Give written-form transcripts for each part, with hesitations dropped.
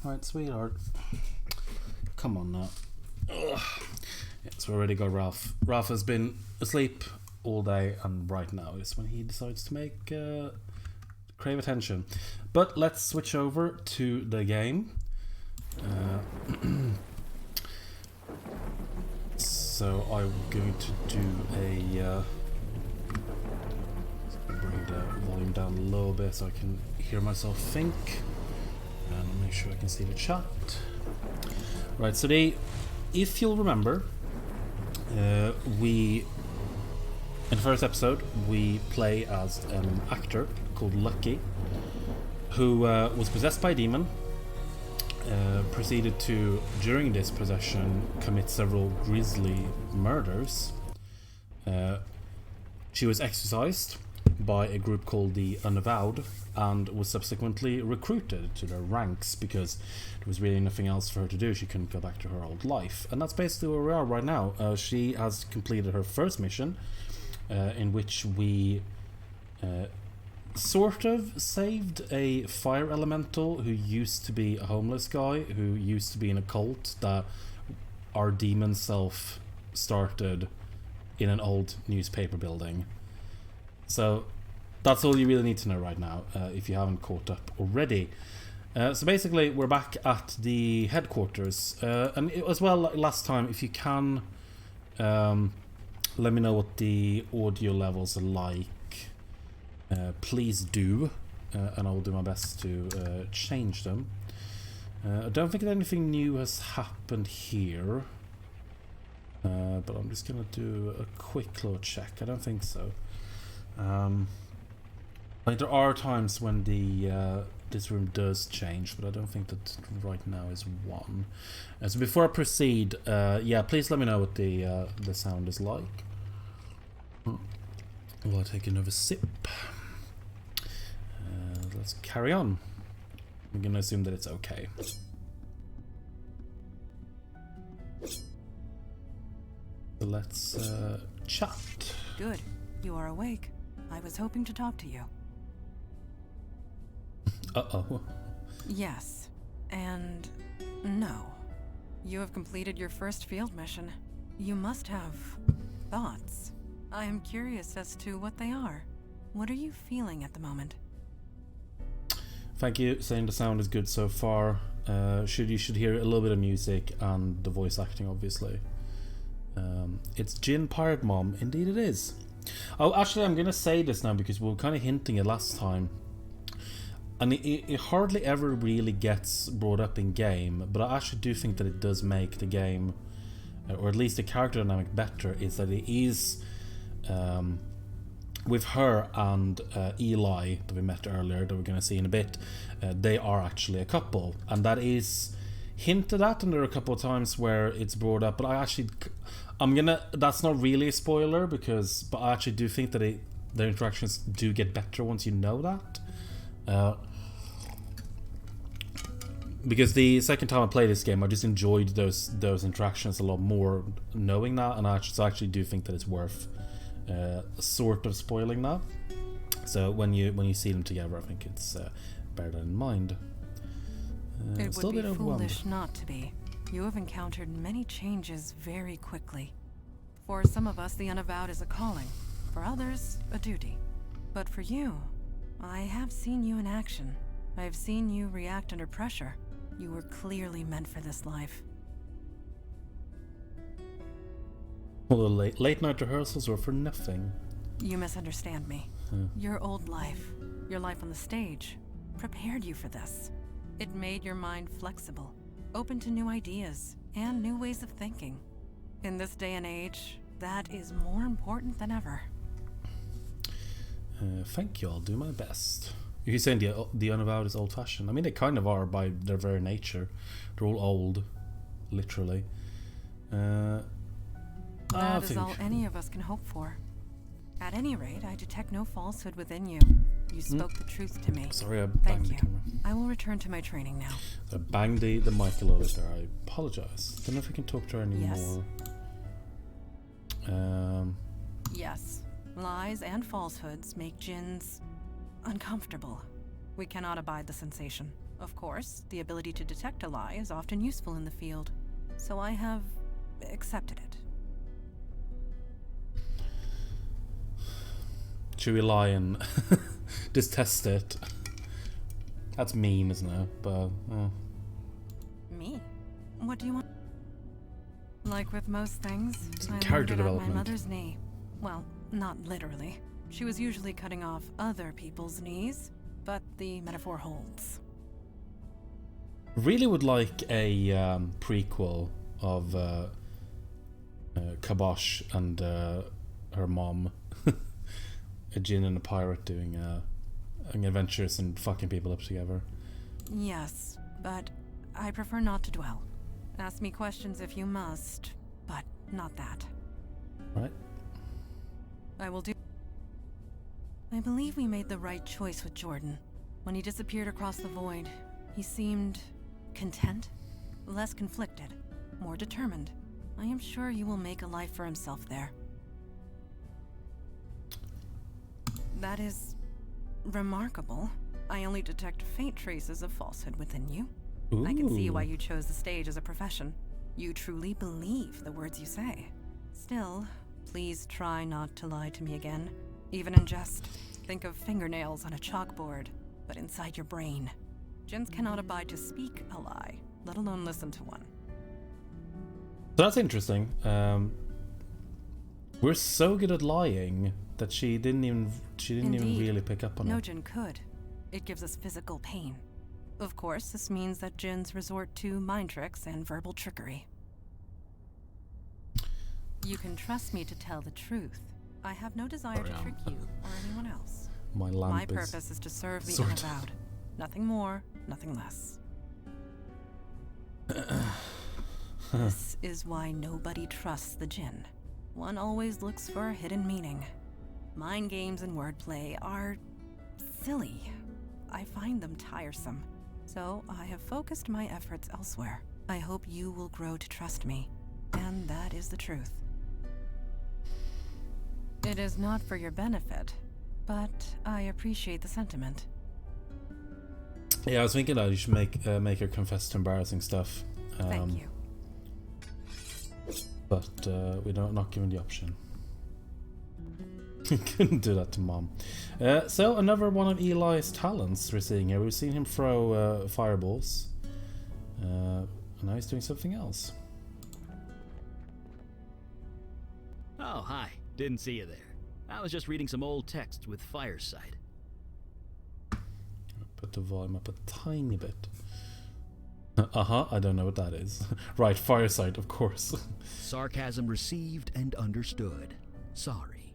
Right, sweetheart. Come on now. Ugh. Yeah, so we already got Ralph. Ralph has been asleep all day, and right now is when he decides to make crave attention. But let's switch over to the game. So I'm going to do a bring the volume down a little bit so I can hear myself think, and make sure I can see the chat. Right, so if you'll remember, we in the first episode we play as an actor called Lucky, who was possessed by a demon. Proceeded to, during this possession, commit several grisly murders. She was exorcised by a group called the Unavowed and was subsequently recruited to their ranks because there was really nothing else for her to do. She couldn't go back to her old life, and that's basically where we are right now. She has completed her first mission, in which we sort of saved a fire elemental who used to be a homeless guy, who used to be in a cult that our demon self started in an old newspaper building. So that's all you really need to know right now, if you haven't caught up already. So basically we're back at the headquarters, and as well, like last time, if you can let me know what the audio levels are like. Please do, and I will do my best to change them. I don't think that anything new has happened here, but I'm just gonna do a quick little check. I don't think so. Like there are times when the this room does change, but I don't think that right now is one. So before I proceed, yeah, please let me know what the sound is like. While I take another sip. Let's carry on. I'm gonna assume that it's okay. So let's chat. Good. You are awake. I was hoping to talk to you. Uh-oh. Yes. And no. You have completed your first field mission. You must have thoughts. I am curious as to what they are. What are you feeling at the moment? Thank you, saying the sound is good so far. You should hear a little bit of music and the voice acting, obviously. It's Jin Pirate Mom, indeed it is. Oh, actually, I'm gonna say this now because we were kind of hinting it last time, and it hardly ever really gets brought up in game, but I actually do think that it does make the game, or at least the character dynamic, better. Is that it is with her and Eli that we met earlier, that we're going to see in a bit, they are actually a couple, and that is hinted at, and there are a couple of times where it's brought up, but that's not really a spoiler, but I actually do think that their interactions do get better once you know that. Because the second time I played this game, I just enjoyed those interactions a lot more knowing that, and I actually do think that it's worth sort of spoiling that. So when you see them together, I think it's bear that in mind. It would be foolish not to be. You have encountered many changes very quickly. For some of us, the Unavowed is a calling. For others, a duty. But for you, I have seen you in action. I have seen you react under pressure. You were clearly meant for this life. Well, the late night rehearsals were for nothing. You misunderstand me. Your old life, your life on the stage, prepared you for this. It made your mind flexible, open to new ideas and new ways of thinking. In this day and age, that is more important than ever. Thank you, I'll do my best. You're saying the Unavowed is old-fashioned? I mean, they kind of are by their very nature. They're all old, literally. That is all any of us can hope for. At any rate, I detect no falsehood within you. You spoke the truth to me. Sorry, I banged the camera. I will return to my training now. I banged the mic a little bit there. I apologize. Don't know if I can talk to her anymore. Yes. Yes. Lies and falsehoods make Jinns uncomfortable. We cannot abide the sensation. Of course, the ability to detect a lie is often useful in the field, so I have accepted it. Should we lie and just test it? That's mean, isn't it? But Me? What do you want? Like with most things, I character learned it at development. my mother's knee. Well, not literally. She was usually cutting off other people's knees, but the metaphor holds. Really would like a prequel of Kabosh and her mom, a djinn and a pirate doing adventures and fucking people up together. Yes, but I prefer not to dwell. Ask me questions if you must, but not that. Right. I will do. I believe we made the right choice with Jordan. When he disappeared across the void, he seemed content, less conflicted, more determined. I am sure you will make a life for himself there. That is remarkable. I only detect faint traces of falsehood within you. Ooh. I can see why you chose the stage as a profession. You truly believe the words you say. Still, please try not to lie to me again. Even in jest. Think of fingernails on a chalkboard, but inside your brain. Jinns cannot abide to speak a lie, let alone listen to one. So that's interesting. We're so good at lying that she didn't even really pick up on no it. Jinn could. It gives us physical pain. Of course, this means that Jinns resort to mind tricks and verbal trickery. You can trust me to tell the truth. I have no desire to trick you or anyone else. My purpose is to serve the Unavowed. Nothing more, nothing less. This is why nobody trusts the Jinn. One always looks for a hidden meaning. Mind games and wordplay are silly. I find them tiresome. So I have focused my efforts elsewhere. I hope you will grow to trust me. And that is the truth. It is not for your benefit, but I appreciate the sentiment. Yeah, I was thinking that you should make her confess to embarrassing stuff. Thank you. But we're not given the option. Couldn't do that to Mom. So another one of Eli's talents we're seeing here. We've seen him throw fireballs. And now he's doing something else. Oh, hi. Didn't see you there. I was just reading some old text with Fireside. Put the volume up a tiny bit. I don't know what that is. Right, Fireside, of course. Sarcasm received and understood. Sorry.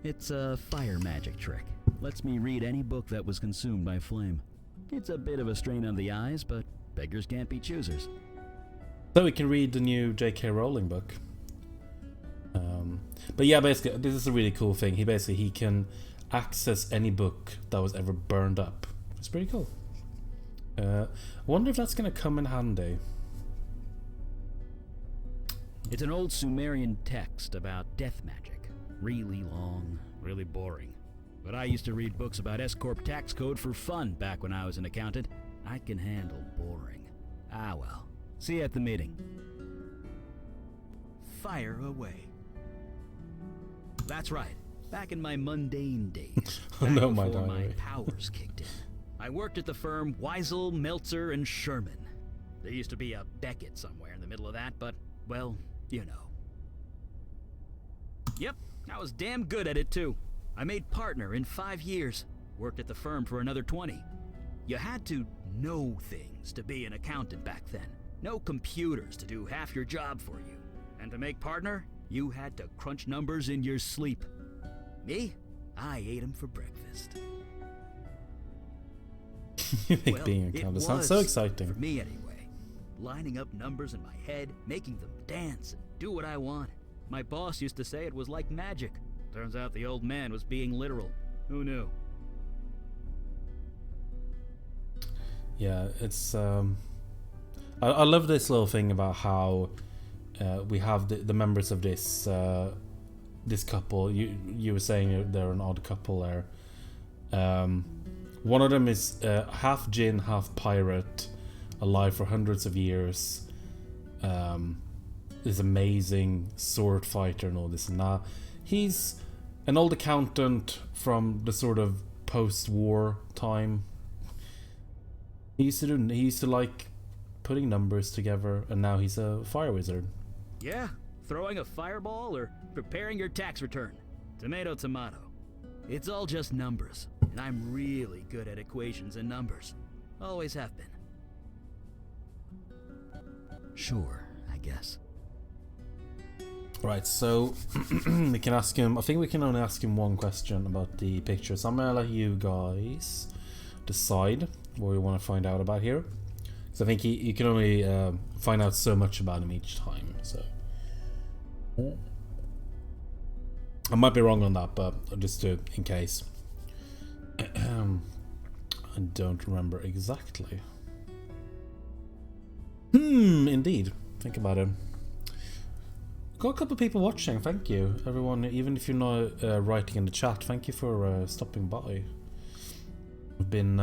It's a fire magic trick. Lets me read any book that was consumed by flame. It's a bit of a strain on the eyes, but beggars can't be choosers. So we can read the new J.K. Rowling book. But yeah, basically, this is a really cool thing. He can access any book that was ever burned up. It's pretty cool. I wonder if that's going to come in handy. It's an old Sumerian text about death magic. Really long, really boring. But I used to read books about S-Corp tax code for fun back when I was an accountant. I can handle boring. Ah well. See you at the meeting. Fire away. That's right. Back in my mundane days. Oh no, my before my diary. powers kicked in. I worked at the firm Weisel, Meltzer, and Sherman. There used to be a Beckett somewhere in the middle of that, but, well, you know. Yep, I was damn good at it too. I made partner in 5 years. Worked at the firm for another 20. You had to know things to be an accountant back then. No computers to do half your job for you. And to make partner, you had to crunch numbers in your sleep. Me? I ate them for breakfast. You think being an accountant sounds so exciting. For me anyway. Lining up numbers in my head, making them dance and do what I want. My boss used to say it was like magic. Turns out the old man was being literal. Who knew? Yeah, it's I love this little thing about how we have the members of this this couple. You were saying they're an odd couple there, One of them is half djinn, half pirate, alive for hundreds of years. This amazing sword fighter and all this and that. He's an old accountant from the sort of post-war time. He used to like putting numbers together, and now he's a fire wizard. Yeah, throwing a fireball or preparing your tax return. Tomato, tomato. It's all just numbers, and I'm really good at equations and numbers. Always have been. Sure, I guess. Right, so we can ask him. I think we can only ask him one question about the picture. So I'm gonna let you guys decide what we want to find out about here. So I think you can only find out so much about him each time. So I might be wrong on that, but just in case. I don't remember exactly. Indeed. Think about it. Got a couple of people watching. Thank you, everyone. Even if you're not writing in the chat, thank you for stopping by. I've been.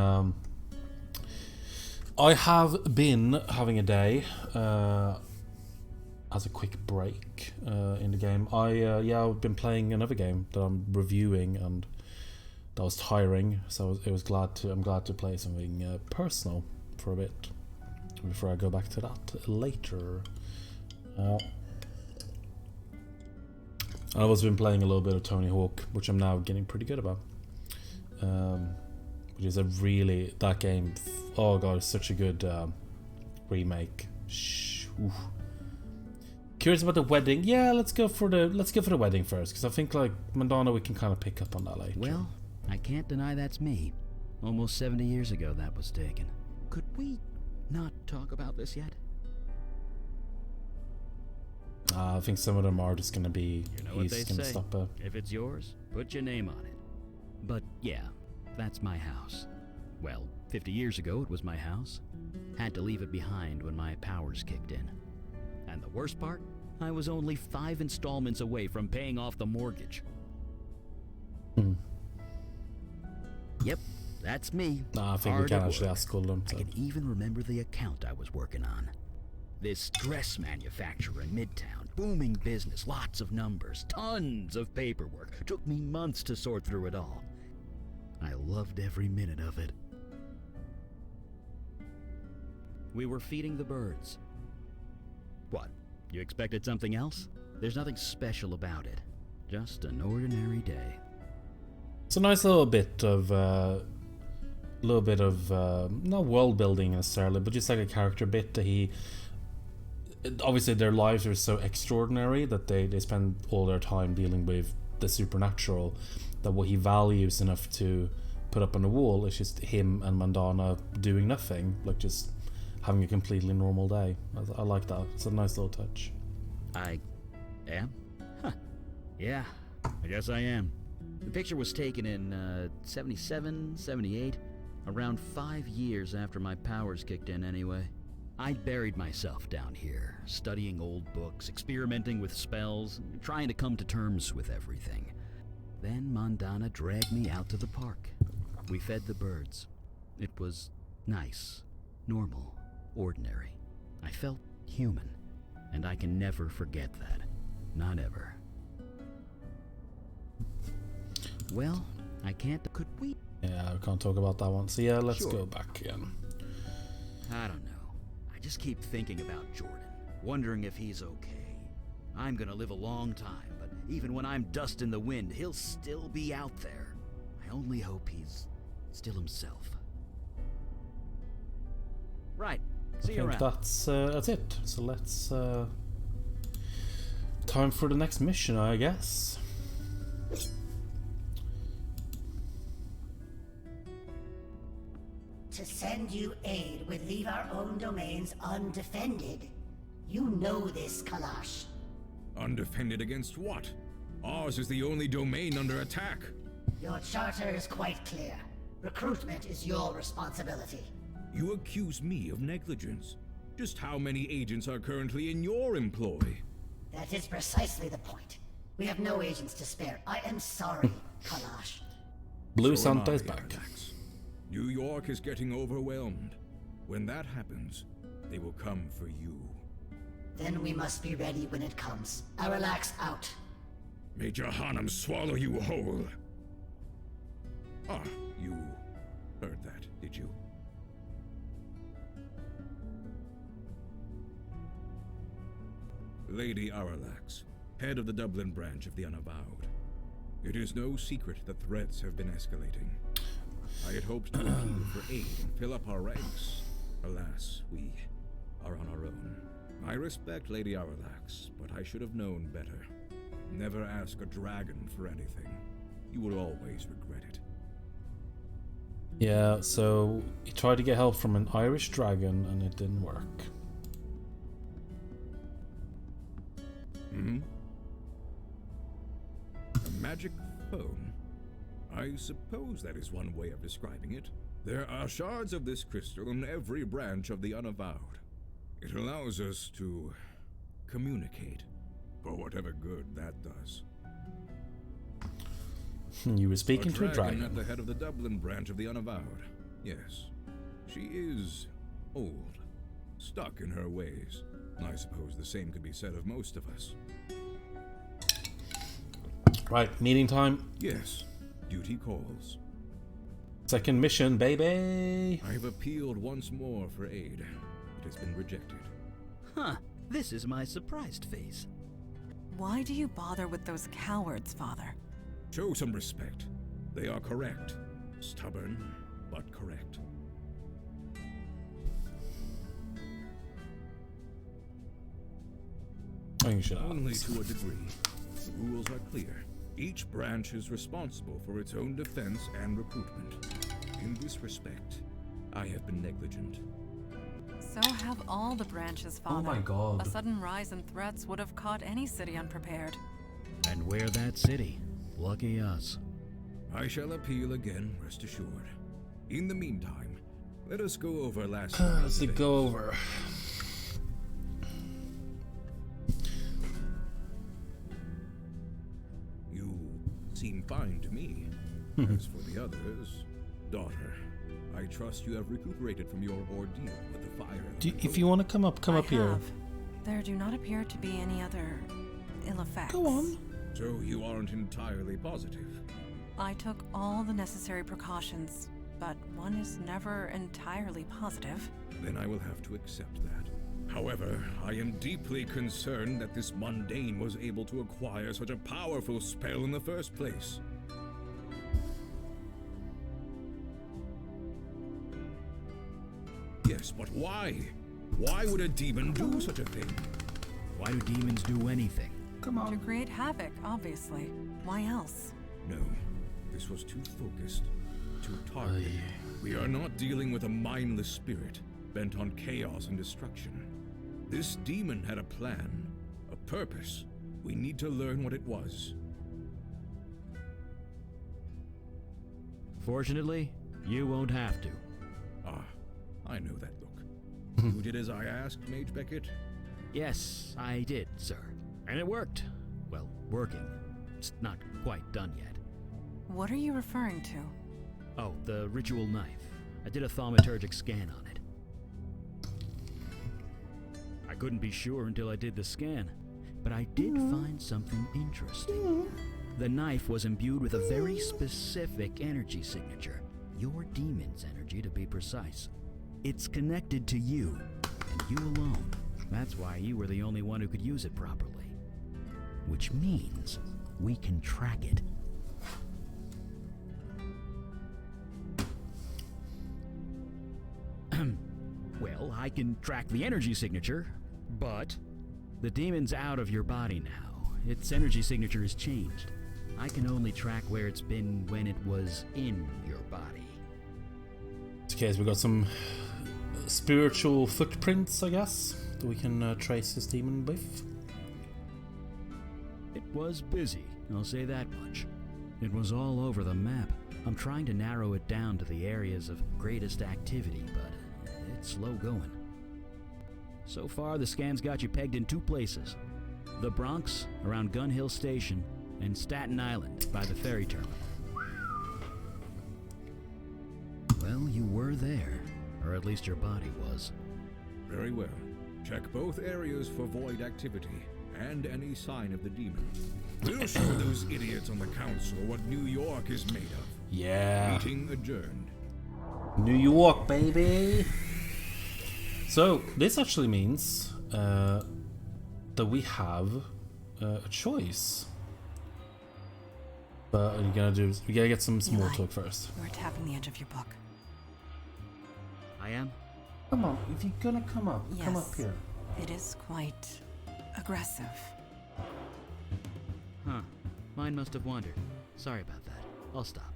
I have been having a day as a quick break in the game. I've been playing another game that I'm reviewing, and that was tiring. So I'm glad to play something personal for a bit before I go back to that later. I've also been playing a little bit of Tony Hawk, which I'm now getting pretty good about. Which is that game. Oh god, it's such a good remake. Oof. Curious about the wedding. Yeah, let's go for the wedding first, because I think like Madonna, we can kind of pick up on that later. Well, I can't deny that's me. Almost 70 years ago that was taken. Could we not talk about this yet? I think some of them are just gonna be. You know what they say. If it's yours, put your name on it. But yeah, that's my house. Well, 50 years ago it was my house. Had to leave it behind when my powers kicked in. And the worst part? I was only 5 installments away from paying off the mortgage. Yep, that's me. I think we can actually ask all them. I can even remember the account I was working on. This dress manufacturer in Midtown, booming business, lots of numbers, tons of paperwork. Took me months to sort through it all. I loved every minute of it. We were feeding the birds. What? You expected something else? There's nothing special about it. Just an ordinary day. It's a nice little bit of not world building necessarily, but just like a character bit that obviously their lives are so extraordinary that they spend all their time dealing with the supernatural, that what he values enough to put up on the wall is just him and Madonna doing nothing, like just having a completely normal day. I like that. It's a nice little touch. I am? Huh. Yeah, I guess I am. The picture was taken in 77, 78, around 5 years after my powers kicked in anyway. I'd buried myself down here, studying old books, experimenting with spells, trying to come to terms with everything. Then Madonna dragged me out to the park. We fed the birds. It was nice, normal, ordinary. I felt human, and I can never forget that. Not ever. Well, I can't... Could we... Yeah, we can't talk about that one. So yeah, let's Sure. go back again. I don't know. I just keep thinking about Jordan, wondering if he's okay. I'm gonna live a long time, but even when I'm dust in the wind, he'll still be out there. I only hope he's still himself. Right. See you I think around. that's it. So let's time for the next mission, I guess. To send you aid would leave our own domains undefended. You know this, Kalash. Undefended against what? Ours is the only domain under attack. Your charter is quite clear. Recruitment is your responsibility. You accuse me of negligence. Just how many agents are currently in your employ? That is precisely the point. We have no agents to spare. I am sorry, Kalash. Blue So am Santa's I, back. Artax. New York is getting overwhelmed. When that happens, they will come for you. Then we must be ready when it comes. Aralax out. May Jahannam swallow you whole. Ah, you heard that, did you? Lady Aralax, head of the Dublin branch of the Unavowed. It is no secret that threats have been escalating. I had hoped to appeal for aid and fill up our ranks. Alas, we are on our own. I respect Lady Aralax, but I should have known better. Never ask a dragon for anything. You will always regret it. Yeah, so he tried to get help from an Irish dragon and it didn't work. A magic phone? I suppose that is one way of describing it. There are shards of this crystal in every branch of the Unavowed. It allows us to communicate, for whatever good that does. You were speaking to a dragon. At the head of the Dublin branch of the Unavowed. Yes. She is old, stuck in her ways. I suppose the same could be said of most of us. Right, meeting time. Yes, duty calls. Second mission, baby. I've appealed once more for aid. It has been rejected. Huh, this is my surprised face. Why do you bother with those cowards, Father? Show some respect. They are correct. Stubborn, but correct. Only to a degree. The rules are clear. Each branch is responsible for its own defense and recruitment. In this respect, I have been negligent. So have all the branches, Father. Oh my god. A sudden rise in threats would have caught any city unprepared. And we're that city. Lucky us. I shall appeal again, rest assured. In the meantime, let us go over last night's Let's events. go over. You seem fine to me. As for the others, daughter, I trust you have recuperated from your ordeal with the fire. If you want to come up I here. have. There do not appear to be any other ill effects. Go on. So you aren't entirely positive. I took all the necessary precautions, but one is never entirely positive. Then I will have to accept that. However, I am deeply concerned that this mundane was able to acquire such a powerful spell in the first place. Yes, but why? Why would a demon do such a thing? Why do demons do anything? Come To create havoc, obviously. Why else? No, this was too focused, too targeted. We are not dealing with a mindless spirit, bent on chaos and destruction. This demon had a plan, a purpose. We need to learn what it was. Fortunately, you won't have to. Ah, I know that look. You did as I asked, Mage Beckett? Yes, I did, sir. And it worked. Well, working. It's not quite done yet. What are you referring to? Oh, the ritual knife. I did a thaumaturgic scan on it. I couldn't be sure until I did the scan, but I did find something interesting. The knife was imbued with a very specific energy signature. Your demon's energy, to be precise. It's connected to you, and you alone. That's why you were the only one who could use it properly. Which means we can track it. Well, I can track the energy signature, but the demon's out of your body now. Its energy signature is changed. I can only track where it's been when it was in your body. Okay, so we got some spiritual footprints, I guess, that we can trace this demon with. It was busy, I'll say that much. It was all over the map. I'm trying to narrow it down to the areas of greatest activity, but it's slow going. So far, the scan's got you pegged in two places. The Bronx, around Gun Hill Station, and Staten Island, by the ferry terminal. Well, you were there. Or at least your body was. Very well. Check both areas for void activity and any sign of the demon. We'll show those idiots on the council what New York is made of. Yeah. Meeting adjourned. New York, baby. So this actually means that we have a choice. But what we gotta get some small talk first. You were tapping the edge of your book. I am? Come on, if you're gonna come up here. It is quite aggressive. Huh. Mine must have wandered. Sorry about that. I'll stop.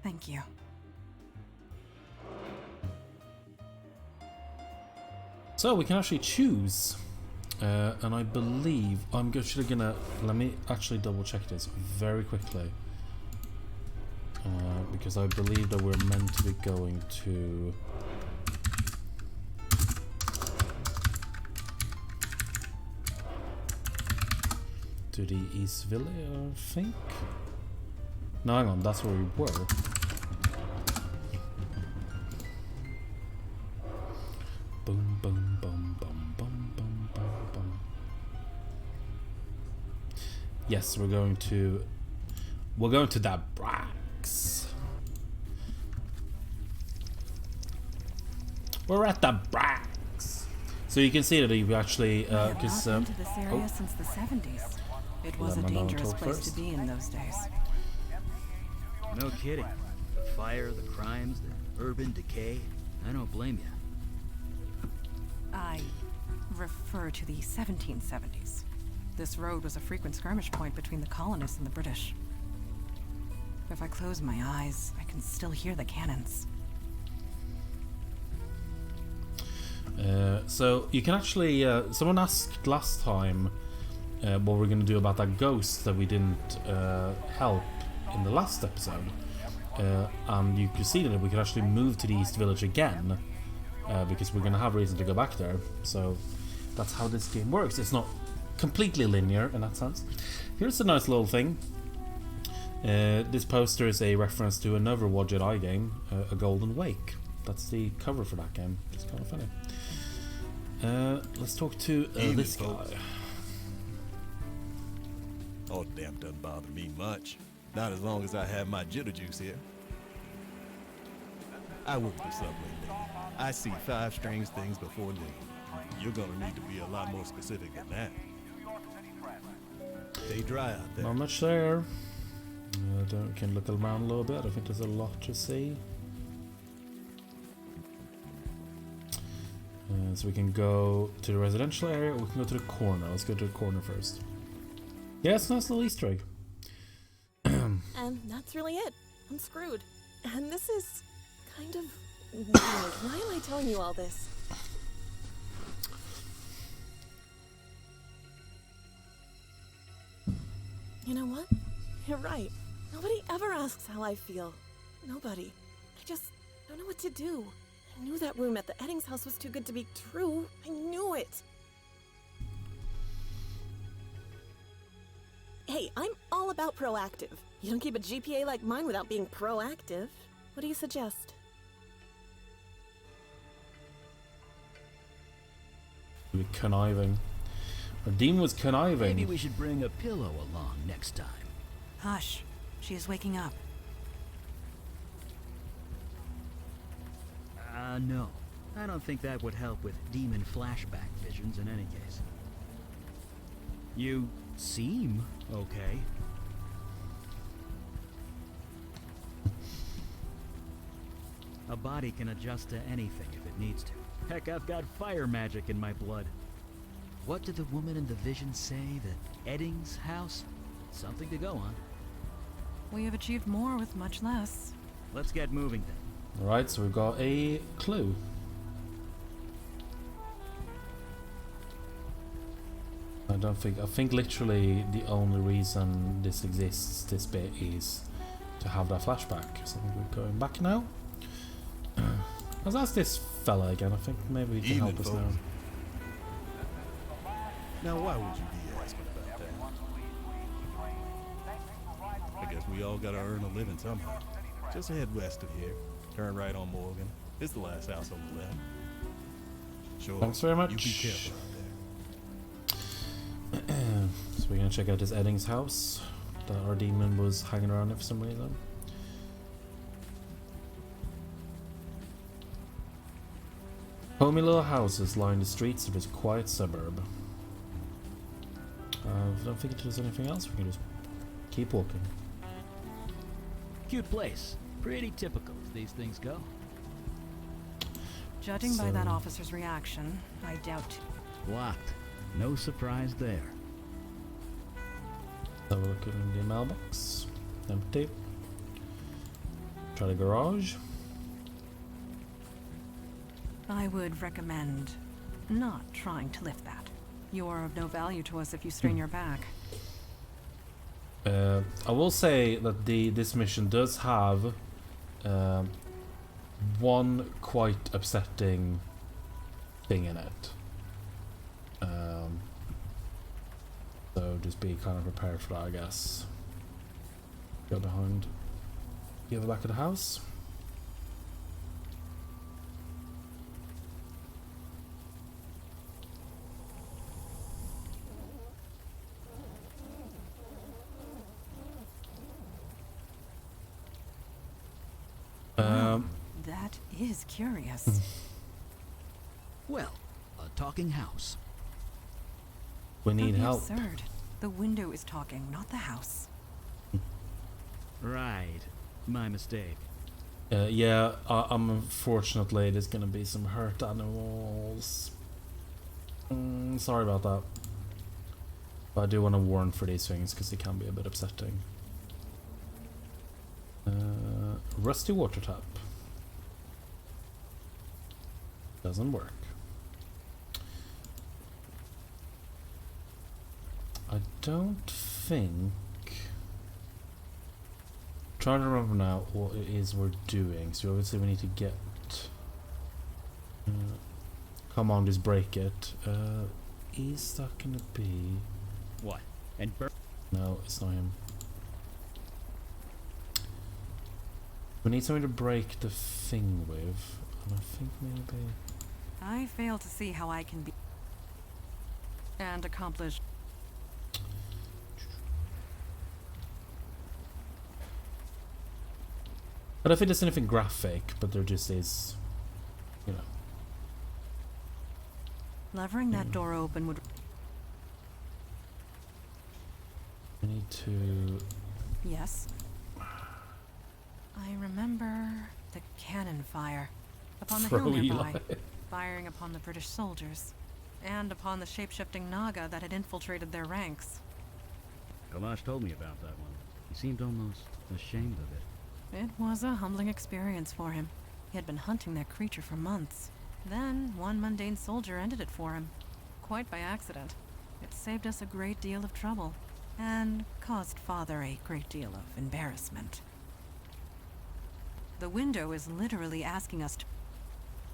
Thank you. So we can actually choose. And I believe I'm actually gonna let me actually double check this very quickly, because I believe that we're meant to be going to the East Village, I think. No, hang on, that's where we were. Boom, boom, boom, boom, boom, boom, boom, boom. Yes, we're going to that Brax. We're at the Brax. So you can see that we actually because been to this area since the 70s. It was a dangerous place to be in those days. No kidding. The fire, the crimes, the urban decay. I don't blame you. I refer to the 1770s. This road was a frequent skirmish point between the colonists and the British. If I close my eyes, I can still hear the cannons. So you can actually, someone asked last time what we're going to do about that ghost that we didn't help in the last episode. And you can see that we can actually move to the East Village again, because we're going to have reason to go back there. So that's how this game works. It's not completely linear in that sense. Here's a nice little thing. This poster is a reference to another Jedi game, A Golden Wake. That's the cover for that game. It's kind of funny. Let's talk to this guy. Oh, damn, doesn't bother me much. Not as long as I have my jitter juice here. I work the subway, lady. I see 5 strange things before noon. You're gonna need to be a lot more specific than that. Stay dry out there. Not much there. Can look around a little bit. I think there's a lot to see. So we can go to the residential area, or we can go to the corner. Let's go to the corner first. Yeah, it's a nice little Easter egg. And that's really it. I'm screwed. And this is kind of weird. Why am I telling you all this? You know what? You're right. Nobody ever asks how I feel. Nobody. I just don't know what to do. I knew that room at the Eddings house was too good to be true. I knew it. Hey, I'm all about proactive. You don't keep a GPA like mine without being proactive. What do you suggest? We're conniving. Our demon was conniving. Maybe we should bring a pillow along next time. Hush. She is waking up. No. I don't think that would help with demon flashback visions in any case. You seem okay. A body can adjust to anything if it needs to. Heck, I've got fire magic in my blood. What did the woman in the vision say? The Eddings house? Something to go on. We have achieved more with much less. Let's get moving then. Alright, so we've got a clue. I think literally the only reason this exists, this bit, is to have that flashback. So I think we're going back now. Let's ask this fella again. I think maybe he can help us now. Now, why would you be asking about that? I guess we all gotta earn a living somehow. Just head west of here. Turn right on Morgan. It's the last house on the left. Sure. Thanks very much. You be careful out there. So we're gonna check out this Eddings house that our demon was hanging around in for some reason. Homey little houses line the streets of this quiet suburb. I don't think there's anything else. We can just keep walking. Cute place. Pretty typical as these things go. Judging by that officer's reaction, I doubt. Locked. No surprise there. Have a look in the mailbox. Empty. Try the garage. I would recommend not trying to lift that. You're of no value to us if you strain your back. I will say that this mission does have one quite upsetting thing in it. So just be kind of prepared for that, I guess. Go behind the other back of the house. That is curious. Well, a talking house. We need help. Absurd. The window is talking, not the house. Right. My mistake. Yeah, unfortunately there's gonna be some hurt animals. Sorry about that. But I do want to warn for these things because they can be a bit upsetting. Rusty water tap. Doesn't work. I don't think... Trying to remember now what it is we're doing. So obviously we need to get... come on, just break it. Is that gonna be... What? And No, it's not him. We need something to break the thing with. And I think maybe... I fail to see how I can be... and accomplish... I don't think there's anything graphic, but there just is, you know. Levering that door open would... We need to... Yes. I remember the cannon fire upon the hill Throw nearby, Eli. firing upon the British soldiers, and upon the shape-shifting Naga that had infiltrated their ranks. Kalash told me about that one. He seemed almost ashamed of it. It was a humbling experience for him. He had been hunting that creature for months. Then, one mundane soldier ended it for him. Quite by accident. It saved us a great deal of trouble, and caused Father a great deal of embarrassment. The window is literally asking us to...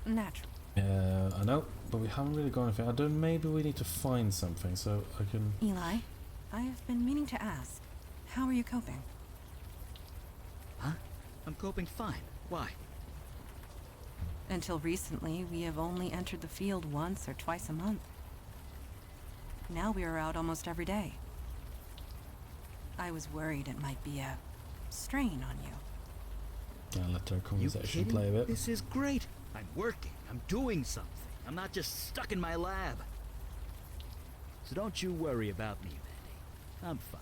Naturally. I know, but we haven't really gone anything. I don't... Maybe we need to find something, so I can... Eli, I've been meaning to ask. How are you coping? Huh? I'm coping fine. Why? Until recently, we have only entered the field once or twice a month. Now we are out almost every day. I was worried it might be a strain on you. Yeah, let our You conversation kidding? play a bit. This is great. I'm working. I'm doing something. I'm not just stuck in my lab. So don't you worry about me, Manny. I'm fine.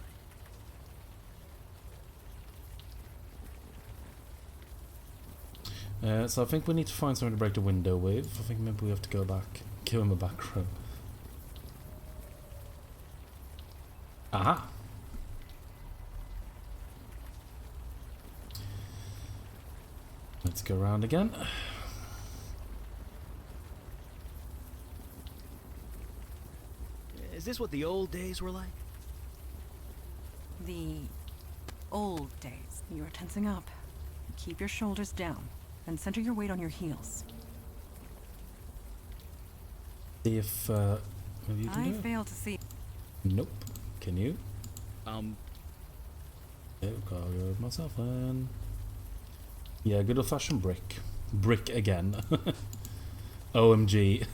So I think we need to find something to break the window with. I think maybe we have to go back, give him a back room. Aha! Let's go around again. Is this what the old days were like? The old days. You're tensing up. Keep your shoulders down and center your weight on your heels. See if maybe you can I do it. fail to see. Nope. Can you? Um, Yeah, I'll go with myself then. Yeah, good old-fashioned brick. Brick again. OMG.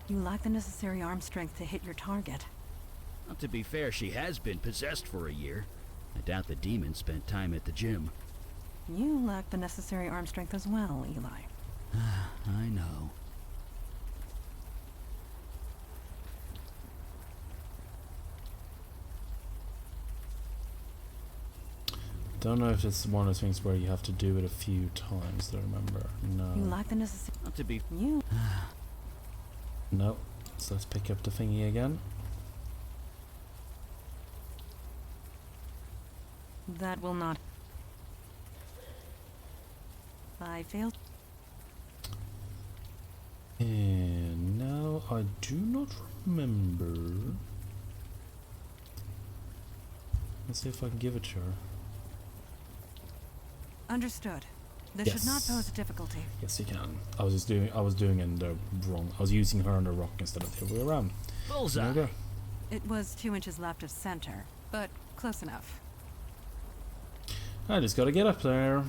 You lack the necessary arm strength to hit your target. Well, to be fair, she has been possessed for a year. I doubt the demon spent time at the gym. You lack the necessary arm strength as well, Eli. I know. Don't know if it's one of those things where you have to do it a few times to remember. No. You lack the necessary... Not to be... You... No. So let's pick up the thingy again. That will not... I failed. And now I do not remember. Let's see if I can give it to her. Understood. This Yes. should not pose a difficulty. Yes, you can. I was doing it in the wrong. I was using her on the rock instead of the other way around. Bullseye! There we go. It was 2 inches left of center, but close enough. I just gotta get up there.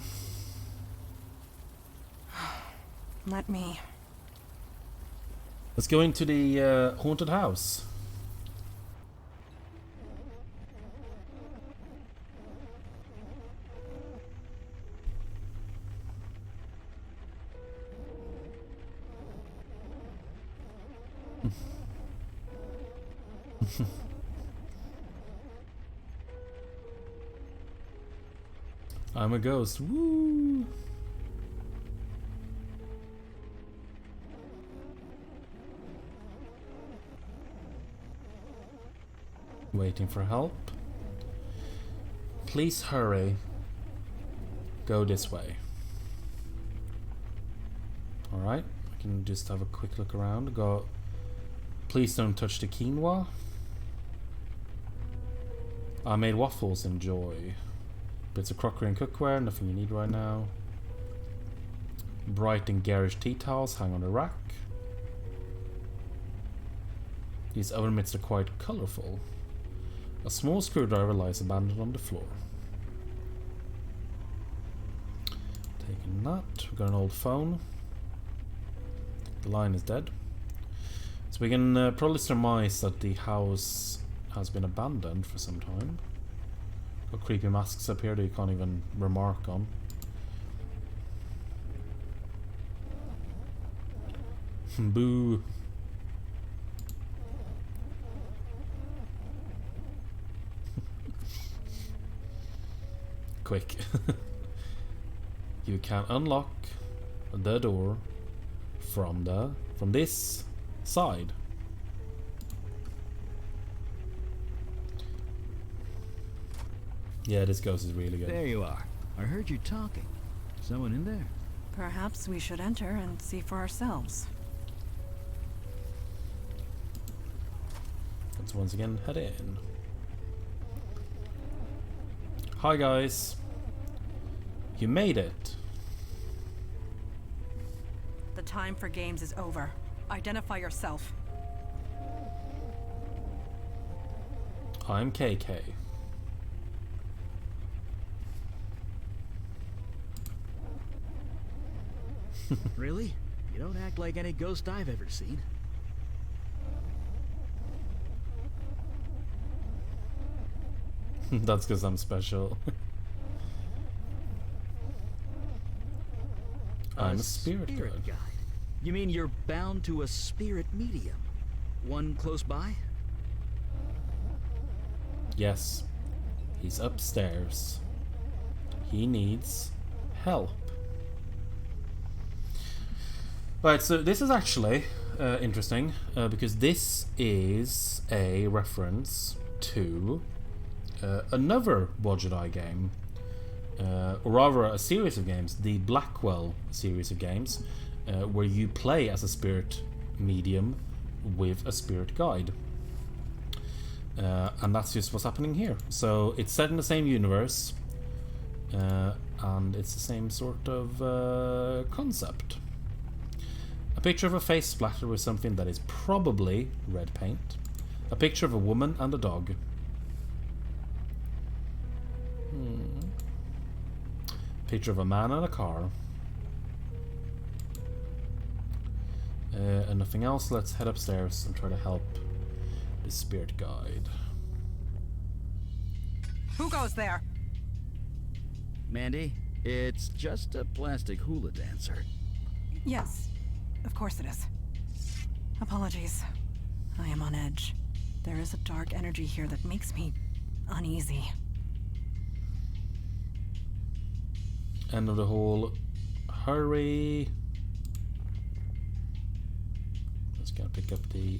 Let me... Let's go into the haunted house. I'm a ghost. Woo! Waiting for help. Please hurry. Go this way. Alright, I can just have a quick look around. Go. Please don't touch the quinoa. I made waffles, enjoy. Bits of crockery and cookware, nothing you need right now. Bright and garish tea towels hang on the rack. These oven mitts are quite colourful. A small screwdriver lies abandoned on the floor. Taking that. We've got an old phone. The line is dead. So we can probably surmise that the house has been abandoned for some time. Got creepy masks up here that you can't even remark on. Boo. Quick. You can unlock the door from this side. Yeah, this ghost is really good. There you are. I heard you talking. Someone in there? Perhaps we should enter and see for ourselves. Let's once again head in. Hi guys. You made it. The time for games is over. Identify yourself. I'm KK. Really? You don't act like any ghost I've ever seen. That's because I'm special. I'm a spirit guide. You mean you're bound to a spirit medium? One close by? Yes. He's upstairs. He needs help. Right, so this is actually interesting because this is a reference to another Jedi game, or rather a series of games, the Blackwell series of games, where you play as a spirit medium with a spirit guide. And that's just what's happening here. So it's set in the same universe, and it's the same sort of concept. A picture of a face splattered with something that is probably red paint. A picture of a woman and a dog. Picture of a man and a car. And nothing else. Let's head upstairs and try to help the spirit guide. Who goes there? Mandy, it's just a plastic hula dancer. Yes, of course it is. Apologies. I am on edge. There is a dark energy here that makes me uneasy. End of the hall. Hurry. Let's go pick up the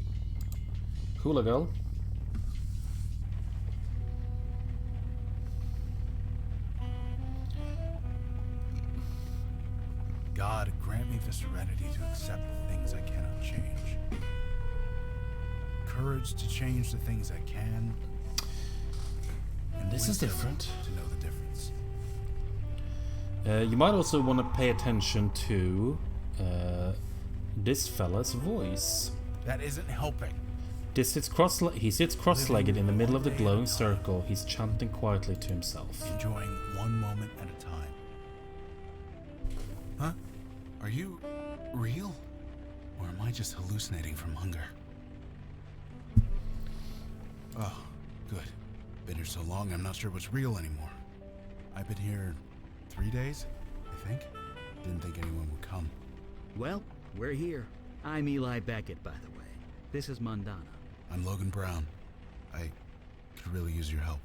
hula girl. God, grant me the serenity to accept the things I cannot change. Courage to change the things I can. And this is different. To know the difference. You might also want to pay attention to this fella's voice. That isn't helping. He sits cross-legged in the middle of the glowing circle. He's chanting quietly to himself. Enjoying one moment at a time. Huh? Are you real? Or am I just hallucinating from hunger? Oh, good. Been here so long, I'm not sure what's real anymore. I've been here 3 days, I think. Didn't think anyone would come. Well, we're here. I'm Eli Beckett, by the way. This is Mundana. I'm Logan Brown. I could really use your help.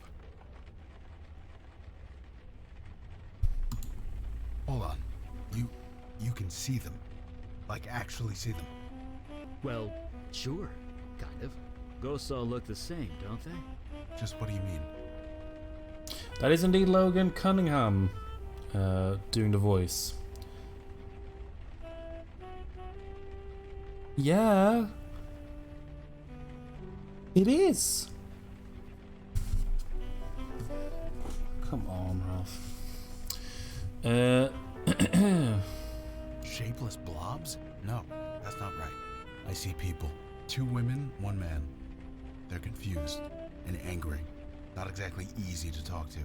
Hold on. You can see them. Like, actually see them. Well, sure. Kind of. Ghosts all look the same, don't they? Just what do you mean? That is indeed Logan Cunningham doing the voice. Yeah. It is. Come on, Ralph. Shapeless blobs? No, that's not right. I see people. 2 women, 1 man. They're confused and angry. Not exactly easy to talk to.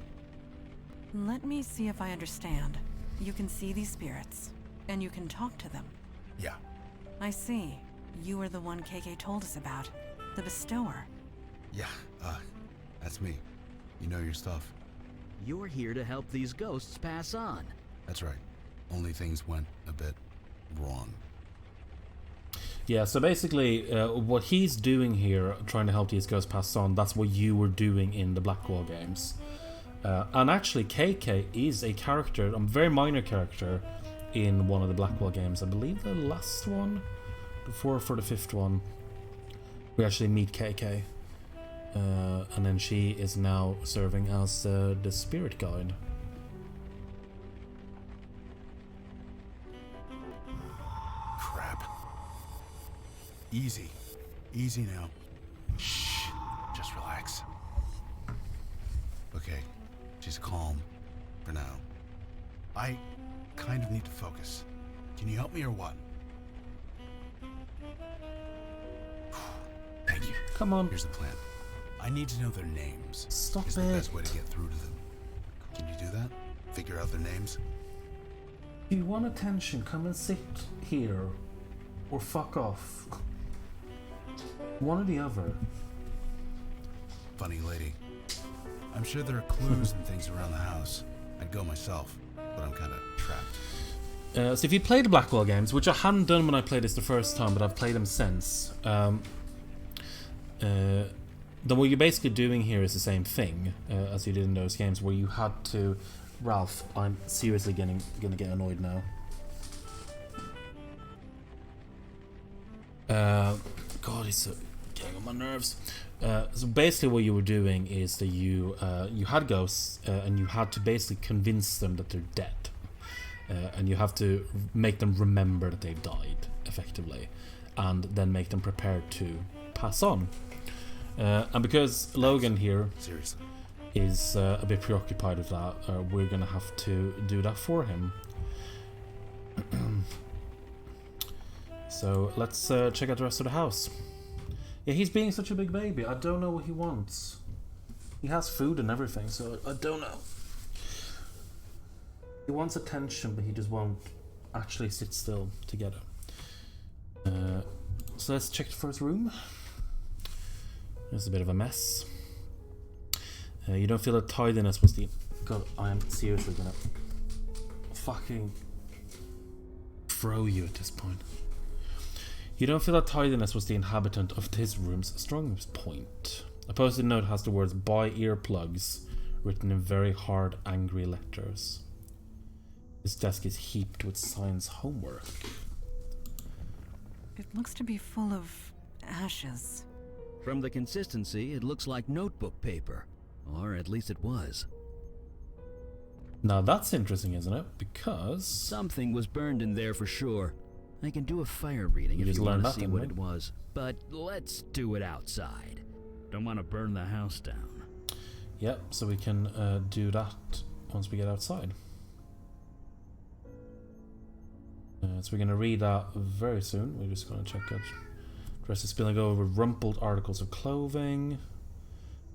Let me see if I understand. You can see these spirits, and you can talk to them. Yeah. I see. You are the one KK told us about. The bestower. Yeah, that's me. You know your stuff. You're here to help these ghosts pass on. That's right. Only things went a bit wrong. Yeah, so basically, what he's doing here, trying to help these ghosts pass on, that's what you were doing in the Blackwall games. And actually, KK is a character, a very minor character, in one of the Blackwall games. I believe the last one, the 4th or the 5th one, we actually meet KK. And then she is now serving as the spirit guide. Crap. Easy. Easy now. Shh. Just relax. Okay. She's calm. For now. I kind of need to focus. Can you help me or what? Thank you. Come on. Here's the plan. I need to know their names. Stop Is it. the best way to get through to them. Can you do that? Figure out their names? If you want attention, come and sit here. Or fuck off. One or the other. Funny lady. I'm sure there are clues and things around the house. I'd go myself, but I'm kind of trapped. So if you play the Blackwall games, which I hadn't done when I played this the first time, but I've played them since, then what you're basically doing here is the same thing as you did in those games, where you had to... Ralph, I'm seriously gonna get annoyed now. God, he's so getting on my nerves. So basically what you were doing is that you had ghosts and you had to basically convince them that they're dead. And you have to make them remember that they've died, effectively. And then make them prepared to pass on. And because Logan here Seriously. is a bit preoccupied with that, we're going to have to do that for him. So let's check out the rest of the house. Yeah, he's being such a big baby. I don't know what he wants. He has food and everything, so I don't know. He wants attention, but he just won't actually sit still to get it. So let's check the first room. It's a bit of a mess. You don't feel that tidiness was the... God, I am seriously gonna fucking throw you at this point. You don't feel that tidiness was the inhabitant of this room's strongest point. A post-it note has the words "buy earplugs" written in very hard, angry letters. This desk is heaped with science homework. It looks to be full of ashes. From the consistency, it looks like notebook paper. Or at least it was. Now that's interesting, isn't it? Because... something was burned in there for sure. I can do a fire reading if you want to see what it was. But let's do it outside. Don't want to burn the house down. Yep, so we can do that once we get outside. So we're going to read that very soon. We're just going to check out. Dress is spilling over rumpled articles of clothing.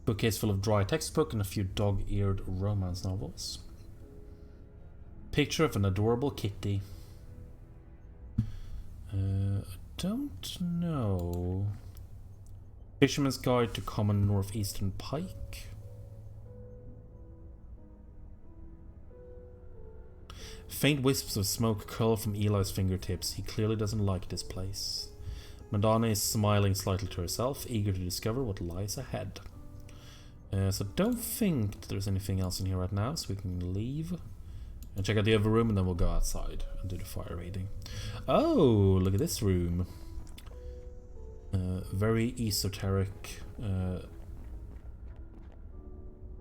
Bookcase full of dry textbook and a few dog-eared romance novels. Picture of an adorable kitty. I don't know. Fisherman's Guide to Common Northeastern Pike. Faint wisps of smoke curl from Eli's fingertips. He clearly doesn't like this place. Madonna is smiling slightly to herself, eager to discover what lies ahead. So don't think that there's anything else in here right now, so we can leave and check out the other room, and then we'll go outside and do the fire reading. Oh, look at this room. Very esoteric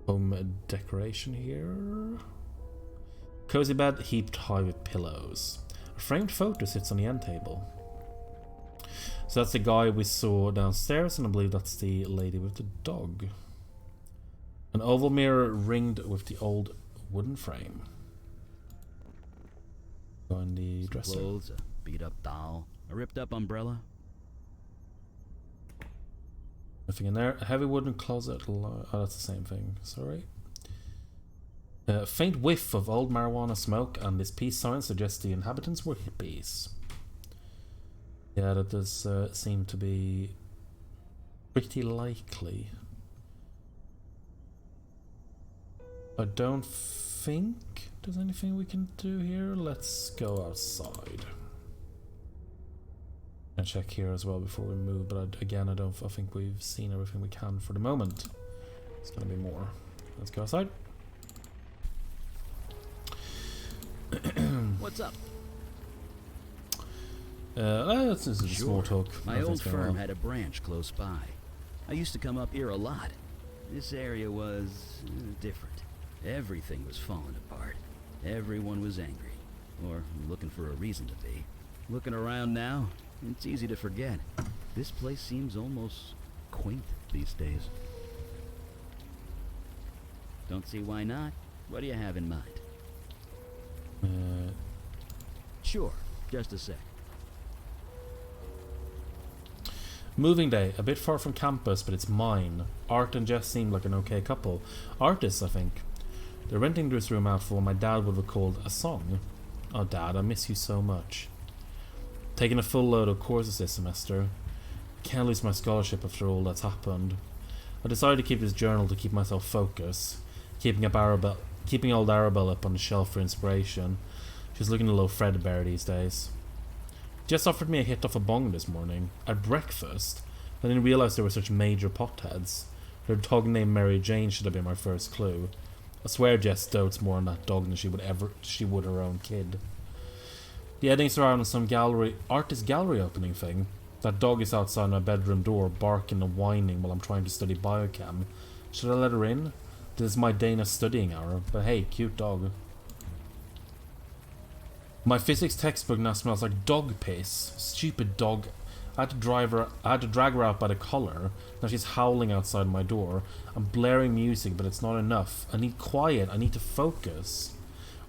home decoration here. Cozy bed heaped high with pillows. A framed photo sits on the end table. So that's the guy we saw downstairs, and I believe that's the lady with the dog. An oval mirror ringed with the old wooden frame. Go in the dresser. Clothes, a beat-up doll, a ripped-up umbrella. Nothing in there. A heavy wooden closet. Oh, that's the same thing. Sorry. A faint whiff of old marijuana smoke, and this peace sign suggests the inhabitants were hippies. Yeah, that does seem to be pretty likely. I don't think there's anything we can do here. Let's go outside and check here as well before we move. But again, I think we've seen everything we can for the moment. It's gonna be more. Let's go outside. What's up? This is Sure. small talk. My old firm had a branch close by. I used to come up here a lot. This area was different. Everything was falling apart. Everyone was angry, or looking for a reason to be. Looking around now, it's easy to forget. This place seems almost quaint these days. Don't see why not. What do you have in mind? Sure, just a sec. Moving day, a bit far from campus, but it's mine. Art and Jess seem like an okay couple. Artists, I think. They're renting this room out for what my dad would have called a song. Oh, Dad, I miss you so much. Taking a full load of courses this semester. I can't lose my scholarship after all that's happened. I decided to keep this journal to keep myself focused. Keeping old Arabelle up on the shelf for inspiration. She's looking a little threadbare these days. Jess offered me a hit off a bong this morning, at breakfast. I didn't realise they were such major potheads. Her dog named Mary Jane should have been my first clue. I swear Jess dotes more on that dog than she would her own kid. The Eddings are out on some artist gallery opening thing. That dog is outside my bedroom door, barking and whining while I'm trying to study biochem. Should I let her in? This is my Dana studying hour, but hey, cute dog. My physics textbook now smells like dog piss. Stupid dog. I had to drag her out by the collar. Now she's howling outside my door. I'm blaring music, but it's not enough. I need quiet. I need to focus.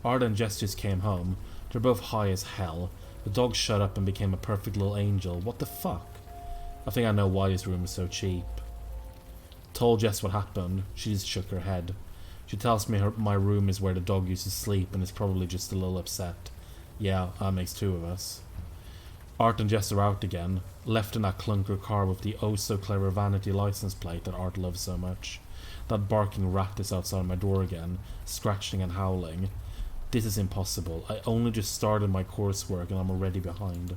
Arda and Jess just came home. They're both high as hell. The dog shut up and became a perfect little angel. What the fuck? I think I know why this room is so cheap. Told Jess what happened. She just shook her head. She tells me my room is where the dog used to sleep and is probably just a little upset. Yeah, that makes two of us. Art and Jess are out again, left in that clunker car with the oh-so-clever vanity license plate that Art loves so much. That barking rat is outside my door again, scratching and howling. This is impossible. I only just started my coursework and I'm already behind.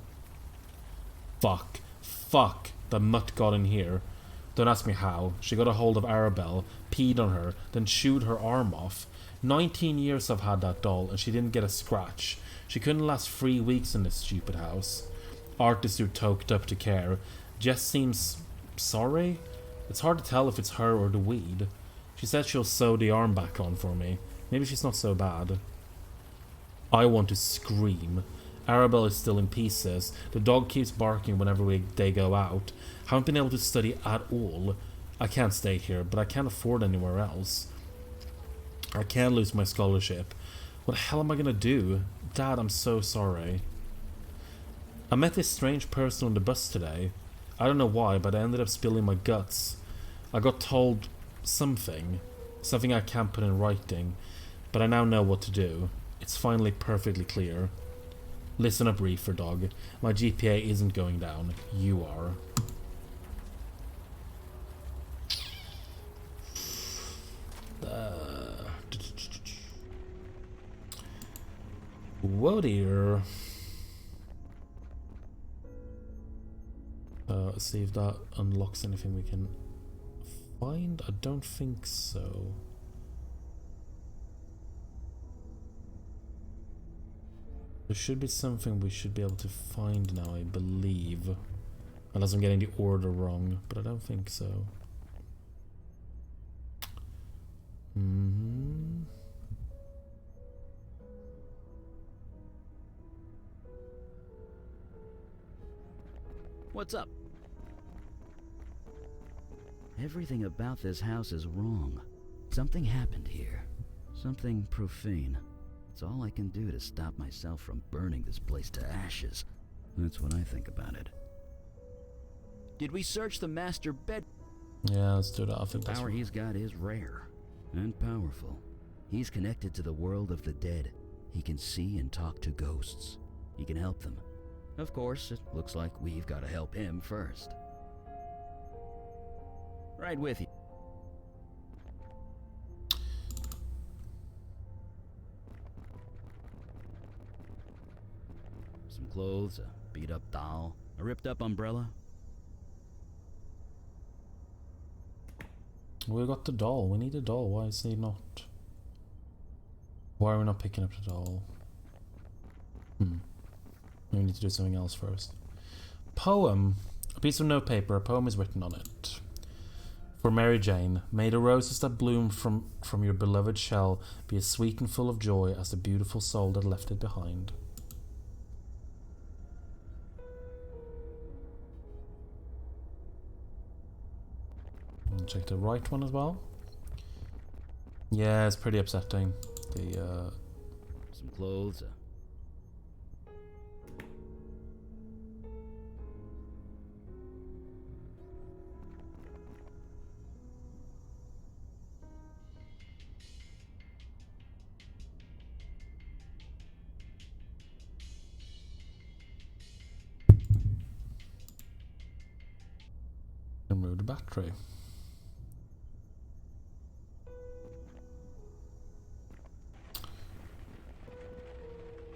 Fuck. Fuck. The mutt got in here. Don't ask me how. She got a hold of Arabelle, peed on her, then chewed her arm off. 19 years I've had that doll and she didn't get a scratch. She couldn't last 3 weeks in this stupid house. Art is too toked up to care. Jess seems sorry? It's hard to tell if it's her or the weed. She said she'll sew the arm back on for me. Maybe she's not so bad. I want to scream. Arabelle is still in pieces. The dog keeps barking whenever they go out. Haven't been able to study at all. I can't stay here, but I can't afford anywhere else. I can't lose my scholarship. What the hell am I gonna do? Dad, I'm so sorry. I met this strange person on the bus today. I don't know why, but I ended up spilling my guts. I got told something I can't put in writing, but I now know what to do. It's finally perfectly clear. Listen up, Reefer Dog. My GPA isn't going down. You are. Whoa dear. Let's see if that unlocks anything we can find. I don't think so. There should be something we should be able to find now, I believe. Unless I'm getting the order wrong, but I don't think so. What's up? Everything about this house is wrong. Something happened here. Something profane. It's all I can do to stop myself from burning this place to ashes. That's what I think about it. Did we search the master bed? Yeah, let's do that. I think the power he's got is rare and powerful. He's connected to the world of the dead. He can see and talk to ghosts. He can help them. Of course, it looks like we've got to help him first. Right with you. Some clothes, a beat-up doll, a ripped-up umbrella. We got the doll. We need a doll. Why is he not? Why are we not picking up the doll? We need to do something else first. Poem. A piece of notepaper. A poem is written on it. For Mary Jane, may the roses that bloom from your beloved shell be as sweet and full of joy as the beautiful soul that left it behind. And check the right one as well. Yeah, it's pretty upsetting. The some clothes. Remove the battery.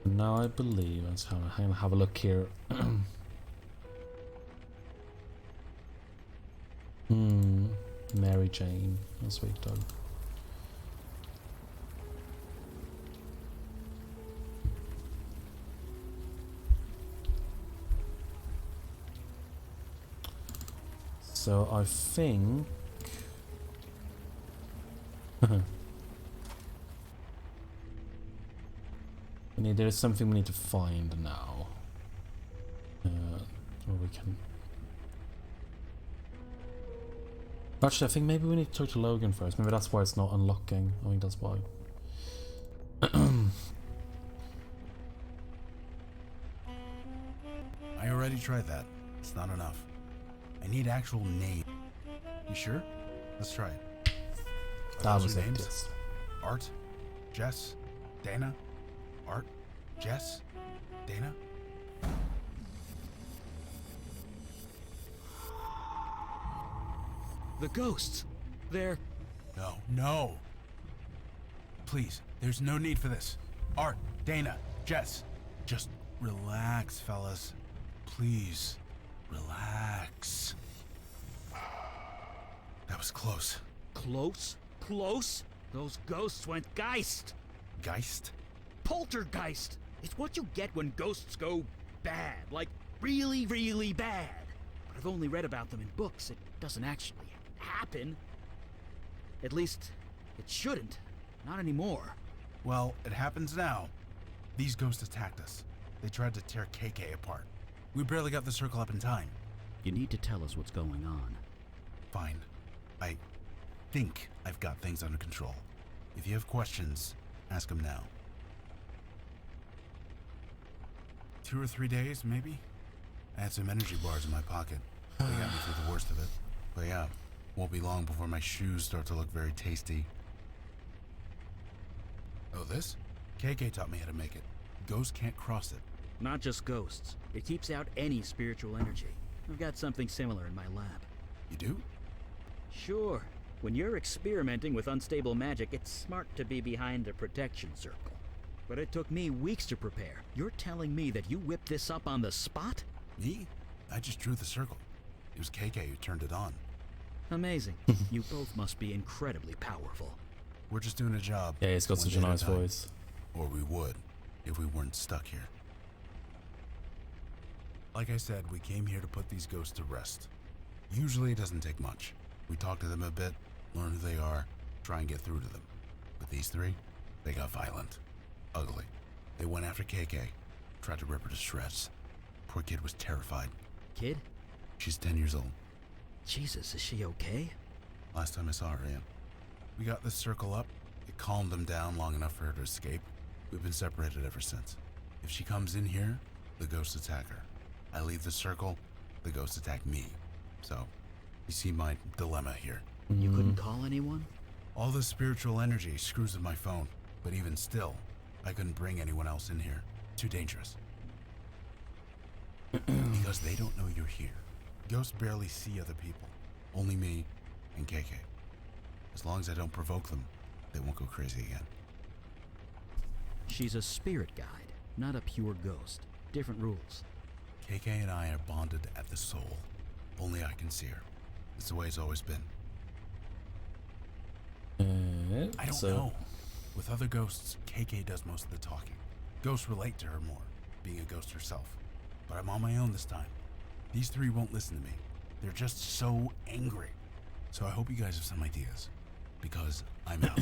Now I believe, let's have a look here. Mary Jane, oh, sweet dog. So I think there's something we need to find now. Or we can. Actually, I think maybe we need to talk to Logan first. Maybe that's why it's not unlocking. I think that's why. I already tried that. It's not enough. I need actual name. You sure? Let's try it. That was it, yes. Art? Jess? Dana? Art? Jess? Dana? The ghosts. They're... No, no! Please, there's no need for this. Art, Dana, Jess, just relax, fellas. Please, relax. That was close. Close? Close? Those ghosts went Geist. Geist? Poltergeist. It's what you get when ghosts go bad. Like, really, really bad. But I've only read about them in books. It doesn't actually happen. At least, it shouldn't. Not anymore. Well, it happens now. These ghosts attacked us. They tried to tear KK apart. We barely got the circle up in time. You need to tell us what's going on. Fine. I think I've got things under control. If you have questions, ask them now. 2 or 3 days, maybe? I had some energy bars in my pocket. They got me through the worst of it. But yeah, won't be long before my shoes start to look very tasty. Oh, this? KK taught me how to make it. Ghosts can't cross it. Not just ghosts. It keeps out any spiritual energy. I've got something similar in my lab. You do? Sure. When you're experimenting with unstable magic, it's smart to be behind a protection circle. But it took me weeks to prepare. You're telling me that you whipped this up on the spot? Me? I just drew the circle. It was KK who turned it on. Amazing. You both must be incredibly powerful. We're just doing a job. Yeah, he's got one such day a at nice time. voice. Or we would, if we weren't stuck here. Like I said, we came here to put these ghosts to rest. Usually it doesn't take much. We talk to them a bit, learn who they are, try and get through to them. But these three, they got violent. Ugly. They went after KK, tried to rip her to shreds. Poor kid was terrified. Kid? She's 10 years old. Jesus, is she okay? Last time I saw her, yeah. We got this circle up. It calmed them down long enough for her to escape. We've been separated ever since. If she comes in here, the ghosts attack her. I leave the circle, the ghosts attack me. So, you see my dilemma here. You couldn't call anyone? All the spiritual energy screws with my phone, but even still, I couldn't bring anyone else in here. Too dangerous. Because they don't know you're here. Ghosts barely see other people. Only me and KK. As long as I don't provoke them, they won't go crazy again. She's a spirit guide, not a pure ghost. Different rules. KK and I are bonded at the soul. Only I can see her. It's the way it's always been. I don't know. With other ghosts, KK does most of the talking. Ghosts relate to her more, being a ghost herself. But I'm on my own this time. These three won't listen to me. They're just so angry. So I hope you guys have some ideas. Because I'm out.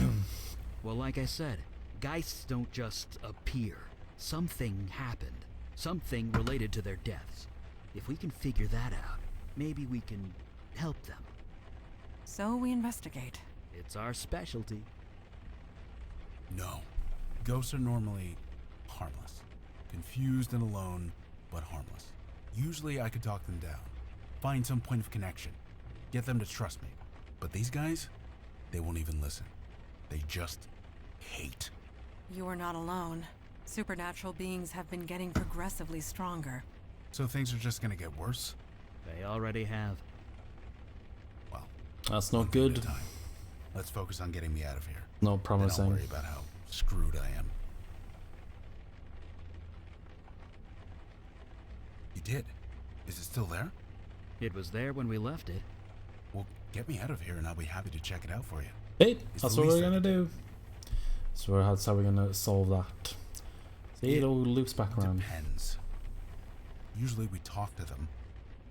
Well, like I said, geists don't just appear. Something happened. Something related to their deaths. If we can figure that out, maybe we can help them. So we investigate. It's our specialty. No. Ghosts are normally harmless. Confused and alone, but harmless. Usually I could talk them down. Find some point of connection. Get them to trust me. But these guys, they won't even listen. They just hate. You are not alone. Supernatural beings have been getting progressively stronger. So things are just gonna get worse? They already have. Well, That's not one thing at good. a time. Let's focus on getting me out of here. No Then I'll promising. worry about how screwed I am. You did? Is it still there? It was there when we left it. Well, get me out of here and I'll be happy to check it out for you. Hey, It's that's the what we're least I gonna can do. So that's how we're gonna solve that. See, it all loops back around. Depends. Usually we talk to them,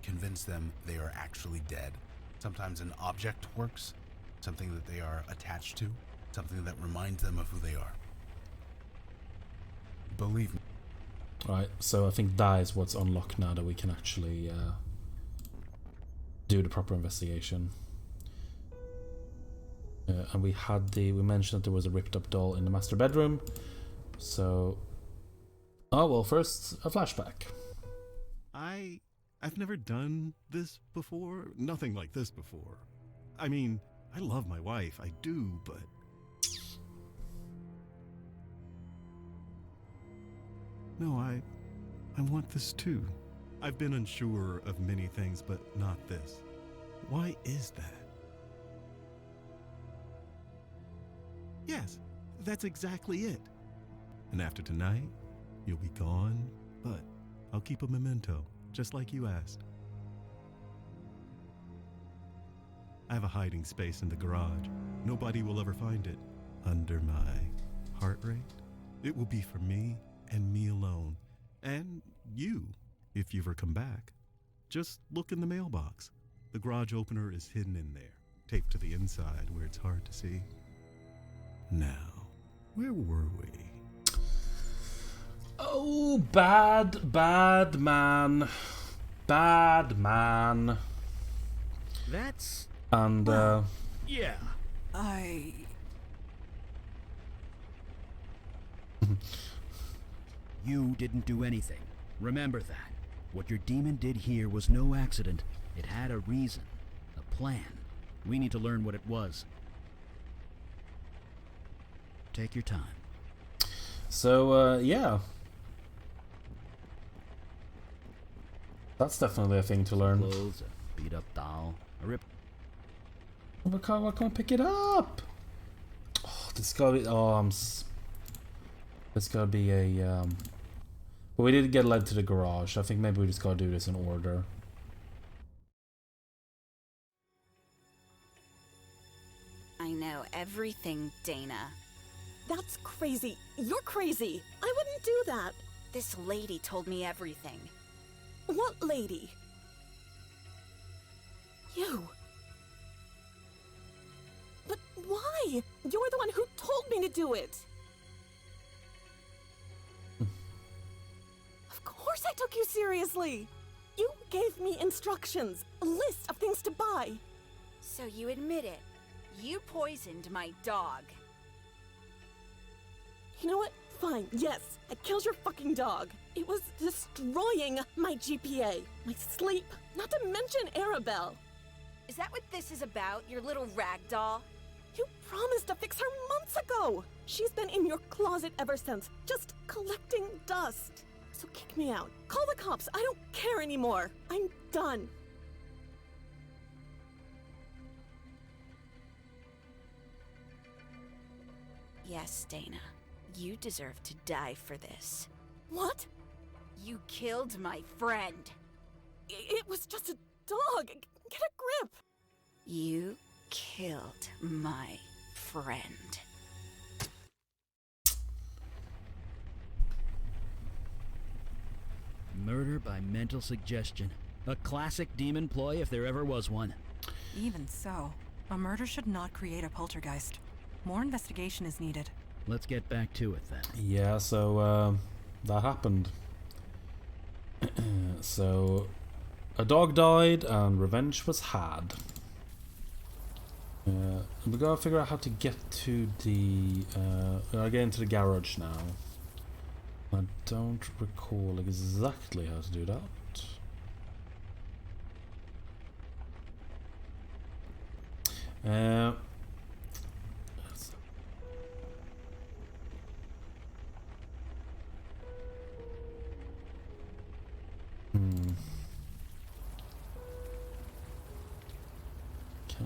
convince them they are actually dead. Sometimes an object works, something that they are attached to, something that reminds them of who they are. Believe me. Right, so I think that is what's unlocked now that we can actually do the proper investigation. And we mentioned that there was a ripped up doll in the master bedroom. So, oh well, first a flashback. I've never done this before. Nothing like this before. I mean, I love my wife, I do, but No, I want this too. I've been unsure of many things, but not this. Why is that? Yes, that's exactly it. And after tonight, you'll be gone, but I'll keep a memento, just like you asked. I have a hiding space in the garage. Nobody will ever find it. Under my heart rate. It will be for me and me alone. And you, if you ever come back. Just look in the mailbox. The garage opener is hidden in there, taped to the inside where it's hard to see. Now, where were we? Oh, bad man. Bad man. That's... And, yeah. You didn't do anything. Remember that. What your demon did here was no accident. It had a reason, a plan. We need to learn what it was. Take your time. So, yeah. That's definitely a thing to learn. Clothes, a beat up doll, a rip. Why can't I pick it up? Oh, this gotta be. Oh, this gotta be a. But we did get led to the garage. I think maybe we just gotta do this in order. I know everything, Dana. That's crazy. You're crazy. I wouldn't do that. This lady told me everything. What lady? You. But why? You're the one who told me to do it. Of course I took you seriously. You gave me instructions, a list of things to buy. So you admit it. You poisoned my dog. You know what? Fine, yes, I killed your fucking dog. It was destroying my GPA, my sleep, not to mention Arabelle. Is that what this is about, your little rag doll? You promised to fix her months ago. She's been in your closet ever since, just collecting dust. So kick me out. Call the cops. I don't care anymore. I'm done. Yes, Dana. You deserve to die for this. What? You killed my friend. It was just a dog. Get a grip. You killed my friend. Murder by mental suggestion. A classic demon ploy if there ever was one. Even so, a murder should not create a poltergeist. More investigation is needed. Let's get back to it then. Yeah, so that happened. So a dog died and revenge was had. We gotta figure out how to get to the get into the garage now. I don't recall exactly how to do that.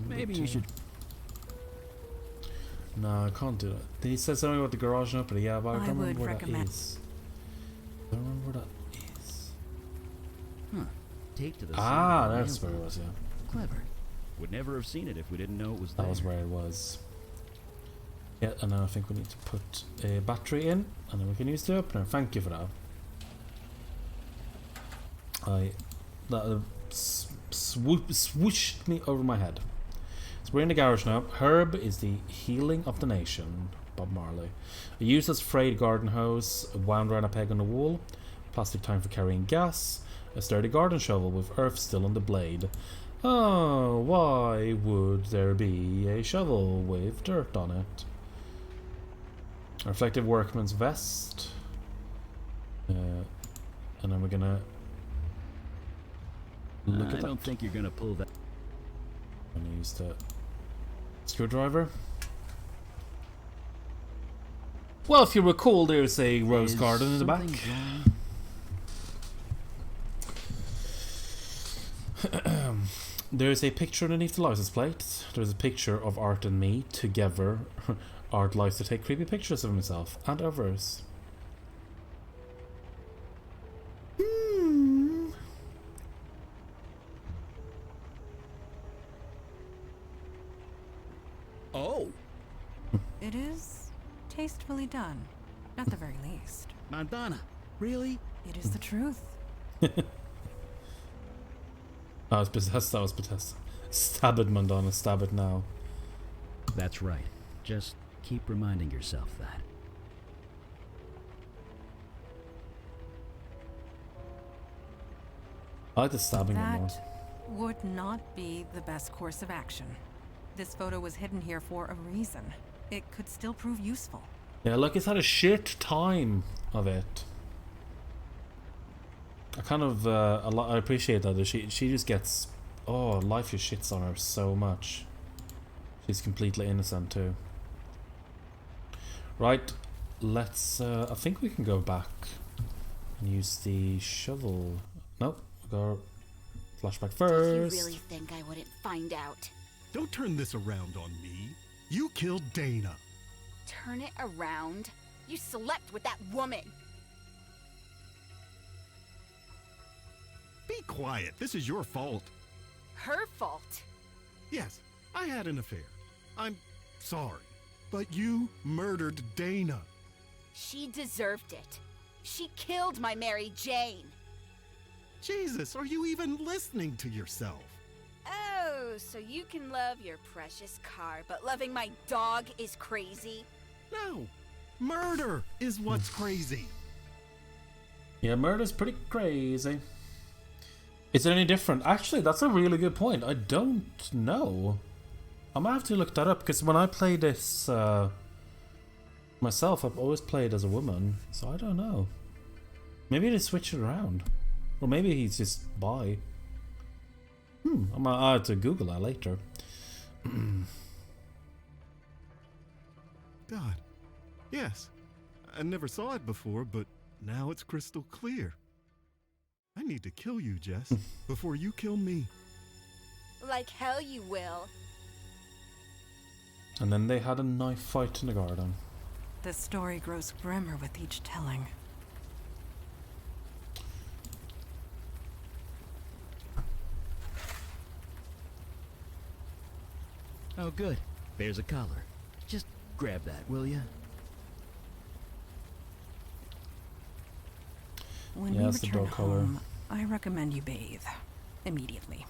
Maybe you should. No, I can't do that. He said something about the garage opening. Yeah, but I don't remember where that recommend. is. I don't remember where that is. Huh. Take to the Ah, side of the that's where it was, yeah. Clever. Would never have seen it if we didn't know it was there. That was where it was. Yeah, and then I think we need to put a battery in, and then we can use the opener. Thank you for that. That swooshed me over my head. So we're in the garage now. Herb is the healing of the nation. Bob Marley. A useless frayed garden hose wound around a peg on the wall. Plastic tank for carrying gas. A sturdy garden shovel with earth still on the blade. Oh, why would there be a shovel with dirt on it? A reflective workman's vest. And then we're gonna look at I don't think you're gonna pull that. I'm gonna use the screwdriver. Well, if you recall, there's a rose garden in the back. There's a picture underneath the license plate. There's a picture of Art and me together. Art likes to take creepy pictures of himself and others. Oh! It is tastefully done, at the very least. Montana, really? It is the truth. Oh, it's Bethesda, that was Bethesda. Stab it, Mandana, stab it now. That's right. Just keep reminding yourself that. I like the stabbing one more. That would not be the best course of action. This photo was hidden here for a reason. It could still prove useful. Yeah, look, it's had a shit time of it. I kind of, I appreciate that. She just gets, oh, life just shits on her so much. She's completely innocent too. Right, let's, I think we can go back and use the shovel. Nope, go flashback first. Did you really think I wouldn't find out? Don't turn this around on me. You killed Dana. Turn it around? You slept with that woman! Be quiet. This is your fault. Her fault? Yes, I had an affair. I'm sorry. But you murdered Dana. She deserved it. She killed my Mary Jane. Jesus, are you even listening to yourself? Oh, so you can love your precious car, but loving my dog is crazy? No. Murder is what's crazy. Yeah, murder's pretty crazy. Is it any different? Actually, that's a really good point. I don't know. I might have to look that up, because when I play this myself, I've always played as a woman, so I don't know. Maybe they switch it around. Or maybe he's just bi. I might have to Google that later. God. Yes. I never saw it before, but now it's crystal clear. I need to kill you, Jess, before you kill me. Like hell you will. And then they had a knife fight in the garden. The story grows grimmer with each telling. Oh, good. There's a collar. Just grab that, will ya? When Yeah, we that's the return dog collar. home, I recommend you bathe immediately.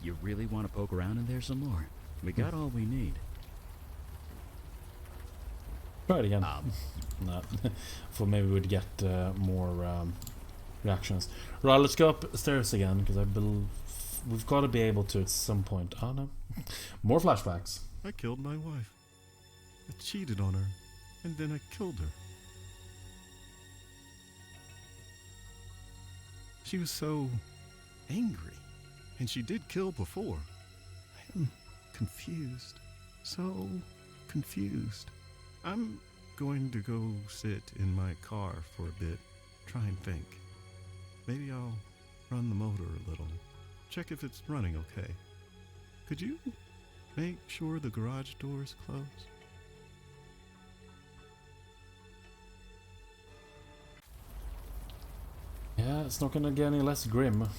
You really want to poke around in there some more? We got all we need. Try it again. No. For maybe we'd get more reactions. Right, let's go upstairs again, because I believe we've got to be able to at some point. Oh no. More flashbacks. I killed my wife. I cheated on her, and then I killed her. She was so angry, and she did kill before. I am confused. So confused. I'm going to go sit in my car for a bit, try and think. Maybe I'll run the motor a little, check if it's running okay. Could you make sure the garage door's closed? Yeah, it's not gonna get any less grim.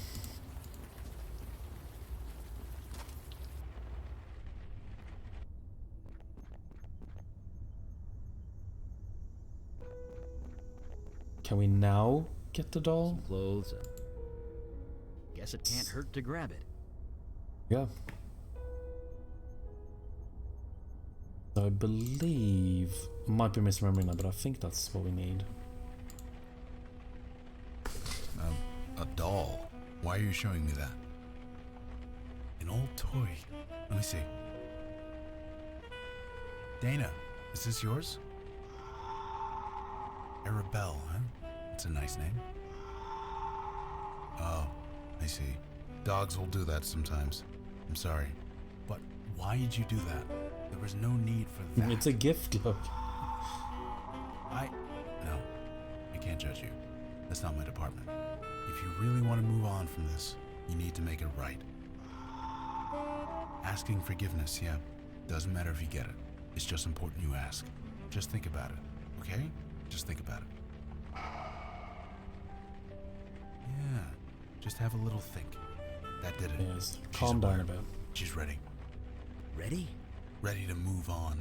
Can we now get the doll? Some clothes. Guess it can't hurt to grab it. Yeah. I believe, might be misremembering that, but I think that's what we need. A doll. Why are you showing me that? An old toy. Let me see. Dana, is this yours? Arabelle, huh? It's a nice name. Oh, I see. Dogs will do that sometimes. I'm sorry. But Why did you do that? There was no need for that. It's a gift, look. No. I can't judge you. That's not my department. If you really want to move on from this, you need to make it right. Asking forgiveness, yeah. Doesn't matter if you get it. It's just important you ask. Just think about it, okay? Just think about it. Yeah. Just have a little think. That did it. Yes. Calm down a bit. She's ready. Ready? Ready to move on.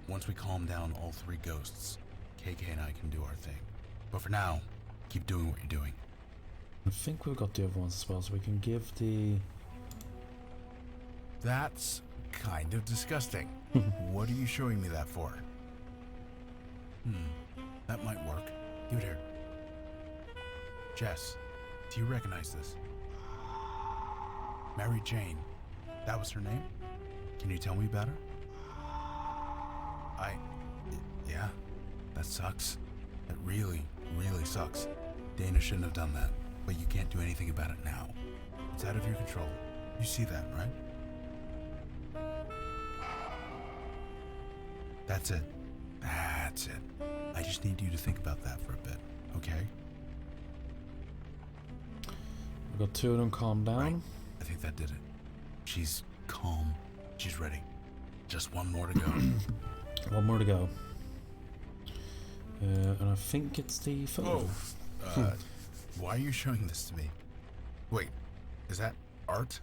Once we calm down all 3 ghosts, KK and I can do our thing. But for now, keep doing what you're doing. I think we've got the other ones as well, so we can give the... That's kind of disgusting. What are you showing me that for? That might work. Give it here. Jess, do you recognize this? Mary Jane. That was her name? Can you tell me about her? Yeah, that sucks. That really, really sucks. Dana shouldn't have done that, but you can't do anything about it now. It's out of your control. You see that, right? That's it. That's it. I just need you to think about that for a bit, okay? We've got 2 of them calm down. Right. I think that did it. She's calm. She's ready. Just 1 more to go. 1 more to go. And I think it's the photo. Whoa. Why are you showing this to me? Wait, is that art?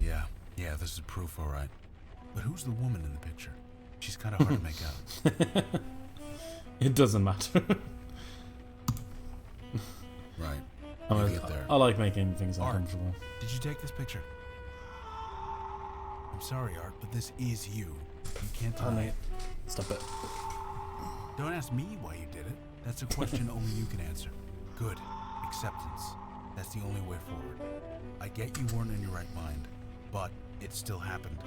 Yeah, this is proof, all right. But who's the woman in the picture? She's kind of hard to make out. It doesn't matter. Right. I like making things uncomfortable. Did you take this picture? I'm sorry, Art, but this is you. You can't deny it. Stop it. Don't ask me why you did it. That's a question only you can answer. Good. Acceptance. That's the only way forward. I get you weren't in your right mind, but it still happened.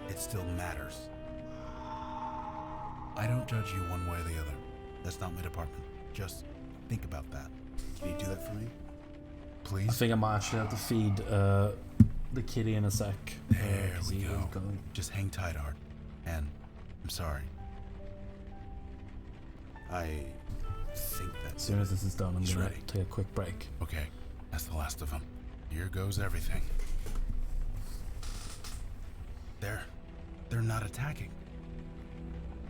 It still matters. I don't judge you one way or the other. That's not my department. Just think about that. Can you do that for me? Please? I think I might actually have to feed the kitty in a sec. There we go. Just hang tight, Art. And I'm sorry. I think that... As soon as this is done, I'm going to take a quick break. Okay, that's the last of them. Here goes everything. They're not attacking.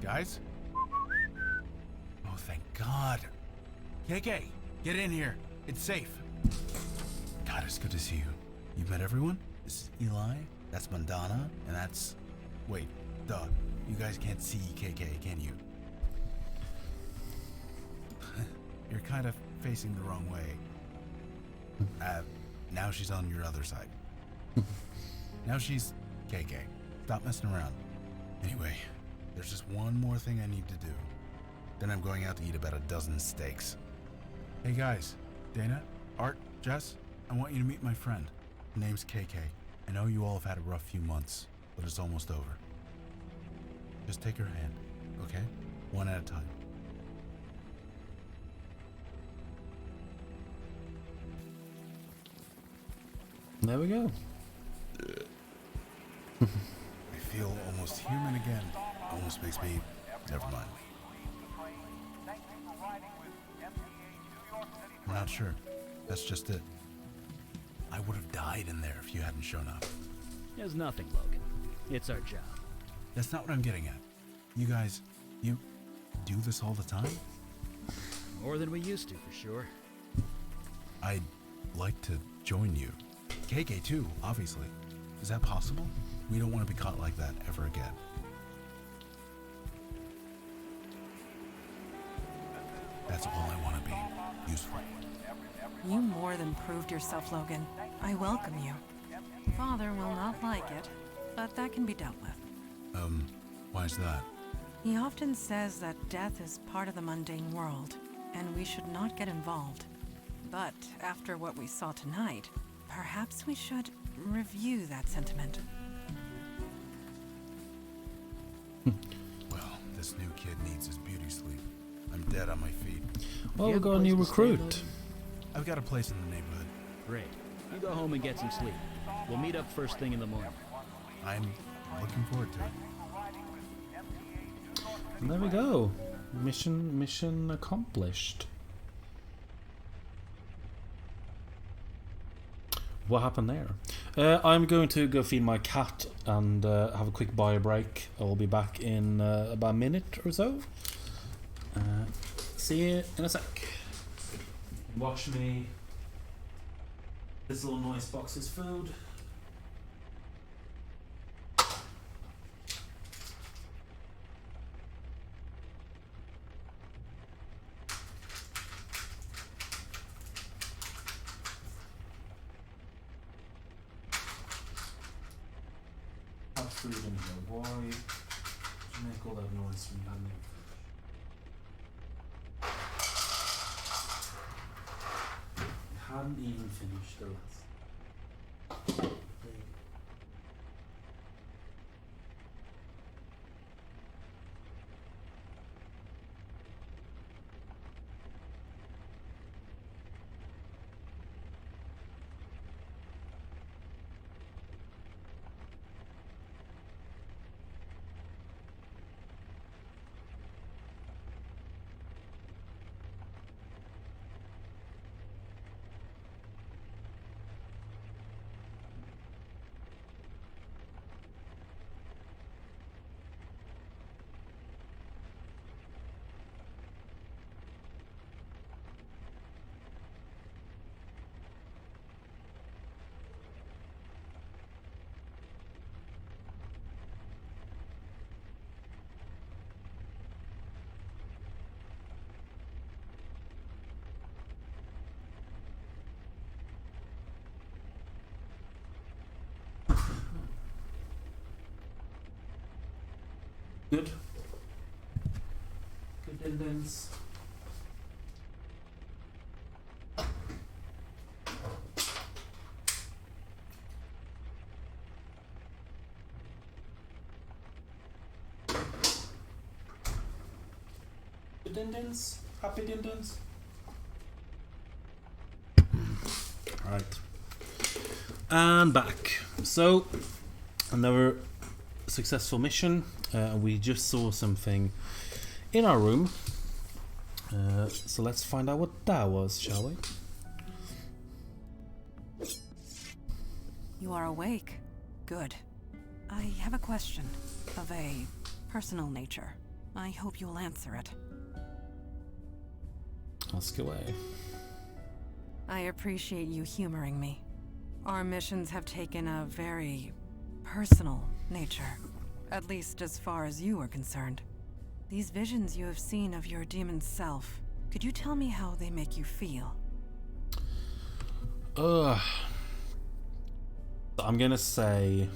Guys? Oh, thank God. KK, get in here. It's safe. God, it's good to see you. You've met everyone? This is Eli, that's Mandana, and that's... Wait, duh. You guys can't see KK, can you? You're kind of facing the wrong way. Now she's on your other side. Now she's KK. Stop messing around. Anyway, there's just one more thing I need to do. Then I'm going out to eat about 12 steaks. Hey guys, Dana, Art, Jess, I want you to meet my friend. Her name's KK. I know you all have had a rough few months, but it's almost over. Just take her hand, okay? One at a time. There we go. I feel almost human again. Almost makes me... Never mind. I'm not sure. That's just it. I would have died in there if you hadn't shown up. There's nothing, Logan. It's our job. That's not what I'm getting at. You guys, you do this all the time? More than we used to, for sure. I'd like to join you. KK too, obviously. Is that possible? We don't want to be caught like that ever again. That's all I want to be. Useful. You more than proved yourself, Logan. I welcome you. Father will not like it, but that can be dealt with. Why is that? He often says that death is part of the mundane world, and we should not get involved. But after what we saw tonight, perhaps we should review that sentiment. Well, this new kid needs his beauty sleep. I'm dead on my feet. Well, we've got a new recruit. I've got a place in the neighborhood. Great. You go home and get some sleep. We'll meet up first thing in the morning. I'm looking forward to it. And there we go. Mission accomplished. What happened there? I'm going to go feed my cat and have a quick bio break. I'll be back in about a minute or so. See you in a sec. Watch me. This little noise box is food. Food in here. Why did you make all that noise when you hadn't even finished? You hadn't even finished the last. Good. Good dividends. Good dividends. Happy dividends. Right. And back. So, another successful mission. We just saw something in our room. So let's find out what that was, shall we? You are awake. Good. I have a question of a personal nature. I hope you'll answer it. Ask away. I appreciate you humoring me. Our missions have taken a very personal nature. At least as far as you are concerned. These visions you have seen of your demon self, could you tell me how they make you feel? I'm gonna say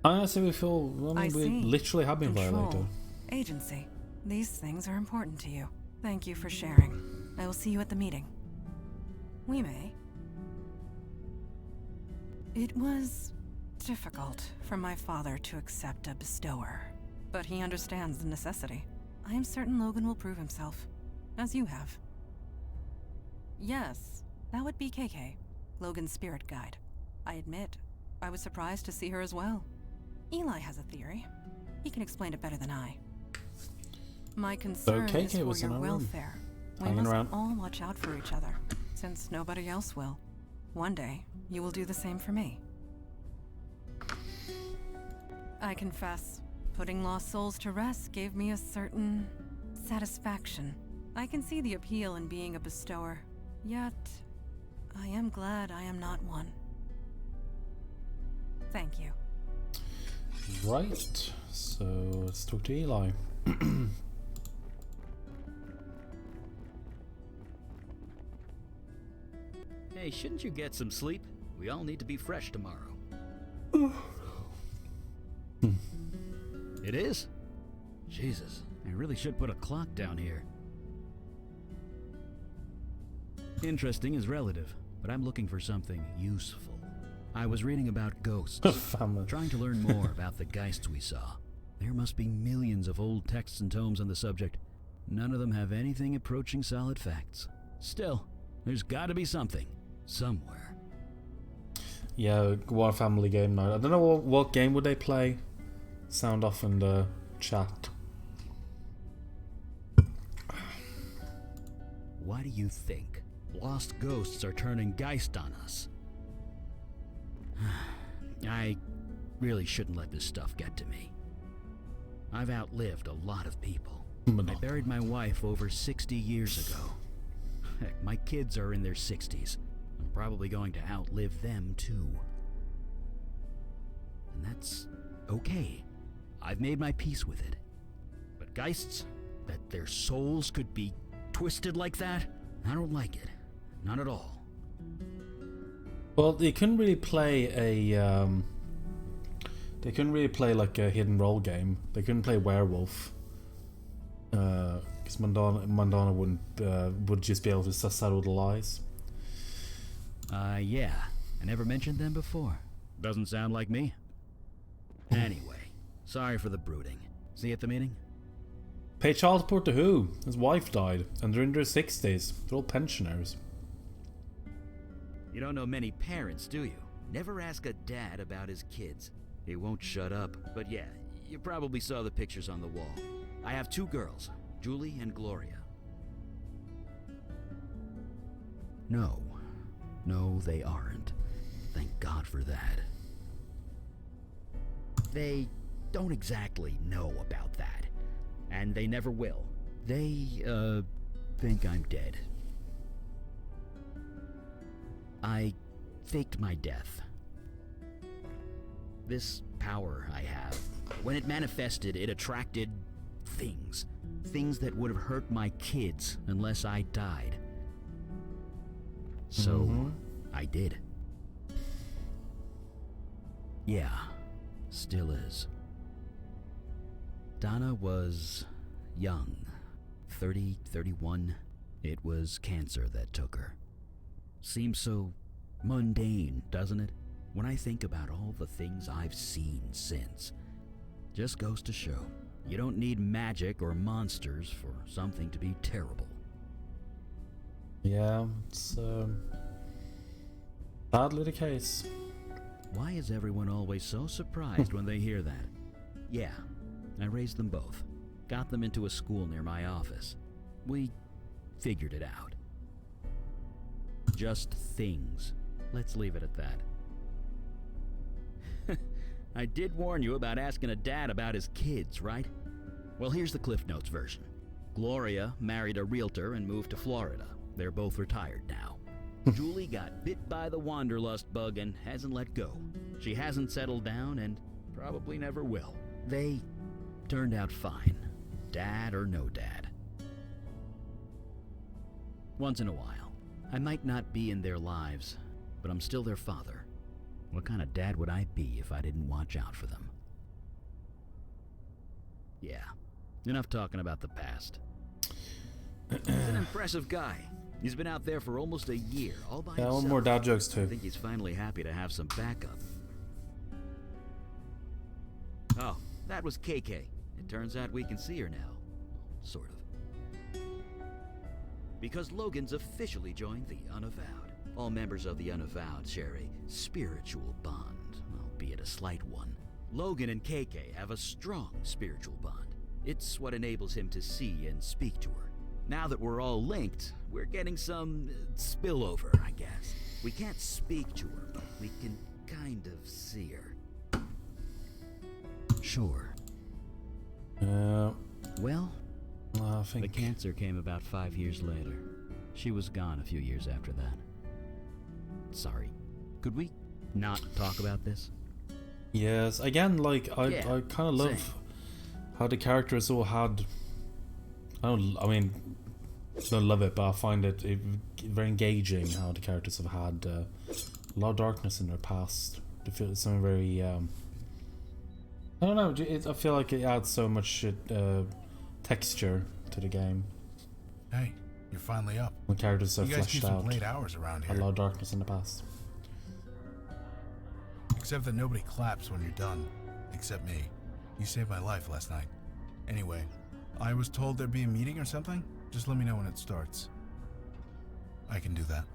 we feel. We literally have been violated. Agency. These things are important to you. Thank you for sharing. I will see you at the meeting. We may. It was difficult for my father to accept a bestower, but he understands the necessity. I am certain Logan will prove himself, as you have. Yes, that would be KK, Logan's spirit guide. I admit, I was surprised to see her as well. Eli has a theory. He can explain it better than I. My concern is for your welfare. We must all watch out for each other, since nobody else will. One day, you will do the same for me. I confess, putting lost souls to rest gave me a certain satisfaction. I can see the appeal in being a bestower, yet I am glad I am not one. Thank you. Right, so let's talk to Eli. Hey, shouldn't you get some sleep? We all need to be fresh tomorrow. It is? Jesus, I really should put a clock down here. Interesting is relative, but I'm looking for something useful. I was reading about ghosts, trying to learn more about the geists we saw. There must be millions of old texts and tomes on the subject. None of them have anything approaching solid facts. Still, there's gotta be something. somewhere. Yeah, what family game night. I don't know what game would they play. Sound off in the chat. Why do you think lost ghosts are turning Geist on us? I really shouldn't let this stuff get to me. I've outlived a lot of people. I buried my wife over 60 years ago. Heck, my kids are in their 60s. I'm probably going to outlive them too. And that's okay. I've made my peace with it. But Geists, that their souls could be twisted like that, I don't like it. Not at all. Well, they couldn't really play a they couldn't really play like a hidden role game. They couldn't play werewolf. Because Mandana would just be able to suss out all the lies. Yeah. I never mentioned them before. Doesn't sound like me. Anyway, sorry for the brooding. See you at the meeting? Pay child support to who? His wife died, and they're in their 60s. They're all pensioners. You don't know many parents, do you? Never ask a dad about his kids. He won't shut up. But yeah, you probably saw the pictures on the wall. I have 2 girls, Julie and Gloria. No, they aren't. Thank God for that. They don't exactly know about that. And they never will. They, think I'm dead. I faked my death. This power I have, when it manifested, it attracted things. Things that would have hurt my kids unless I died. So, I did. Yeah, still is. Donna was young, 30, 31. It was cancer that took her. Seems so mundane, doesn't it? When I think about all the things I've seen since. Just goes to show, you don't need magic or monsters for something to be terrible. Yeah, it's sadly the case. Why is everyone always so surprised when they hear that? Yeah, I raised them both. Got them into a school near my office. We figured it out. Just things. Let's leave it at that. I did warn you about asking a dad about his kids, right? Well, here's the Cliff Notes version. Gloria married a realtor and moved to Florida. They're both retired now. Julie got bit by the wanderlust bug and hasn't let go. She hasn't settled down and probably never will. They turned out fine, dad or no dad. Once in a while, I might not be in their lives, but I'm still their father. What kind of dad would I be if I didn't watch out for them? Yeah, enough talking about the past. He's an impressive guy. He's been out there for almost a year, all by himself. One more dad jokes too. I think he's finally happy to have some backup. Oh, that was KK. It turns out we can see her now. Sort of. Because Logan's officially joined the Unavowed. All members of the Unavowed share a spiritual bond, albeit a slight one. Logan and KK have a strong spiritual bond. It's what enables him to see and speak to her. Now that we're all linked, we're getting some spillover, I guess. We can't speak to her, but we can kind of see her. Sure. Well, I think the cancer came about 5 years later. She was gone a few years after that. Sorry. Could we not talk about this? Yes, again, like I kind of love how the characters all had. I don't love it, but I find it very engaging how the characters have had a lot of darkness in their past. They feel something very. I don't know. I feel like it adds so much texture to the game. Hey, you're finally up. When characters are you guys fleshed keep some out. late hours around here. A lot of darkness in the past. Except that nobody claps when you're done. Except me. You saved my life last night. Anyway, I was told there'd be a meeting or something? Just let me know when it starts. I can do that.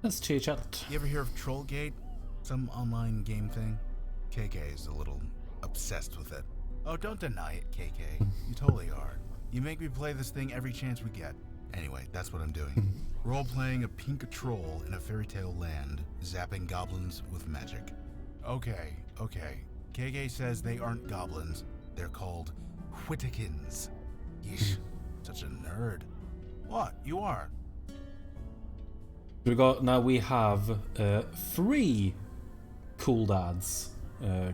Let's chat. You ever hear of Trollgate? Some online game thing? KK is a little obsessed with it. Oh, don't deny it, KK. You totally are. You make me play this thing every chance we get. Anyway, that's what I'm doing. Role-playing a pink troll in a fairy tale land, zapping goblins with magic. Okay. KK says they aren't goblins. They're called Whittakins. Yeesh, such a nerd. What? You are? We have 3 cool dads.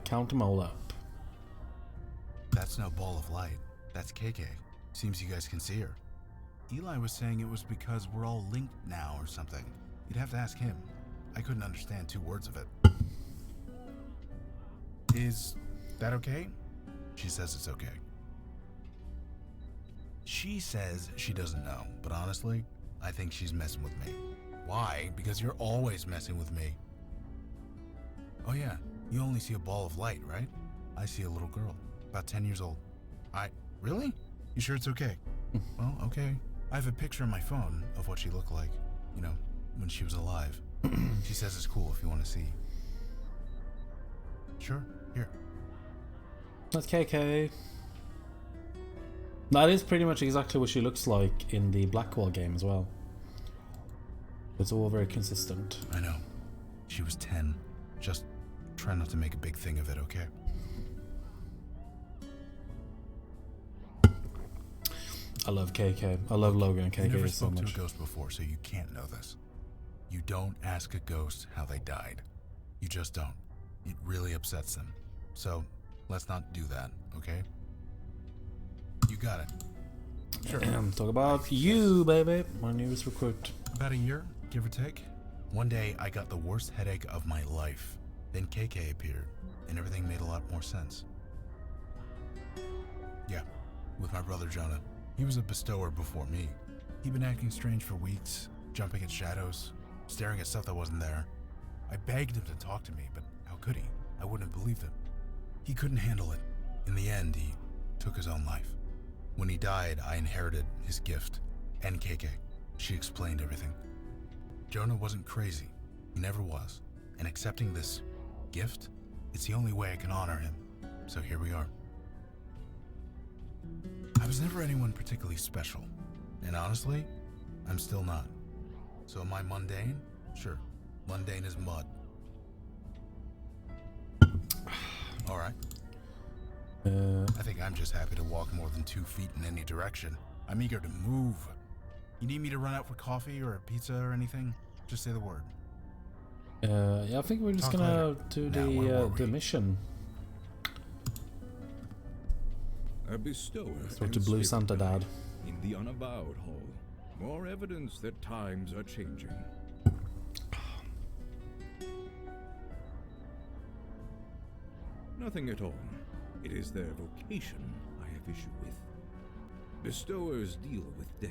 Count them all up. That's no ball of light. That's KK. Seems you guys can see her. Eli was saying it was because we're all linked now or something. You'd have to ask him. I couldn't understand 2 words of it. Is that okay? She says it's okay. She says she doesn't know, but honestly, I think she's messing with me. Why? Because you're always messing with me. Oh yeah, you only see a ball of light, right? I see a little girl, about 10 years old. Really? You sure it's okay? Well, okay. I have a picture on my phone of what she looked like, you know, when she was alive. She says it's cool if you want to see. Sure, here. That's KK. That is pretty much exactly what she looks like in the Blackwall game as well. It's all very consistent. I know. She was 10. Just try not to make a big thing of it, okay? I love KK. I love Logan and KK so much. You never spoke to a ghost before, so you can't know this. You don't ask a ghost how they died. You just don't. It really upsets them. So, let's not do that, okay? You got it. Sure. Talk about you, baby. My newest recruit. About a year, give or take. One day, I got the worst headache of my life. Then KK appeared, and everything made a lot more sense. Yeah, with my brother Jonah. He was a bestower before me. He'd been acting strange for weeks, jumping at shadows, staring at stuff that wasn't there. I begged him to talk to me, but how could he? I wouldn't have believed him. He couldn't handle it. In the end, he took his own life. When he died, I inherited his gift, and KK. She explained everything. Jonah wasn't crazy. He never was. And accepting this gift, it's the only way I can honor him. So here we are. I was never anyone particularly special. And honestly, I'm still not. So am I mundane? Sure. Mundane as mud. Alright. I think I'm just happy to walk more than 2 feet in any direction. I'm eager to move. You need me to run out for coffee or a pizza or anything? Just say the word. Yeah, I think we're just gonna do the mission. A bestower. Talk to Blue Santa Dad. In the Unavowed Hall. More evidence that times are changing. Nothing at all. It is their vocation I have issue with. Bestowers deal with death.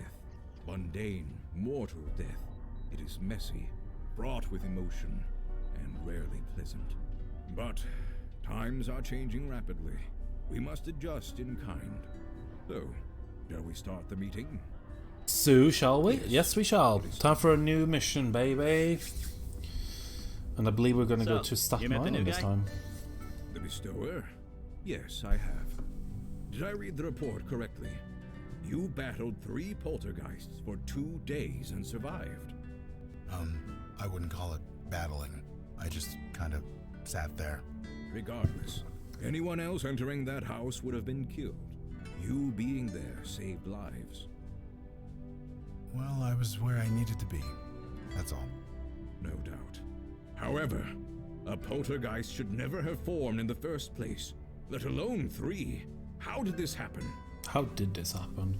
Mundane, mortal death. It is messy, fraught with emotion, and rarely pleasant. But times are changing rapidly. We must adjust in kind. So, shall we start the meeting? So, shall we? Yes, we shall. Time for a new mission, baby. And I believe we're going to go to Staten Island this time. The bestower? Yes, I have. Did I read the report correctly? You battled 3 poltergeists for 2 days and survived. I wouldn't call it battling. I just kind of sat there. Regardless, anyone else entering that house would have been killed. You being there saved lives. Well, I was where I needed to be. That's all. No doubt. However, a poltergeist should never have formed in the first place, let alone 3. How did this happen? How did this happen?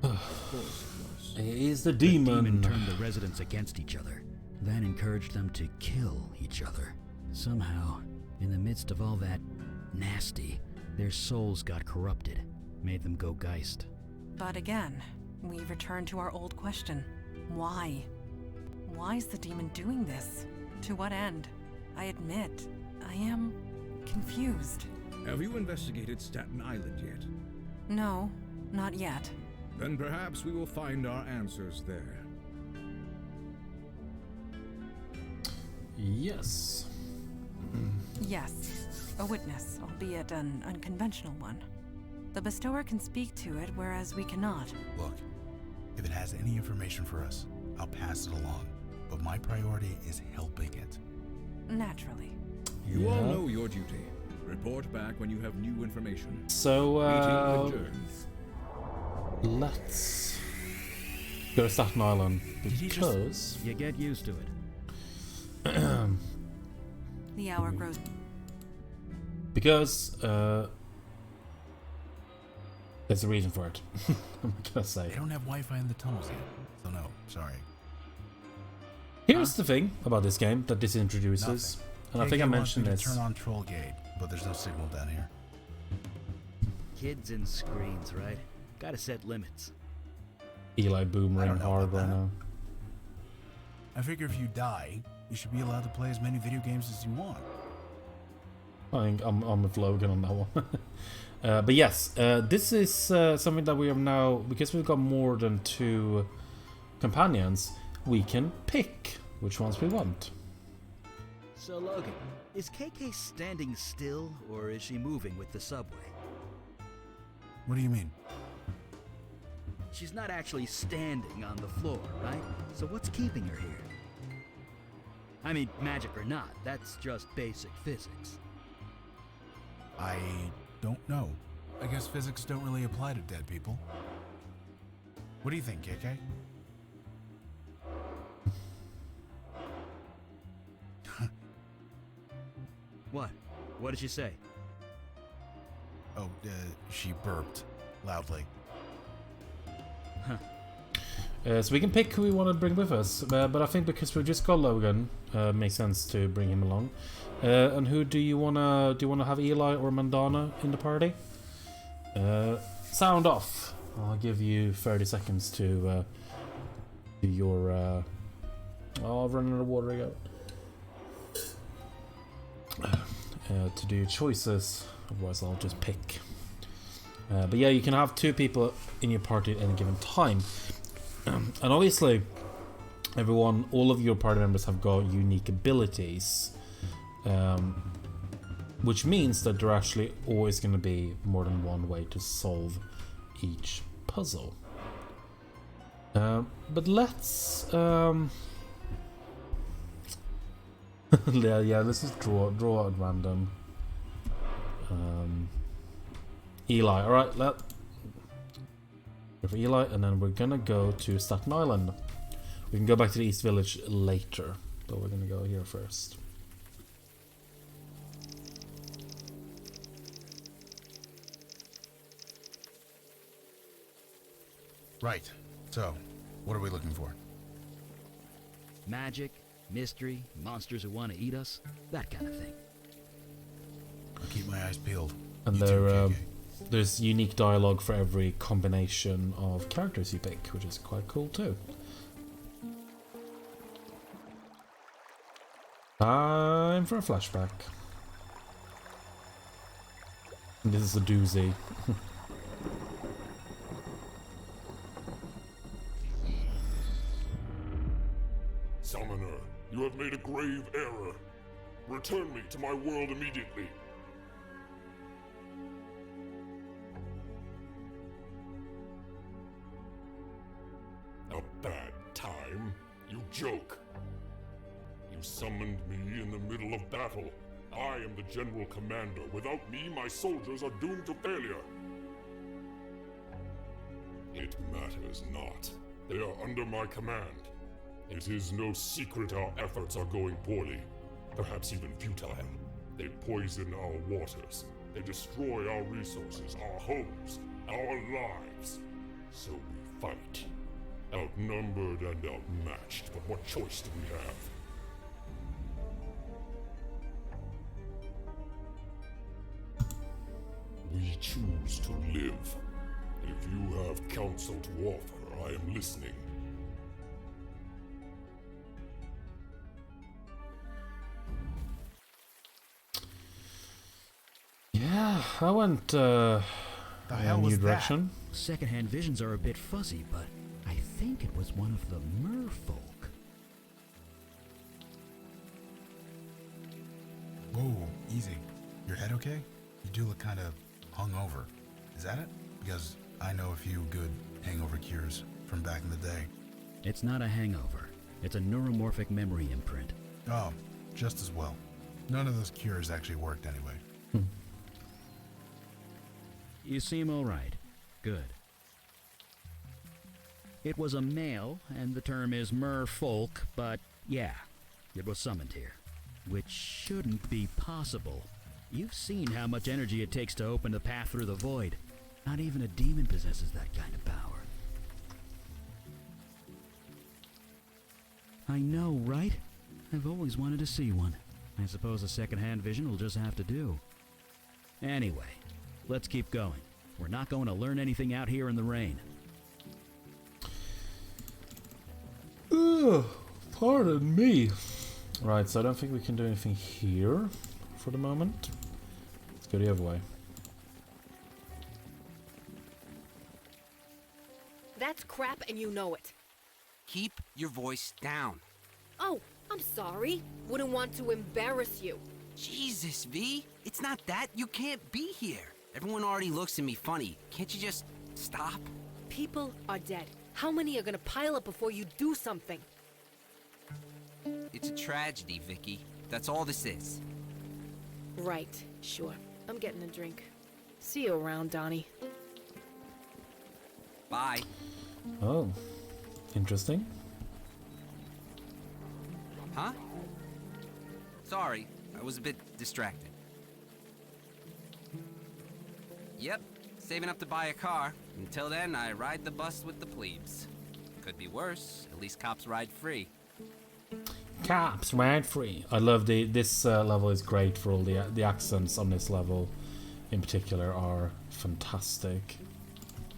Of course it was. It is the demon. The demon turned the residents against each other, then encouraged them to kill each other. Somehow, in the midst of all that nasty, their souls got corrupted, made them go geist. But again, we return to our old question. Why? Why is the demon doing this? To what end? I admit, I am confused. Have you investigated Staten Island yet? No, not yet. Then perhaps we will find our answers there. Yes. Yes, a witness, albeit an unconventional one. The bestower can speak to it, whereas we cannot. Look, if it has any information for us, I'll pass it along. But my priority is helping it. Naturally. You all know your duty. Report back when you have new information. So, Meeting adjourned. let's go to Staten Island because You get used to it. The hour grows. Because there's a reason for it. I'm gonna say. They don't have Wi-Fi in the tunnels yet, so no, sorry. Here's the thing about this game that this introduces, and I think I mentioned this. Turn on Troll Gate, but there's no signal down here. Kids and screens, right? Gotta set limits. Eli Boomerang hard right now. I figure if you die, you should be allowed to play as many video games as you want. I think I'm with Logan on that one. But yes, this is something that we have now, because we've got more than 2 companions, we can pick which ones we want. So Logan, is KK standing still, or is she moving with the subway? What do you mean? She's not actually standing on the floor, right? So what's keeping her here? I mean, magic or not, that's just basic physics. I don't know. I guess physics don't really apply to dead people. What do you think, KK? What? What did she say? Oh, she burped loudly. So we can pick who we want to bring with us, but I think because we've just got Logan, makes sense to bring him along. And who do you wanna have, Eli or Mandana in the party? Sound off. I'll give you 30 seconds to do your. Oh, I've run out of water again. To do your choices. Otherwise, I'll just pick. But yeah, you can have 2 people in your party at any given time. And obviously, all of your party members have got unique abilities. Which means that there are actually always going to be more than one way to solve each puzzle. But let's... yeah, let's just draw at random. Eli, alright, go for Eli, and then we're gonna go to Staten Island. We can go back to the East Village later, but we're gonna go here first. Right. So, what are we looking for? Magic, mystery, monsters who want to eat us, that kind of thing. I'll keep my eyes peeled. And there's unique dialogue for every combination of characters you pick, which is quite cool too. Time for a flashback. This is a doozy. Summoner, you have made a grave error. Return me to my world immediately. A bad time? You joke. You summoned me in the middle of battle. I am the general commander. Without me, my soldiers are doomed to failure. It matters not. They are under my command. It is no secret our efforts are going poorly, perhaps even futile. They poison our waters. They destroy our resources, our homes, our lives. So we fight. Outnumbered and outmatched, but what choice do we have? We choose to live. If you have counsel to offer, I am listening. Yeah, I went a new direction. Secondhand visions are a bit fuzzy, but I think it was one of the merfolk. Whoa, easy. Your head okay? You do look kind of hungover. Is that it? Because I know a few good hangover cures from back in the day. It's not a hangover. It's a neuromorphic memory imprint. Oh, just as well. None of those cures actually worked anyway. You seem all right. Good. It was a male, and the term is merfolk, but yeah, it was summoned here. Which shouldn't be possible. You've seen how much energy it takes to open the path through the void. Not even a demon possesses that kind of power. I know, right? I've always wanted to see one. I suppose a second-hand vision will just have to do. Anyway, let's keep going. We're not going to learn anything out here in the rain. Ugh, pardon me. Right, so I don't think we can do anything here for the moment. Let's go the other way. That's crap and you know it. Keep your voice down. Oh, I'm sorry. Wouldn't want to embarrass you. Jesus, V. It's not that. You can't be here. Everyone already looks at me funny. Can't you just stop? People are dead. How many are gonna pile up before you do something? It's a tragedy, Vicky. That's all this is. Right, sure. I'm getting a drink. See you around, Donnie. Bye. Oh, interesting. Huh? Sorry, I was a bit distracted. Yep, saving up to buy a car. Until then, I ride the bus with the plebes. Could be worse. At least cops ride free. Cops ride free. I love this level is great for all the accents on this level in particular are fantastic.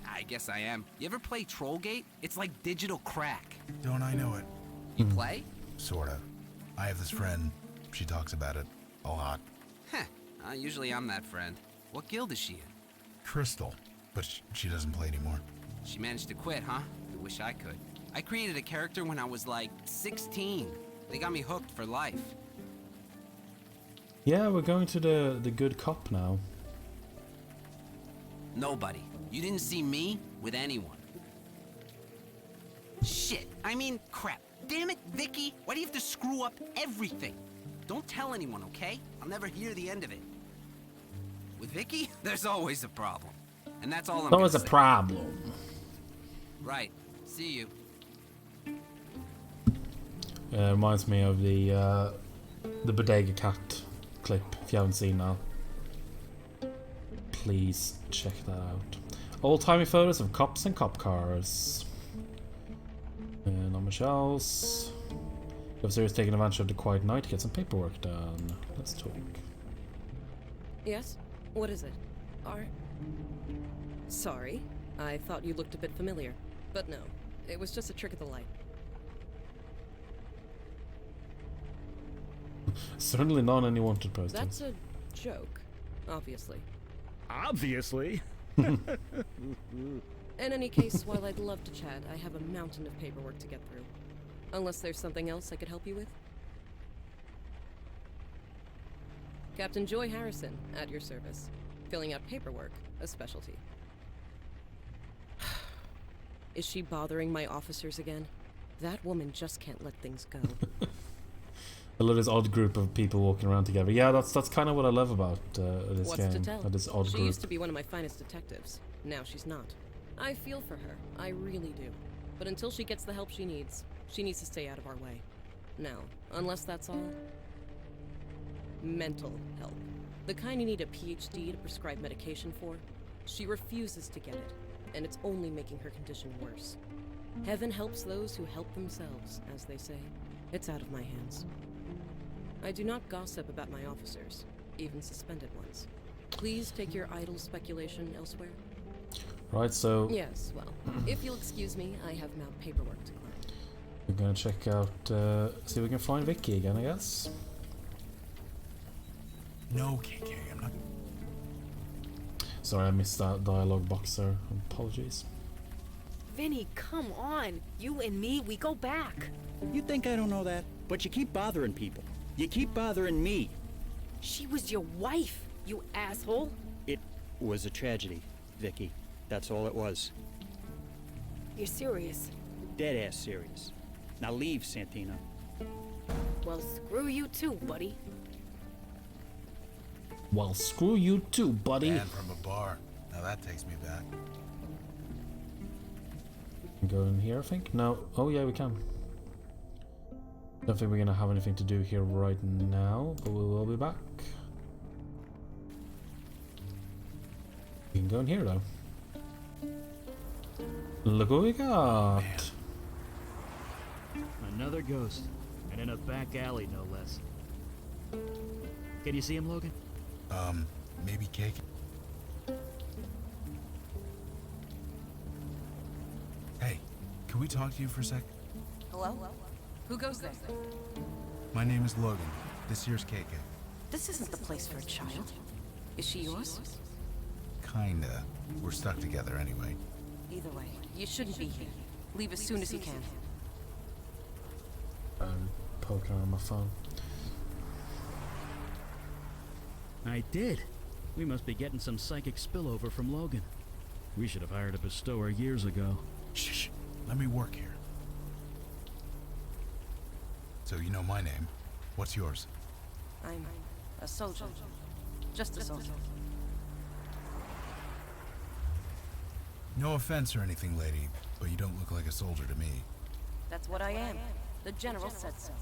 I guess I am. You ever play Trollgate? It's like digital crack. Don't I know it? You play? Sort of. I have this friend. She talks about it a lot. Heh. Usually I'm that friend. What guild is she in? Crystal. But she doesn't play anymore. She managed to quit, huh? I wish I could. I created a character when I was like 16. They got me hooked for life. Yeah, we're going to the good cop now. Nobody. You didn't see me with anyone. Shit. I mean, crap. Damn it, Vicky. Why do you have to screw up everything? Don't tell anyone, okay? I'll never hear the end of it. With Vicky, there's always a problem. And that's all I'm Always a say. problem. Right. See you. Reminds me of the Bodega Cat clip. If you haven't seen that, please check that out. Old-timey photos of cops and cop cars. And not much else. The officer is taking advantage of the quiet night to get some paperwork done. Let's talk. Yes? What is it? Sorry. I thought you looked a bit familiar. But no. It was just a trick of the light. Certainly not any wanted posters. That's a joke, obviously. Obviously? In any case, while I'd love to chat, I have a mountain of paperwork to get through. Unless there's something else I could help you with? Captain Joy Harrison, at your service. Filling out paperwork, a specialty. Is she bothering my officers again? That woman just can't let things go. I love this odd group of people walking around together. Yeah, that's kind of what I love about this What's game. to tell? This odd She group. used to be one of my finest detectives. Now she's not. I feel for her. I really do. But until she gets the help she needs to stay out of our way. Now, unless that's all... mental help. The kind you need a PhD to prescribe medication for. She refuses to get it, and it's only making her condition worse. Heaven helps those who help themselves, as they say. It's out of my hands. I do not gossip about my officers, even suspended ones. Please take your idle speculation elsewhere. Right, so... Yes, well, if you'll excuse me, I have now paperwork to clear. We're gonna check out, see if we can find Vicky again, I guess. No, KK, I'm not... Sorry, I missed that dialogue box there. Apologies. Vinny, come on. You and me, we go back. You think I don't know that? But you keep bothering people. You keep bothering me. She was your wife, you asshole. It was a tragedy, Vicky. That's all it was. You're serious? Dead-ass serious. Now leave, Santina. Well, screw you too, buddy. Well, screw you too, buddy. Man from a bar. Now that takes me back. Go in here, I think. No. Oh yeah, we can. Don't think we're gonna have anything to do here right now, but we will be back. We can go in here though. Look what we got. Another ghost, and in a back alley, no less. Can you see him, Logan? Maybe cake. Hey, can we talk to you for a sec? Hello? Who goes there? My name is Logan. This here's KK. This isn't the place for a child. Is she yours? Kinda. We're stuck together anyway. Either way, you shouldn't be here. Leave as soon as you can. I'm poking on my phone. I did. We must be getting some psychic spillover from Logan. We should have hired a bestower years ago. Shh. Let me work here. So you know my name. What's yours? I'm a soldier. Just a soldier. No offense or anything, lady, but you don't look like a soldier to me. That's what I am. The general said so.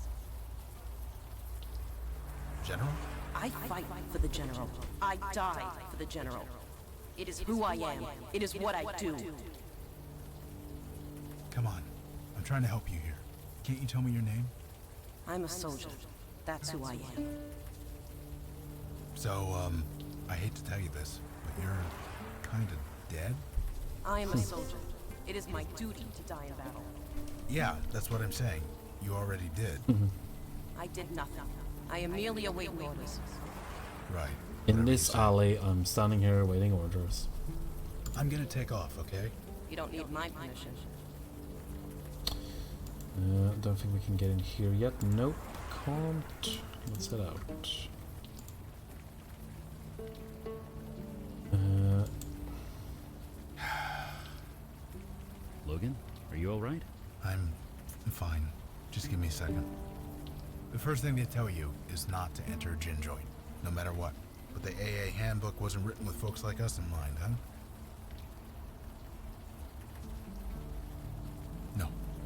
General? I fight for the general. I die for the general. It is who I am. It is what I do. Come on. I'm trying to help you here. Can't you tell me your name? I'm a soldier. That's who I am. So, I hate to tell you this, but you're kinda dead? I am a soldier. It is my duty to die in battle. Yeah, that's what I'm saying. You already did. I did nothing. I am merely awaiting orders. Right. In this alley, I'm standing here waiting orders. I'm gonna take off, okay? You don't need my permission. Don't think we can get in here yet. Nope, can't. Let's head out. Logan, are you alright? I'm fine. Just give me a second. The first thing they tell you is not to enter a gin joint, no matter what. But the AA handbook wasn't written with folks like us in mind, huh?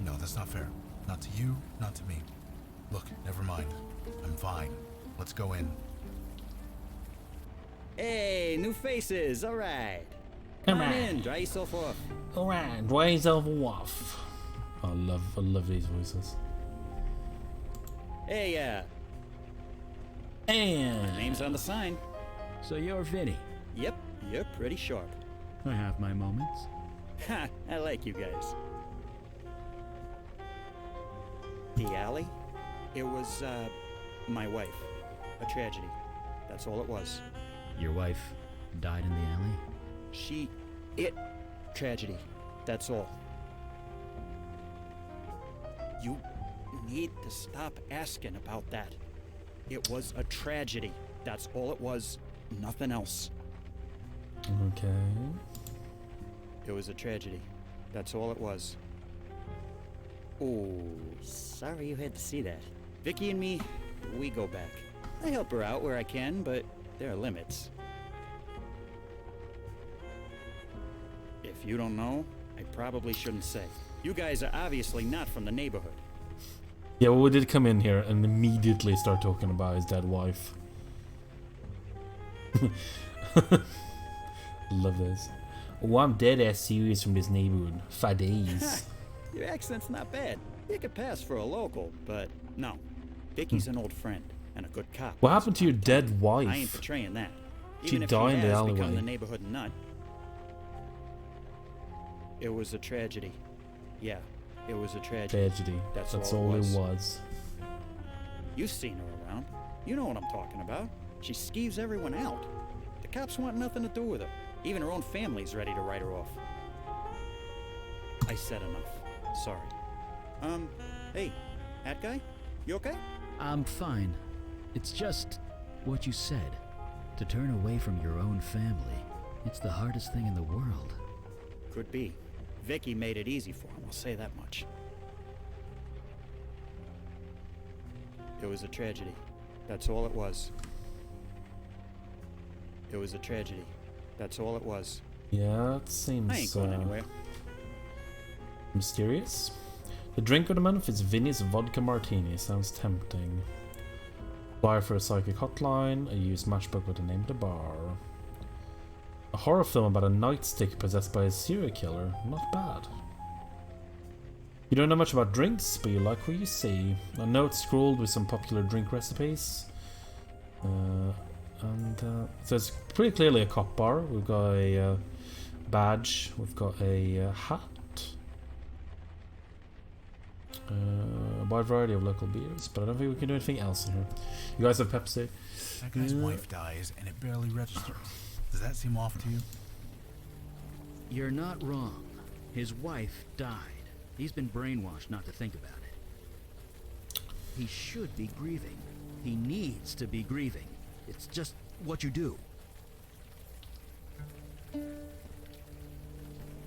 No, that's not fair. Not to you, not to me. Look, never mind. I'm fine. Let's go in. Hey, new faces, alright. Come on in, dry yourself off. Alright, dry yourself off. I love these voices. Hey, And my name's on the sign. So you're Vinny. Yep, you're pretty sharp. I have my moments. Ha, I like you guys. The alley? It was, my wife. A tragedy. That's all it was. Your wife died in the alley? Tragedy. That's all. You need to stop asking about that. It was a tragedy. That's all it was. Nothing else. Okay. It was a tragedy. That's all it was. Oh, sorry you had to see that. Vicky and me, we go back. I help her out where I can, but there are limits. If you don't know, I probably shouldn't say. You guys are obviously not from the neighborhood. Yeah, well, we did come in here and immediately start talking about his dead wife. Love this. Oh, I'm dead ass serious from this neighborhood. 5 days. Your accent's not bad. You could pass for a local, but no. Vicky's an old friend and a good cop. What happened to your dead wife? I ain't betraying that. She Even if died in she the has become alleyway. the neighborhood nut. It was a tragedy. Yeah, it was a tragedy. Tragedy. That's all it it was. was. You've seen her around. You know what I'm talking about. She skeeves everyone out. The cops want nothing to do with her. Even her own family's ready to write her off. I said enough. Sorry. Hey, hat guy? You okay? I'm fine. It's just... what you said. To turn away from your own family, it's the hardest thing in the world. Could be. Vicky made it easy for him, I'll say that much. It was a tragedy. That's all it was. It was a tragedy. That's all it was. Yeah, it seems I ain't going anywhere. Mysterious. The drink of the month is Vinny's Vodka Martini. Sounds tempting. Flyer for a psychic hotline. A used matchbook with the name of the bar. A horror film about a nightstick possessed by a serial killer. Not bad. You don't know much about drinks, but you like what you see. A note scrawled with some popular drink recipes. So it's pretty clearly a cop bar. We've got a badge. We've got a hat. A wide variety of local beers, but I don't think we can do anything else in here. You guys have Pepsi? That guy's wife dies, and it barely registers. Does that seem off to you? You're not wrong. His wife died. He's been brainwashed not to think about it. He should be grieving. He needs to be grieving. It's just what you do.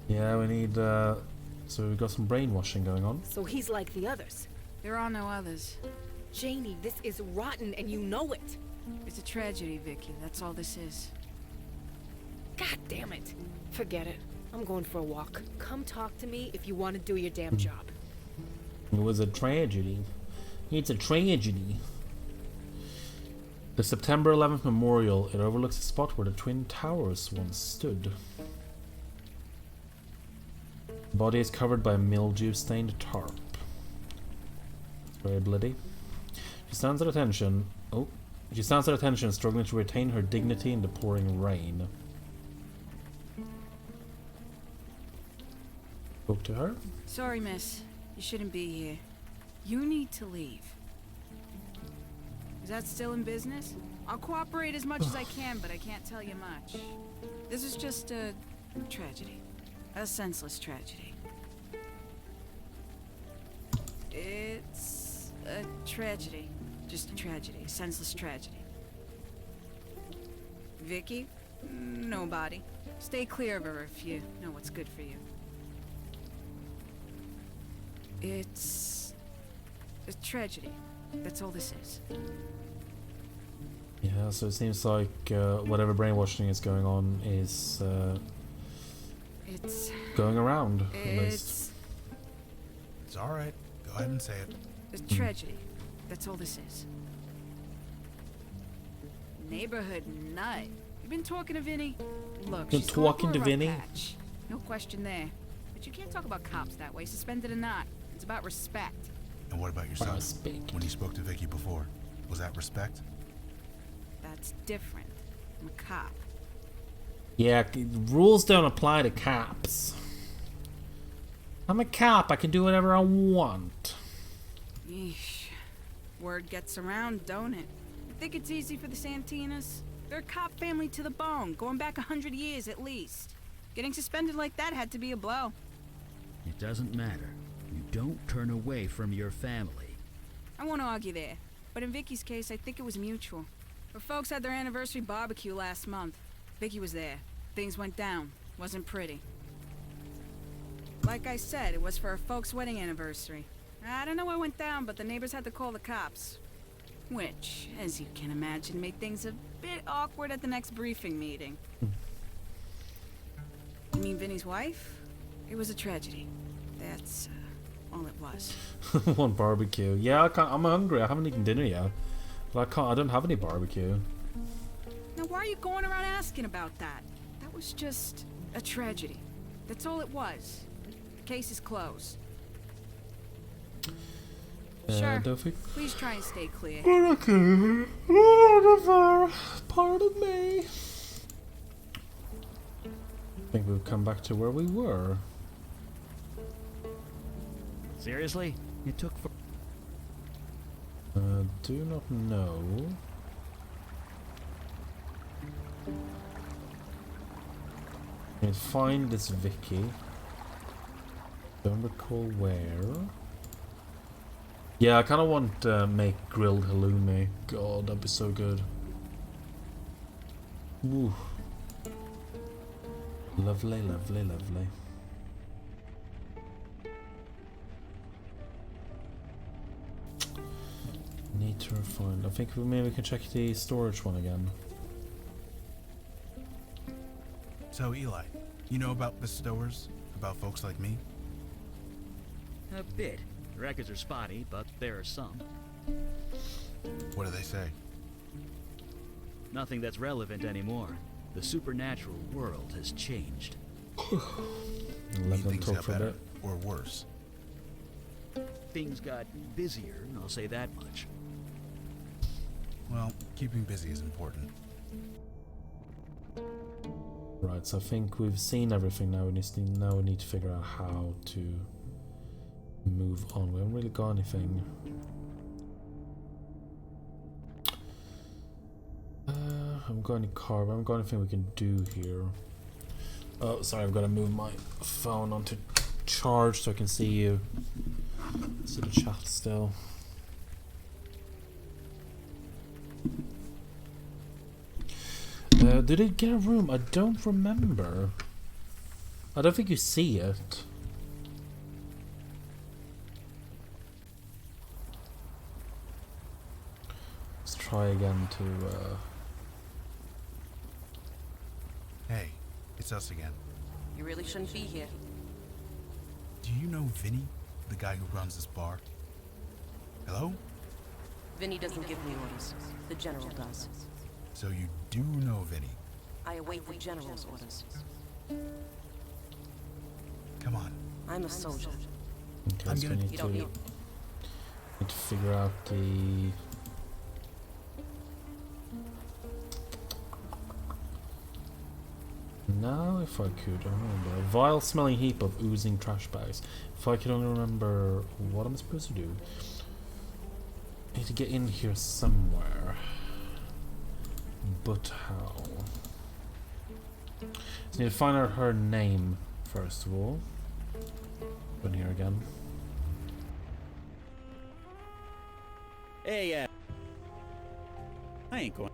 Yeah, we need, so we've got some brainwashing going on. So he's like the others. There are no others. Janie, this is rotten and you know it. It's a tragedy, Vicky. That's all this is. God damn it. Forget it. I'm going for a walk. Come talk to me if you want to do your damn job. It was a tragedy. It's a tragedy. The September 11th memorial, it overlooks a spot where the Twin Towers once stood. The body is covered by a mildew-stained tarp. It's very bloody. She stands at attention. Oh, she stands at attention, struggling to retain her dignity in the pouring rain. Spoke to her. Sorry, miss. You shouldn't be here. You need to leave. Is that still in business? I'll cooperate as much as I can, but I can't tell you much. This is just a tragedy. A senseless tragedy. It's a tragedy. Just a tragedy. A senseless tragedy. Vicky? Nobody. Stay clear of her if you know what's good for you. It's a tragedy. That's all this is. Yeah, so it seems like whatever brainwashing is going on is it's going around, at least. It's alright. Go ahead and say it. A tragedy. That's all this is. Neighborhood nut. You been talking to Vinny? Look, Been she's going talking for to a Vinny? rough patch. No question there. But you can't talk about cops that way, suspended or not. It's about respect. And what about yourself? Respect. When you spoke to Vicky before, was that respect? That's different. I'm a cop. Yeah, rules don't apply to cops. I'm a cop. I can do whatever I want. Yeesh. Word gets around, don't it? You think it's easy for the Santinas? They're a cop family to the bone, going back 100 years at least. Getting suspended like that had to be a blow. It doesn't matter. You don't turn away from your family. I won't argue there, but in Vicky's case, I think it was mutual. Her folks had their anniversary barbecue last month. Vicky was there. Things went down. Wasn't pretty. Like I said, it was for her folks' wedding anniversary. I don't know what went down, but the neighbors had to call the cops. Which, as you can imagine, made things a bit awkward at the next briefing meeting. You mean Vinny's wife? It was a tragedy. That's all it was. One barbecue. Yeah, I'm hungry. I haven't eaten dinner yet. But I don't have any barbecue. Now why are you going around asking about that? That was just a tragedy. That's all it was. The case is closed. Sure. Duffy? Please try and stay clear. Okay. Whatever. Pardon me. I think we've come back to where we were. Seriously? It took for... Do not know. I need to find this Vicky. Don't recall where. Yeah, I kind of want make grilled halloumi. God, that'd be so good. Ooh. Lovely, lovely, lovely. Need to refine. I think maybe we can check the storage one again. So, Eli, you know about bestowers? About folks like me? A bit. The records are spotty, but there are some. What do they say? Nothing that's relevant anymore. The supernatural world has changed. Let them talk for a bit. Or worse? Things got busier, I'll say that much. Well, keeping busy is important. Right, so I think we've seen everything now. We need to figure out how to move on. We haven't really got anything. I haven't got any carb. I haven't got anything we can do here. Oh, sorry, I've got to move my phone onto charge so I can see you. See the chat still. Did it get a room? I don't remember. I don't think you see it. Let's try again to Hey, it's us again. You really shouldn't be here. Do you know Vinny, the guy who runs this bar? Hello? Vinny doesn't give me orders. The General does. So you do know Vinny? I await the General's orders. Come on. I'm a soldier. okay, I'm so gonna- need You don't need... to figure out the now if I could remember a vile smelling heap of oozing trash bags. If I could only remember what I'm supposed to do. I need to get in here somewhere. But how? So I need to find out her name first of all. Go in here again. Hey, I ain't going.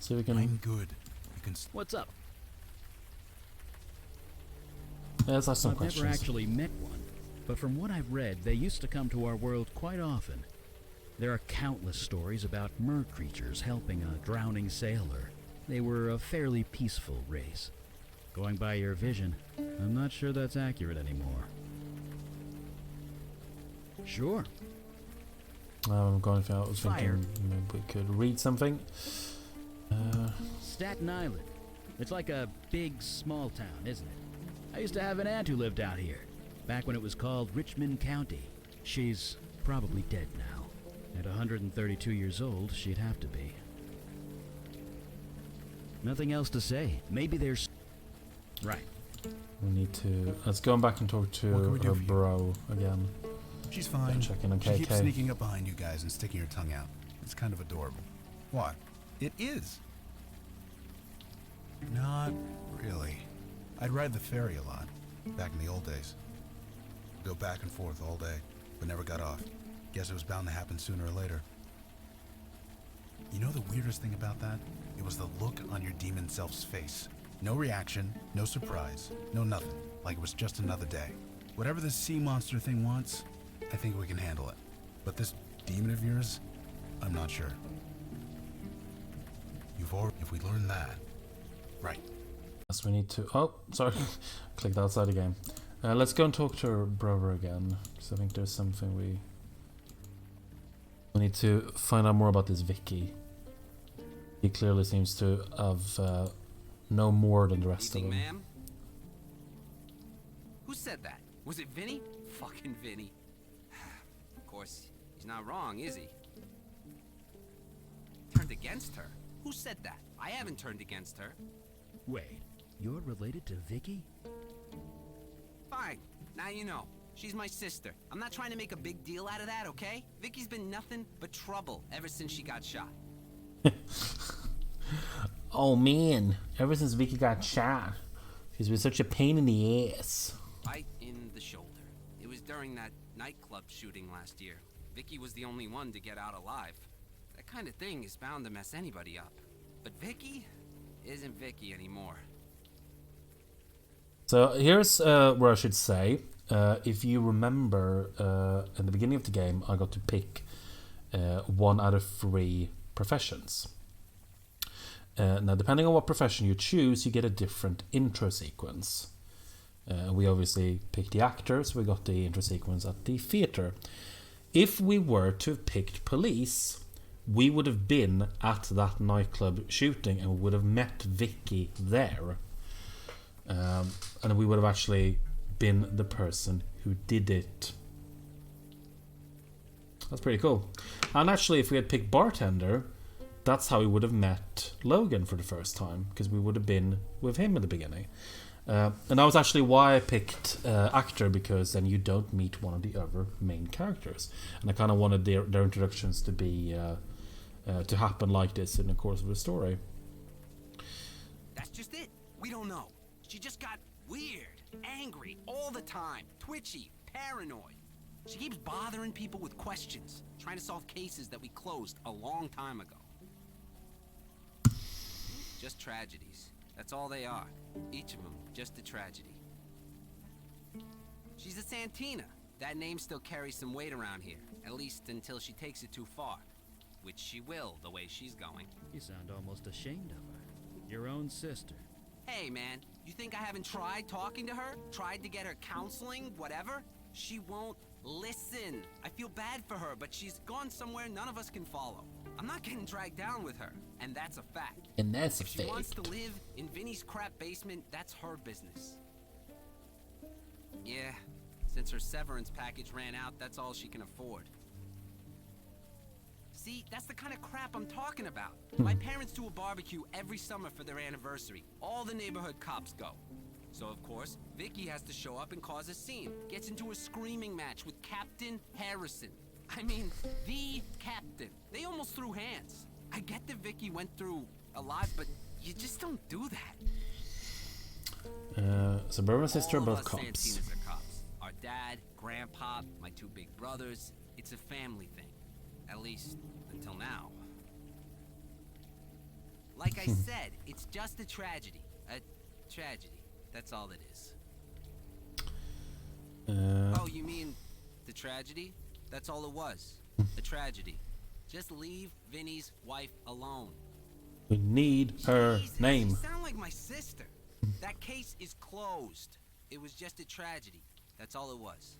So we can. I'm good. You can. What's up? Let's ask some I've questions. never actually met one, but from what I've read, they used to come to our world quite often. There are countless stories about mer creatures helping a drowning sailor. They were a fairly peaceful race. Going by your vision, I'm not sure that's accurate anymore. Sure. I'm going to. I was Fire. thinking maybe we could read something. Staten Island. It's like a big, small town, isn't it? I used to have an aunt who lived out here, back when it was called Richmond County. She's probably dead now. At 132 years old, she'd have to be. Nothing else to say. Maybe there's... Right. We need to. Let's go back and talk to What can we do her for you? bro again. She's fine. Checking on She keeps KK. sneaking up behind you guys and sticking her tongue out. It's kind of adorable. What? It is. Not really. I'd ride the ferry a lot, back in the old days. Go back and forth all day, but never got off. Guess it was bound to happen sooner or later. You know the weirdest thing about that? It was the look on your demon self's face. No reaction, no surprise, no nothing. Like it was just another day. Whatever this sea monster thing wants, I think we can handle it. But this demon of yours, I'm not sure. If we learn that, right. Yes, we need to. Oh, sorry. Clicked outside the game. Let's go and talk to her brother again. Because I think there's something we need to find out more about this Vicky. He clearly seems to have know more than the rest of them. Ma'am? Who said that? Was it Vinny? Fucking Vinny. Of course, he's not wrong, is he? Turned against her? Who said that? I haven't turned against her. Wait, you're related to Vicky? Fine. Now you know. She's my sister. I'm not trying to make a big deal out of that, okay? Vicky's been nothing but trouble ever since she got shot. Oh man, ever since Vicky got shot, she's been such a pain in the ass. Right in the shoulder. during that nightclub shooting last year. Vicky was the only one to get out alive. That kind of thing is bound to mess anybody up. But Vicky isn't Vicky anymore. So here's where I should say, if you remember, in the beginning of the game, I got to pick 1 out of 3 professions. Now, depending on what profession you choose, you get a different intro sequence. We obviously picked the actor, so we got the intro sequence at the theater. If we were to have picked police, we would have been at that nightclub shooting and we would have met Vicky there. And we would have actually been the person who did it. That's pretty cool. And actually, if we had picked bartender, that's how we would have met Logan for the first time, because we would have been with him at the beginning. And that was actually why I picked actor, because then you don't meet one of the other main characters. And I kind of wanted their introductions to be to happen like this in the course of the story. That's just it. We don't know. She just got weird, angry all the time, twitchy, paranoid. She keeps bothering people with questions, trying to solve cases that we closed a long time ago. Just tragedies. That's all they are. Each of them, just a tragedy. She's a Santina. That name still carries some weight around here, at least until she takes it too far. Which she will, the way she's going. You sound almost ashamed of her. Your own sister. Hey, man, you think I haven't tried talking to her? Tried to get her counseling, whatever? She won't listen. I feel bad for her, but she's gone somewhere none of us can follow. I'm not getting dragged down with her, and that's a fact. And that's a fact. If she wants to live in Vinny's crap basement, that's her business. Yeah, since her severance package ran out, that's all she can afford. See, that's the kind of crap I'm talking about. My parents do a barbecue every summer for their anniversary. All the neighborhood cops go. So, of course, Vicky has to show up and cause a scene. Gets into a screaming match with Captain Harrison. I mean, the captain. They almost threw hands. I get that Vicky went through a lot, but you just don't do that. So brother and sister are All of both us cops. Santinas are cops. Our dad, grandpa, my 2 big brothers. It's a family thing. At least, until now. Like I said, it's just a tragedy. A tragedy. That's all it is. Oh, you mean the tragedy? That's all it was. A tragedy. Just leave Vinny's wife alone. We need her name. You sound like my sister. That case is closed. It was just a tragedy. That's all it was.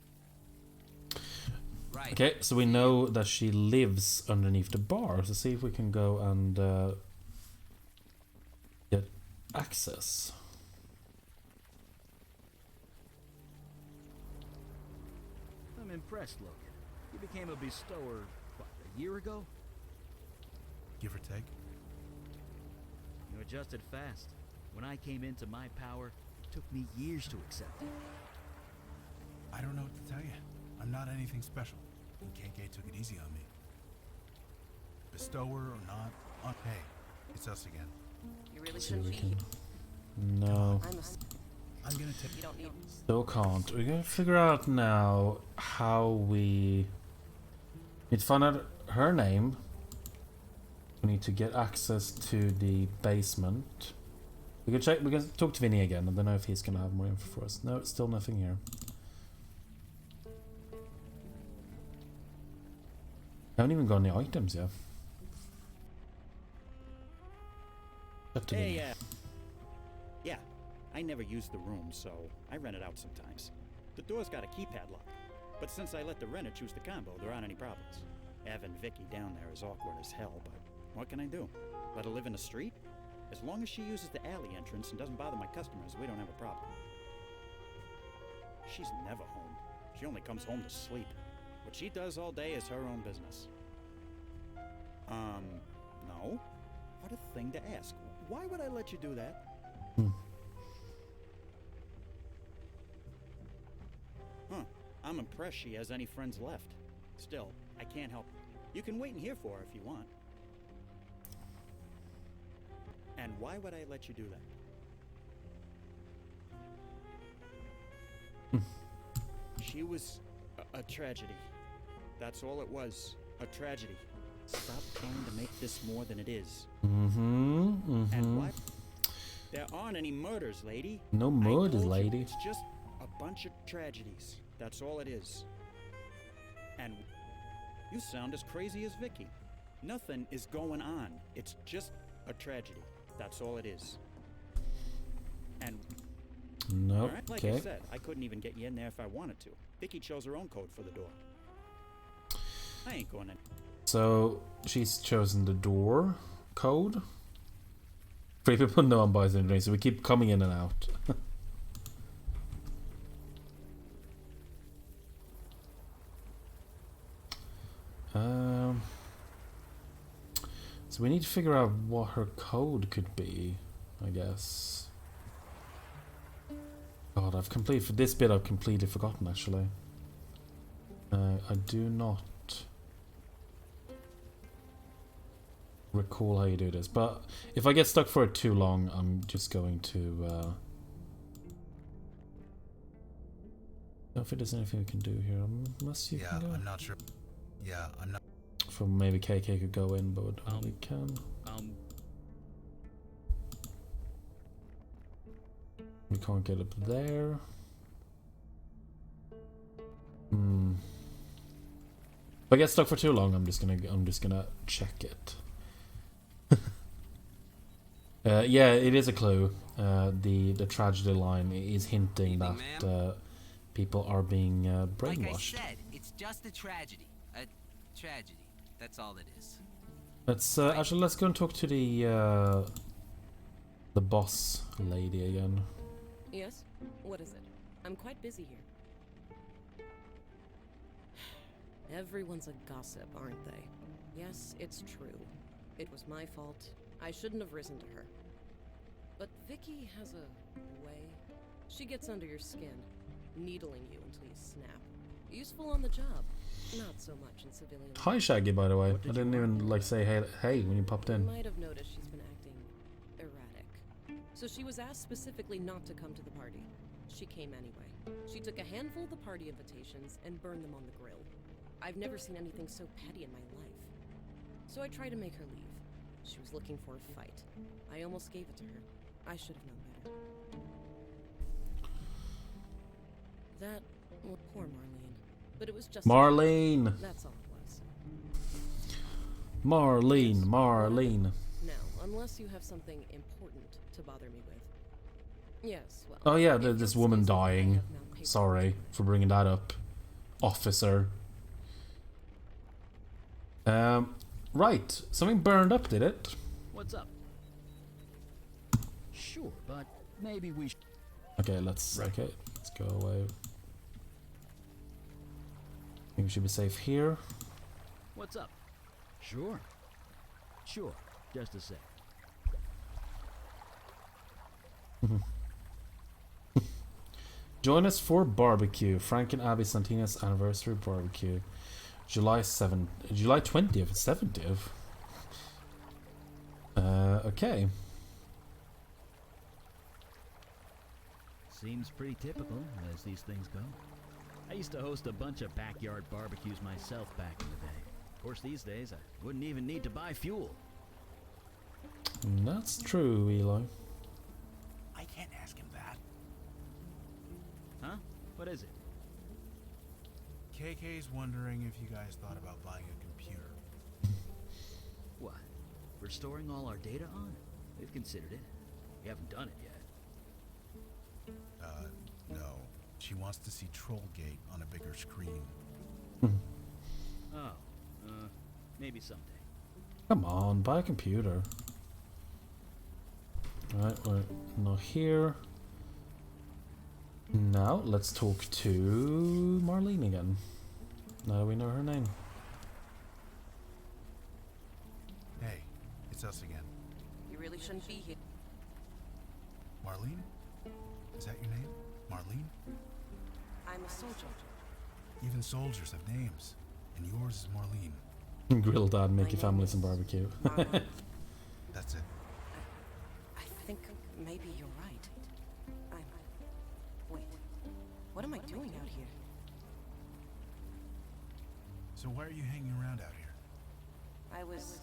Right. Okay, so we know that she lives underneath the bar. So see if we can go and get access. I'm impressed, Logan. You became a bestower, what, a year ago? Give or take. You adjusted fast. When I came into my power, it took me years to accept it. I don't know what to tell you. I'm not anything special. And KK took it easy on me. Bestower or not, hey, it's us again. You really See if shouldn't we be. can. No. I'm gonna take. You don't need. Still can't. We're gonna figure out now how we need to find out her name. We need to get access to the basement. We can check. We can talk to Vinny again. I don't know if he's gonna have more info for us. No, still nothing here. I haven't even got any items yet. Up to Vinny. Yeah, I never use the room, so I rent it out sometimes. The door's got a keypad lock, but since I let the renter choose the combo, there aren't any problems. Having Vicky down there is awkward as hell, but what can I do? Let her live in the street? As long as she uses the alley entrance and doesn't bother my customers, we don't have a problem. She's never home. She only comes home to sleep. What she does all day is her own business. No? What a thing to ask. Why would I let you do that? Huh. I'm impressed she has any friends left. Still, I can't help her. You can wait in here for her if you want. And why would I let you do that? She was a tragedy. That's all it was. A tragedy. Stop trying to make this more than it is. And what? There aren't any murders, lady. No murders, lady. It's just a bunch of tragedies. That's all it is. And you sound as crazy as Vicky. Nothing is going on. It's just a tragedy. That's all it is. And no, right, like I said, I couldn't even get you in there if I wanted to. Vicky chose her own code for the door. I ain't going in. So she's chosen the door code. 3 people know I'm buying the drink, so we keep coming in and out. So we need to figure out what her code could be, I guess. God, for this bit I've completely forgotten actually. I do not recall how you do this, but if I get stuck for it too long, I'm just going to I don't think there's anything we can do here, unless you can go. I'm not sure. Yeah, I'm not. From maybe KK could go in, but we can. We can't get up there. If I get stuck for too long, I'm just gonna check it. Yeah, it is a clue. The tragedy line is hinting that people are being brainwashed. Like I said, it's just a tragedy. A tragedy. That's all it is. Let's actually let's go and talk to the boss lady again. Yes? What is it? I'm quite busy here. Everyone's a gossip, aren't they? Yes, it's true. It was my fault. I shouldn't have risen to her. But Vicky has a way. She gets under your skin, needling you until you snap. Useful on the job, not so much in civilian life. Hi Shaggy, by the way. I didn't even like say hey when you popped in. You might have noticed she's been acting erratic. So she was asked specifically not to come to the party. She came anyway. She took a handful of the party invitations and burned them on the grill. I've never seen anything so petty in my life. So I tried to make her leave. She was looking for a fight. I almost gave it to her. I should have known better. That, well, poor Marlene. But it was just Marlene. That's all it was. Marlene. Now, unless you have something important to bother me with. Yes, well. Oh yeah, this woman dying. Sorry for bringing that up, officer. Right. Something burned up, did it? What's up? Sure, but maybe we should. Okay, let's go away. I think we should be safe here. What's up? Sure. Just a sec. Join us for barbecue. Frank and Abby Santina's anniversary barbecue. July 20th and 70th. Okay. Seems pretty typical, as these things go. I used to host a bunch of backyard barbecues myself back in the day. Of course, these days, I wouldn't even need to buy fuel. That's true, Eli. I can't ask him that. Huh? What is it? KK's wondering if you guys thought about buying a computer. What? For storing all our data on? We've considered it. We haven't done it yet. No. She wants to see Trollgate on a bigger screen. Maybe someday. Come on, buy a computer. Alright, we're not here. Now, let's talk to Marlene again. Now that we know her name. Hey, it's us again. You really shouldn't be here. Marlene? Is that your name? Marlene? I'm a soldier. Even soldiers have names. And yours is Marlene. Grill dad, make your family some barbecue. That's it. I think maybe you're right. Wait. What am I doing out here? So why are you hanging around out here? I was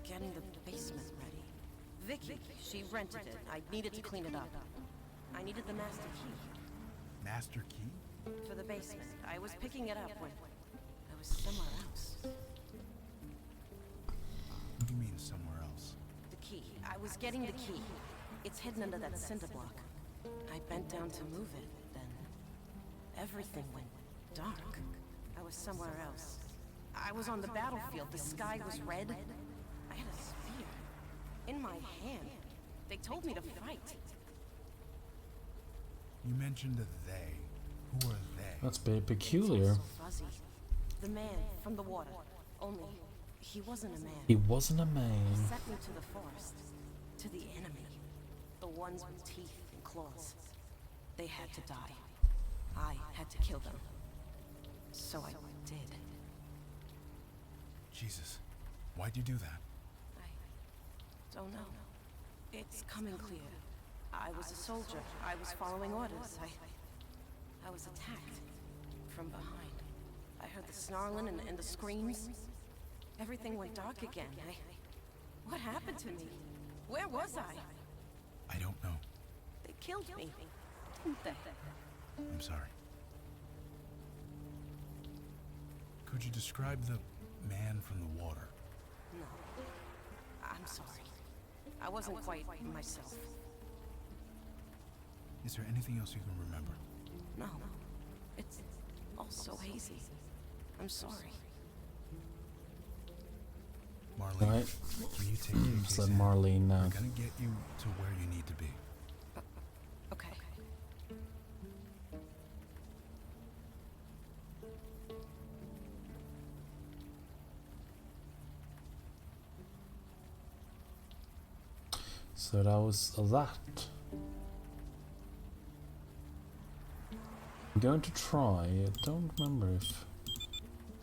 getting the basement ready. Vicky, she rented it. I needed to clean it up. I needed the master key. Master key? For the basement. I was picking it up when I was somewhere else. What do you mean, somewhere else? The key. I was getting the key. It's hidden under that cinder block. I bent down to move it, then everything went dark. I was somewhere else. I was on the battlefield. The sky was red. I had a spear in my hand. They told me to fight. You mentioned a they. Who are they? That's a bit peculiar. So fuzzy. The man from the water. Only he wasn't a man. He wasn't a man. He sent me to the forest. To the enemy. The ones with teeth and claws. They had to die. I had to kill them. So I did. Jesus. Why'd you do that? I don't know. It's coming clear. I was a soldier. I was following orders. I was attacked. From behind. I heard the snarling and the screams. Everything went dark again. What happened to me? Where was I? I don't know. They killed me, didn't they? I'm sorry. Could you describe the man from the water? No. I'm sorry. I wasn't quite myself. Is there anything else you can remember? No. It's all so hazy. I'm sorry. Marlene, Right. when you take Casey's Just let hand, Marlene know. we're gonna get you to where you need to be. Okay. So that was that. I'm going to try. I don't remember if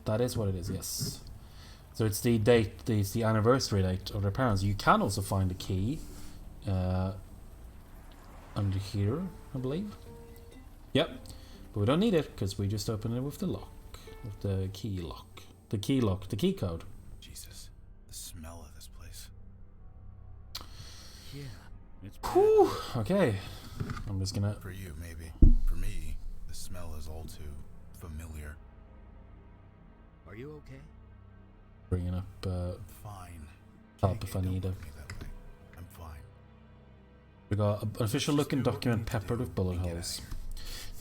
that is what it is. Yes. So it's the date. It's the anniversary date of their parents. You can also find the key under here, I believe. Yep. But we don't need it because we just open it with the lock, with the key lock, the key code. Jesus, the smell of this place. Yeah, it's Whew. Okay. I'm just gonna. For you, maybe. For me, the smell is all too familiar. Are you okay? Bringing up Fine. help if I need it. I'm fine. We got an official looking document peppered with bullet holes.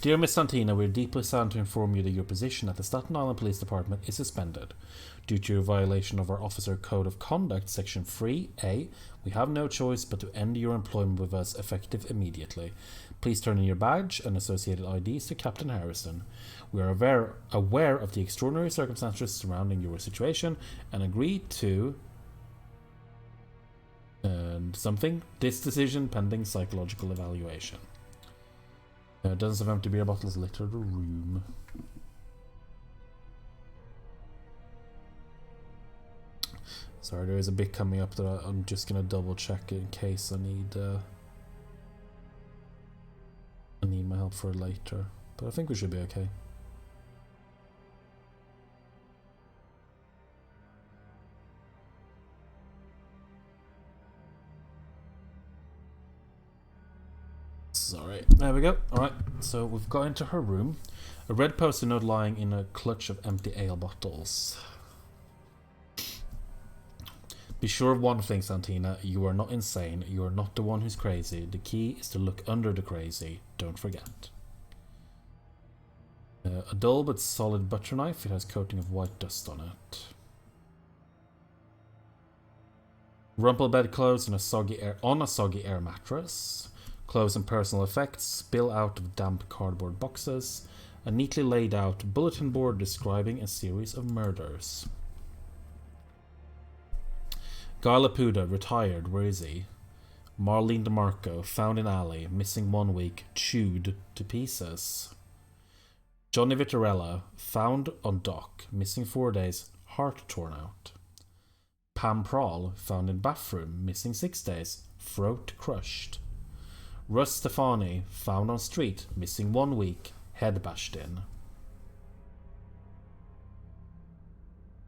Dear Miss Santina, we are deeply saddened to inform you that your position at the Staten Island Police Department is suspended. Due to your violation of our Officer Code of Conduct, Section 3A, we have no choice but to end your employment with us effective immediately. Please turn in your badge and associated IDs to Captain Harrison. We are aware of the extraordinary circumstances surrounding your situation and agree to... something. This decision pending psychological evaluation. Dozens of empty beer bottles litter the room. Sorry, there is a bit coming up that I'm just gonna double check in case I need my help for later. But I think we should be okay. Sorry, there we go. Alright, so we've got into her room. A red post-it note lying in a clutch of empty ale bottles. Be sure of one thing, Santina. You are not insane. You are not the one who's crazy. The key is to look under the crazy. Don't forget. A dull but solid butcher knife. It has a coating of white dust on it. Rumpled bedclothes on a soggy air mattress. Clothes and personal effects spill out of damp cardboard boxes. A neatly laid out bulletin board describing a series of murders. Guy Lapuda, retired, where is he? Marlene DeMarco, found in alley, missing 1 week, chewed to pieces. Johnny Vittorella, found on dock, missing 4 days, heart torn out. Pam Prahl, found in bathroom, missing 6 days, throat crushed. Russ Stefani, found on street, missing 1 week, head bashed in.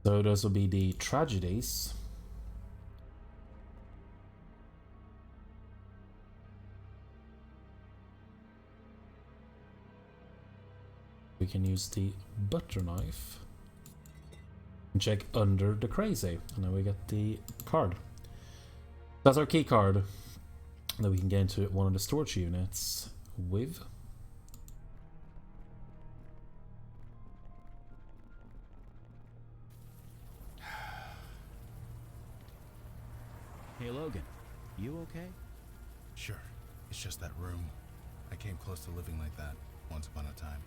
So those will be the tragedies. We can use the butter knife and check under the crazy, and then we get the card. That's our key card that we can get into one of the storage units with. Hey Logan, you okay? Sure. It's just that room. I came close to living like that once upon a time.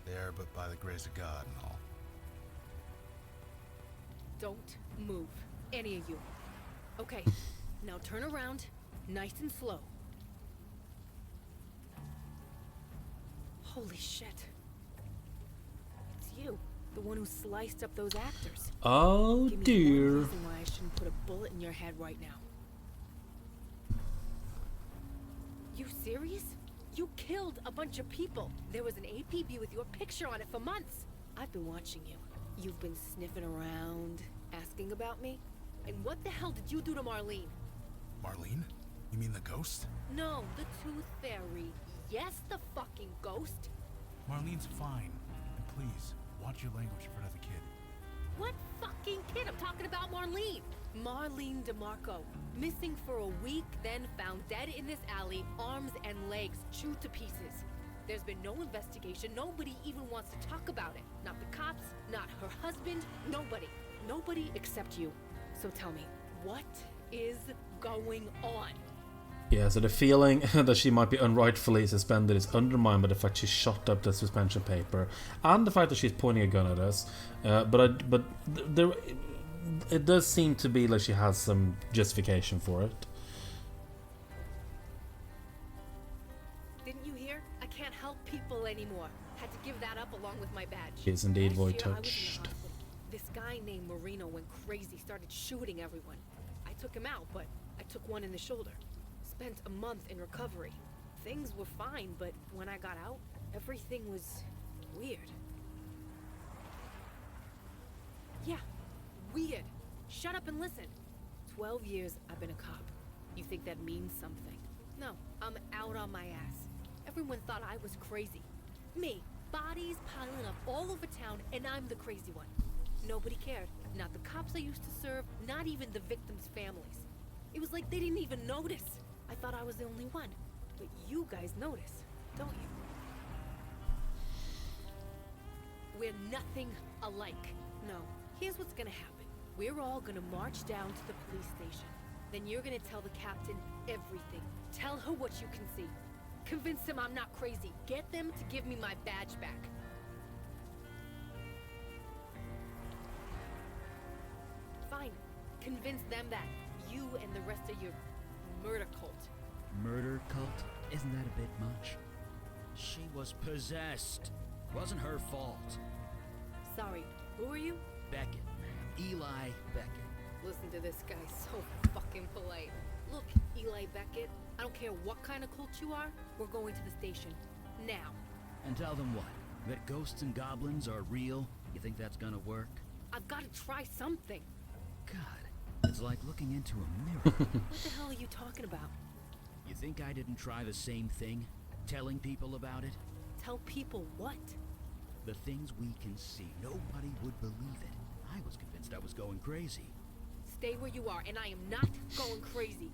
There, but by the grace of God and all. Don't move, any of you. Okay, now turn around, nice and slow. Holy shit. It's you, the one who sliced up those actors. Oh Give me dear. one reason why I shouldn't put a bullet in your head right now. You serious? You killed a bunch of people. There was an APB with your picture on it for months. I've been watching you. You've been sniffing around, asking about me. And what the hell did you do to Marlene? Marlene? You mean the ghost? No, the Tooth Fairy. Yes, the fucking ghost. Marlene's fine. And please, watch your language in front of the kid. What fucking kid? I'm talking about Marlene. Marlene DeMarco. Missing for a week, then found dead in this alley, arms and legs chewed to pieces. There's been no investigation. Nobody even wants to talk about it. Not the cops, not her husband, nobody. Nobody except you. So tell me, what is going on? Yeah, so the feeling that she might be unrightfully suspended is undermined by the fact she shot up the suspension paper and the fact that she's pointing a gun at us. But there, it does seem to be like she has some justification for it. Didn't you hear? I can't help people anymore. Had to give that up along with my badge. She is indeed void Last year, I was in the touched. hospital. This guy named Marino went crazy, started shooting everyone. I took him out, but I took one in the shoulder. Spent a month in recovery. Things were fine, but when I got out, everything was weird. Yeah, weird. Shut up and listen. 12 years I've been a cop. You think that means something? No, I'm out on my ass. Everyone thought I was crazy. Me, bodies piling up all over town, and I'm the crazy one. Nobody cared. Not the cops I used to serve, not even the victims' families. It was like they didn't even notice. I thought I was the only one. But you guys notice, don't you? We're nothing alike. No, here's what's gonna happen. We're all gonna march down to the police station. Then you're gonna tell the captain everything. Tell her what you can see. Convince him I'm not crazy. Get them to give me my badge back. Fine. Convince them that you and the rest of your murder cult. Murder cult? Isn't that a bit much? She was possessed. Wasn't her fault. Sorry, who are you? Beckett. Eli Beckett. Listen to this guy, so fucking polite. Look, Eli Beckett, I don't care what kind of cult you are, we're going to the station. Now. And tell them what? That ghosts and goblins are real? You think that's gonna work? I've got to try something. God, it's like looking into a mirror. What the hell are you talking about? You think I didn't try the same thing? Telling people about it? Tell people what? The things we can see. Nobody would believe it. I was convinced I was going crazy. Stay where you are, and I am not going crazy.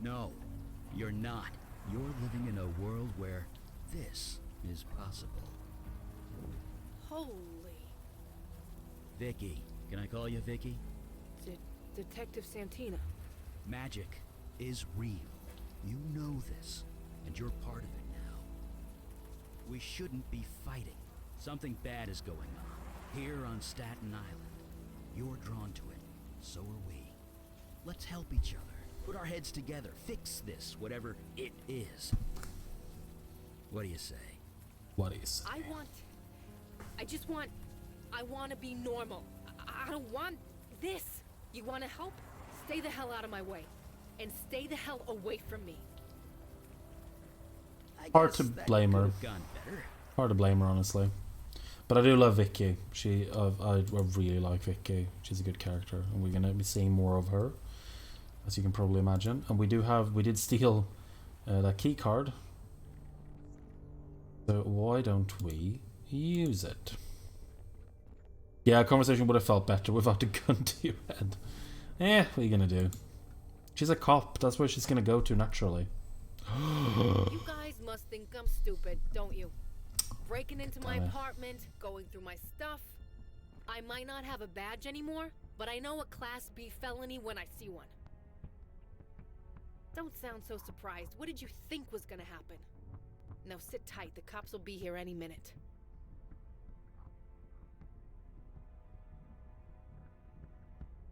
No, you're not. You're living in a world where this is possible. Holy... Vicky. Can I call you Vicky? Detective Santina. Magic is real. You know this, and you're part of it now. We shouldn't be fighting. Something bad is going on, here on Staten Island. You're drawn to it, so are we. Let's help each other. Put our heads together. Fix this, whatever it is. What do you say? What do you say? I want to be normal. I don't want this. You want to help? Stay the hell out of my way. And stay the hell away from me. Hard to blame her. Hard to blame her, honestly. But I do love Vicky. I really like Vicky. She's a good character, and we're gonna be seeing more of her, as you can probably imagine. And we did steal that key card. So why don't we use it? Yeah, a conversation would have felt better without a gun to your head. What are you gonna do? She's a cop. That's where she's gonna go to naturally. You guys must think I'm stupid, don't you? Breaking into my apartment, going through my stuff. I might not have a badge anymore, but I know a Class B felony when I see one. Don't sound so surprised. What did you think was gonna happen? Now sit tight. The cops will be here any minute.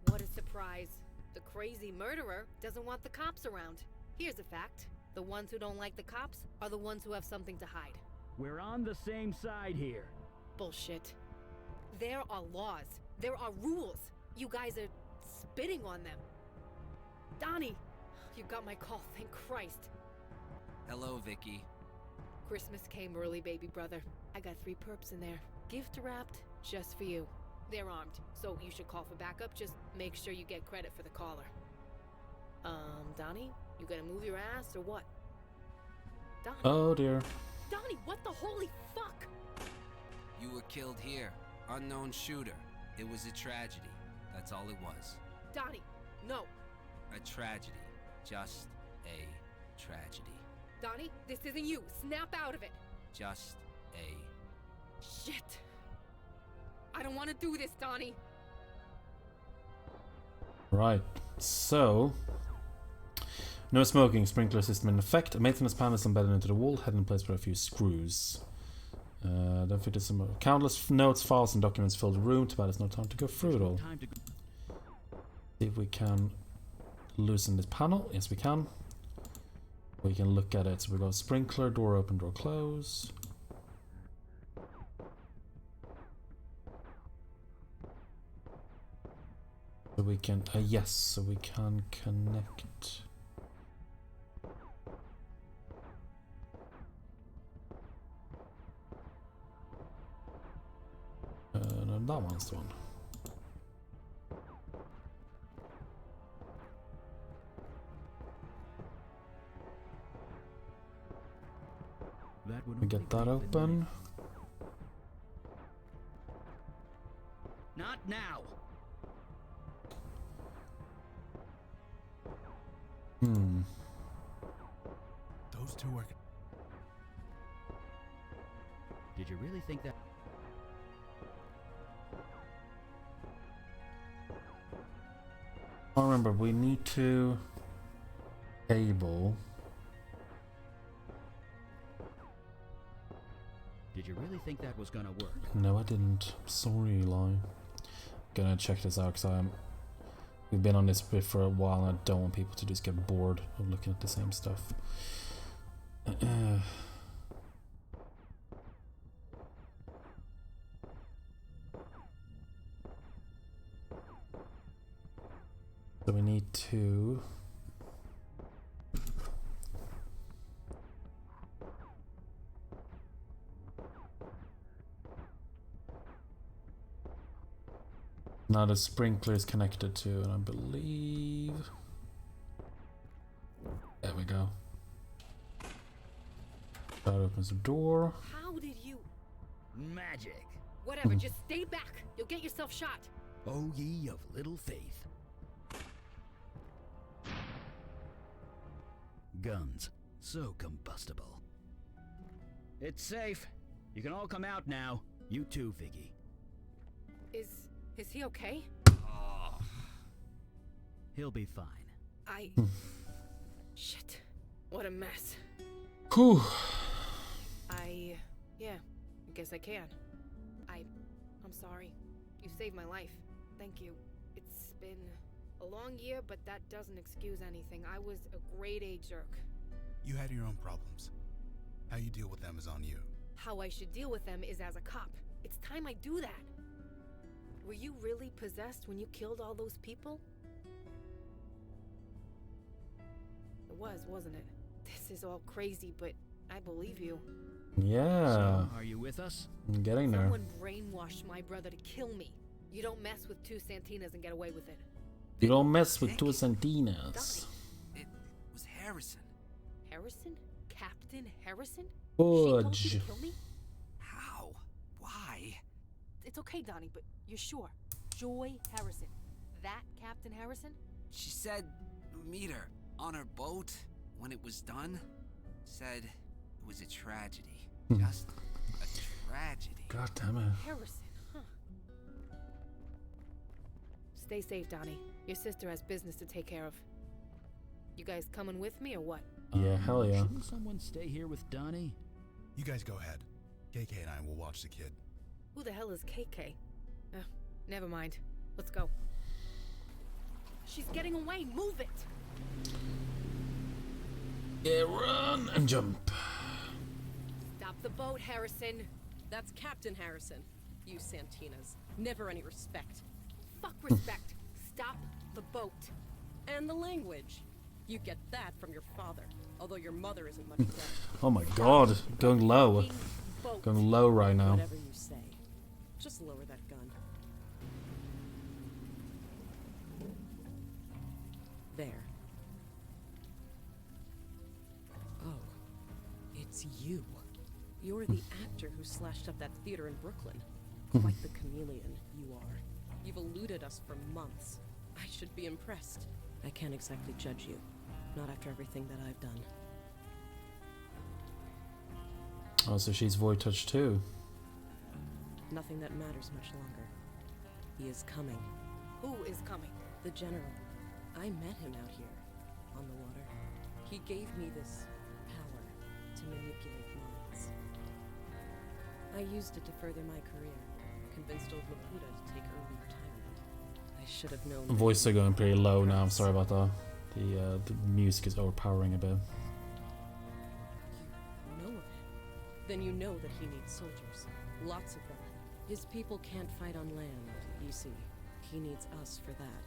What a surprise. The crazy murderer doesn't want the cops around. Here's a fact. The ones who don't like the cops are the ones who have something to hide. We're on the same side here. Bullshit. There are laws. There are rules. You guys are spitting on them. Donnie, you got my call, thank Christ. Hello, Vicky. Christmas came early, baby brother. I got 3 perps in there. Gift wrapped just for you. They're armed, so you should call for backup. Just make sure you get credit for the caller. Donnie, you gonna move your ass or what? Donnie. Oh dear. Donnie, what the holy fuck? You were killed here. Unknown shooter. It was a tragedy. That's all it was. Donnie, no. A tragedy. Just a tragedy. Donnie, this isn't you. Snap out of it. Just a... Shit. I don't want to do this, Donnie. Right. So... No smoking. Sprinkler system in effect. A maintenance panel is embedded into the wall. Head in place with a few screws. Don't fit some countless notes, files, and documents fill the room. Too bad there's no time to go through it all. See if we can loosen this panel. Yes, we can. We can look at it. So we got sprinkler, door open, door close. So we can, yes, so we can connect. No, that one's the one. We get that open. Not now. Those two are... Did you really think that? I remember we need to cable. Did you really think that was gonna work? No, I didn't. Sorry, Eli. Gonna check this out because we've been on this bit for a while and I don't want people to just get bored of looking at the same stuff. So we need to now the sprinkler is connected to, and I believe there we go. That opens the door. How did you... Magic. Whatever, just stay back. You'll get yourself shot. O ye of little faith. Guns. So combustible. It's safe. You can all come out now. You too, Vicky. Is he okay? Oh. He'll be fine. Shit. What a mess. Whew. Yeah, I guess I can. I'm sorry. You saved my life. Thank you. It's been a long year, but that doesn't excuse anything. I was a grade A jerk. You had your own problems. How you deal with them is on you. How I should deal with them is as a cop. It's time I do that. Were you really possessed when you killed all those people? It was, wasn't it? This is all crazy, but I believe you. Yeah. So, are you with us? I'm getting there. Someone brainwashed my brother to kill me. You don't mess with two Santinas and get away with it. You don't mess with two Santinas. It was Harrison. Harrison? Captain Harrison? Fudge. She told you to kill me? How? Why? It's okay, Donnie, but you're sure? Joy Harrison. That Captain Harrison? She said meet her on her boat when it was done. Said it was a tragedy. Just a tragedy. God damn it. Harrison, huh? Stay safe, Donnie. Your sister has business to take care of. You guys coming with me or what? Yeah, hell yeah. Shouldn't someone stay here with Donnie? You guys go ahead. KK and I will watch the kid. Who the hell is KK? Never mind. Let's go. She's getting away. Move it. Yeah, run and jump. Stop the boat, Harrison. That's Captain Harrison. You Santinas. Never any respect. Fuck respect. Stop the boat. And the language. You get that from your father. Although your mother isn't much better. Oh my god. Going low. Going low right now. Whatever you say. Just lower that gun. There. Oh. It's you. You're the actor who slashed up that theater in Brooklyn. Quite the chameleon you are. You've eluded us for months. I should be impressed. I can't exactly judge you. Not after everything that I've done. Oh, so she's void touch too. Nothing that matters much longer. He is coming. Who is coming? The General. I met him out here, on the water. He gave me this power to manipulate minds. I used it to further my career. Convinced old Laputa to take early retirement. I should have known. Voices are going pretty low now. I'm sorry about that. The music is overpowering a bit. You know of him? Then you know that he needs soldiers. Lots of them. His people can't fight on land, you see. He needs us for that.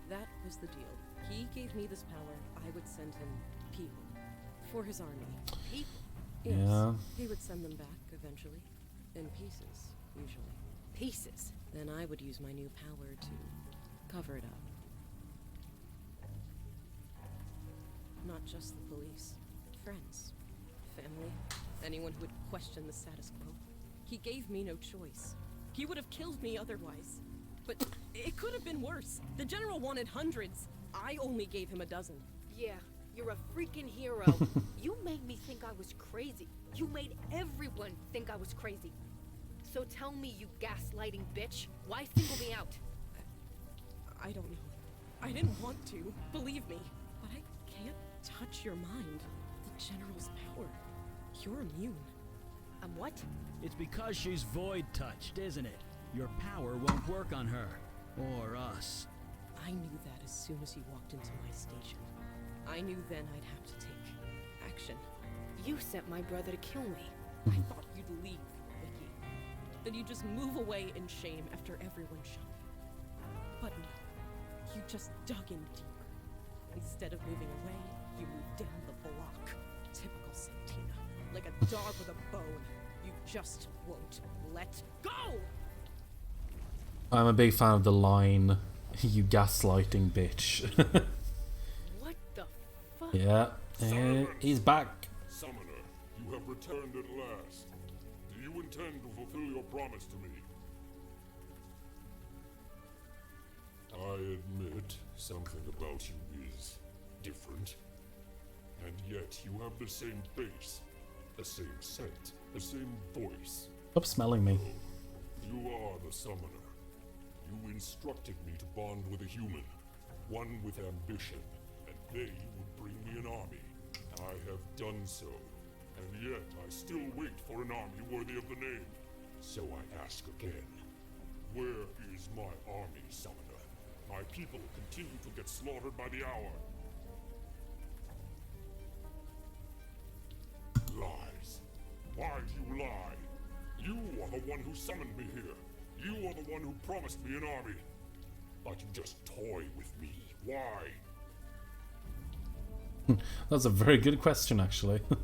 That was the deal. He gave me this power. I would send him people. For his army. People? Yes. Yeah. He would send them back eventually. In pieces, usually. Pieces? Then I would use my new power to cover it up. Not just the police. Friends. Family. Anyone who would question the status quo. He gave me no choice. He would have killed me otherwise. But it could have been worse. The General wanted hundreds. I only gave him a dozen. Yeah, you're a freaking hero. You made me think I was crazy. You made everyone think I was crazy. So tell me, you gaslighting bitch, why single me out? I don't know. I didn't want to, believe me. But I can't touch your mind. The General's power. You're immune. I'm what? It's because she's void-touched, isn't it? Your power won't work on her. Or us. I knew that as soon as you walked into my station. I knew then I'd have to take action. You sent my brother to kill me. I thought you'd leave, Vicky. Then you'd just move away in shame after everyone shot you. But no, you just dug in deeper. Instead of moving away, you moved down the block. Typical Santina. Like a dog with a bone. You just won't let go! I'm a big fan of the line, "You gaslighting bitch." What the fuck? Yeah, he's back. Summoner, you have returned at last. Do you intend to fulfill your promise to me? I admit something about you is different. And yet you have the same face, the same scent, the same voice. Stop smelling me. You are the summoner. You instructed me to bond with a human, one with ambition, and they would bring me an army. I have done so, and yet I still wait for an army worthy of the name. So I ask again, where is my army, summoner? My people continue to get slaughtered by the hour. Lies. Why do you lie? You are the one who summoned me here. You are the one who promised me an army. But you just toy with me. Why? That's a very good question, actually. You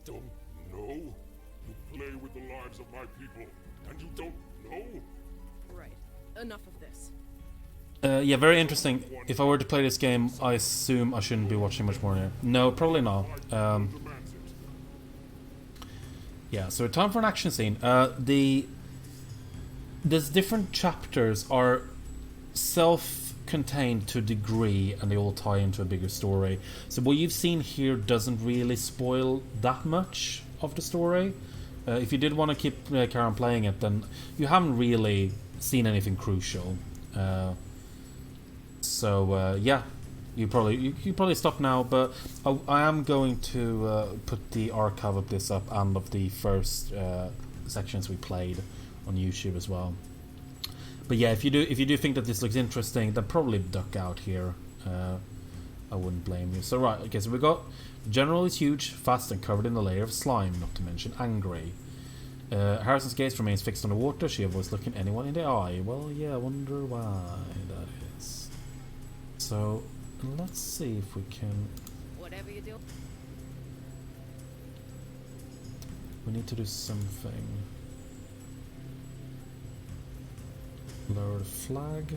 don't know? play with the lives of my people, and you don't know? Right. Enough of this. Yeah, very interesting. If I were to play this game, I assume I shouldn't be watching much more here. No, probably not. Yeah, so time for an action scene. These different chapters are self-contained to a degree, and they all tie into a bigger story. So what you've seen here doesn't really spoil that much of the story. If you did want to keep carry on playing it, then you haven't really seen anything crucial. Yeah, you probably stop now. But I am going to put the archive of this up and of the first sections we played on YouTube as well. But yeah, if you do think that this looks interesting, then probably duck out here. I wouldn't blame you. So right, okay, so we got General is huge, fast and covered in a layer of slime, not to mention angry. Harrison's gaze remains fixed on the water. She avoids looking anyone in the eye. Well, yeah, I wonder why that is. So let's see if we can. Whatever you do. We need to do something. Lower the flag.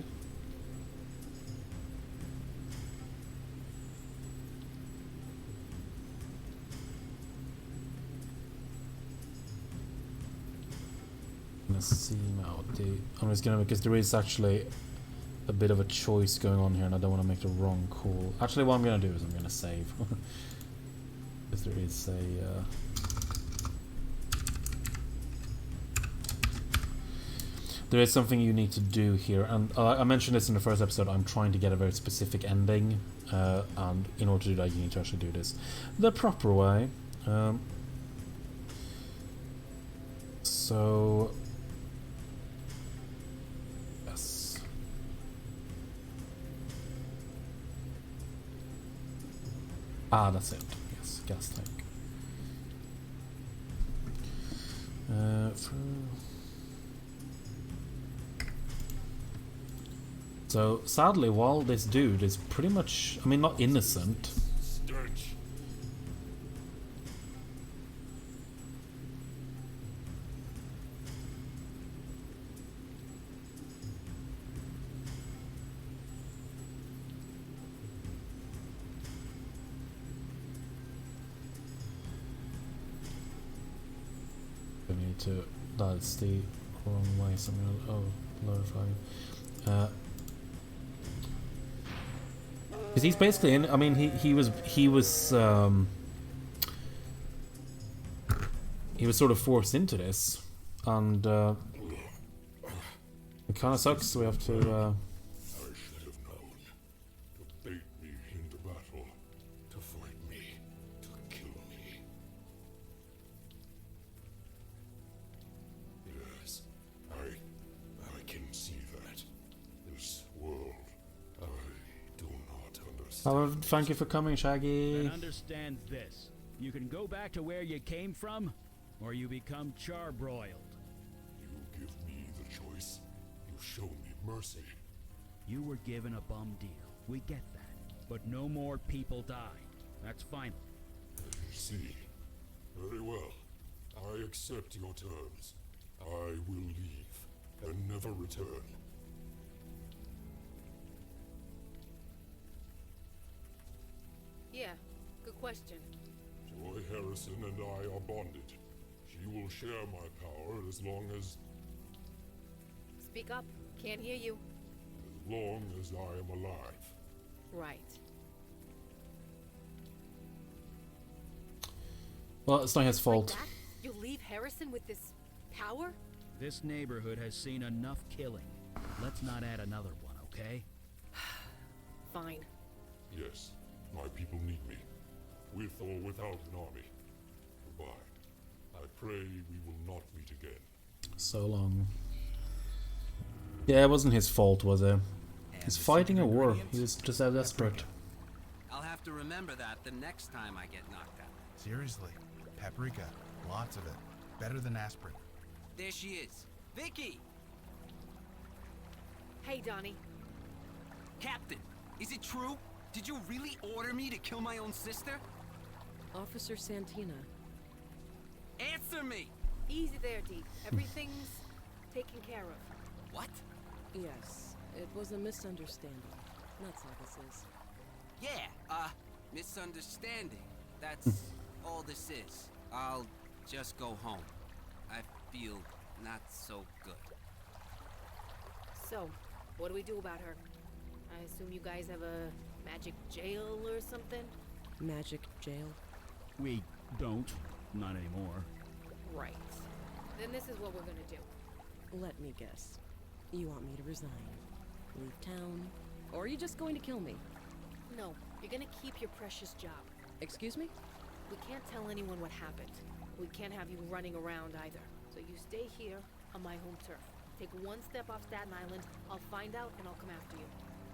Let's see now. I'm just gonna, because there is actually a bit of a choice going on here, and I don't want to make the wrong call. Actually, what I'm gonna do is I'm gonna save. Because there is a. There is something you need to do here, and I mentioned this in the first episode. I'm trying to get a very specific ending, and in order to do that, you need to actually do this the proper way. So, yes. That's it. Yes, gas tank. So, sadly, while this dude is pretty much, I mean, not innocent. Stench. I need to, that's the wrong way, so I'm gonna, lower flag. Because he's basically in. I mean, he was sort of forced into this, and it kind of sucks. So we have to. I should have known. To bait me into battle, to fight me, to kill me. Yes, I can see that. This world. Oh, thank you for coming, Shaggy. Then understand this. You can go back to where you came from, or you become charbroiled. You give me the choice. You show me mercy. You were given a bum deal. We get that. But no more people died. That's final. I see. Very well. I accept your terms. I will leave and never return. Yeah, good question. Joy Harrison and I are bonded. She will share my power as long as... Speak up. Can't hear you. As long as I am alive. Right. Well, it's not his fault. Like that? You'll leave Harrison with this power? This neighborhood has seen enough killing. Let's not add another one, okay? Fine. Yes. My people need me, with or without an army. Goodbye. I pray we will not meet again. So long. Yeah, it wasn't his fault, was it? He's fighting a war. He was just that desperate. I'll have to remember that the next time I get knocked out. Seriously. Paprika. Lots of it. Better than aspirin. There she is. Vicky! Hey, Donnie. Captain, is it true? Did you really order me to kill my own sister? Officer Santina. Answer me! Easy there, Deke. Everything's taken care of. What? Yes, it was a misunderstanding. That's all this is. Yeah, misunderstanding. That's all this is. I'll just go home. I feel not so good. So, what do we do about her? I assume you guys have a magic jail or something? Magic jail? We don't. Not anymore. Right. Then this is what we're gonna do. Let me guess. You want me to resign, leave town, or are you just going to kill me? No, you're gonna keep your precious job. Excuse me? We can't tell anyone what happened. We can't have you running around either. So you stay here on my home turf. Take one step off Staten Island, I'll find out and I'll come after you.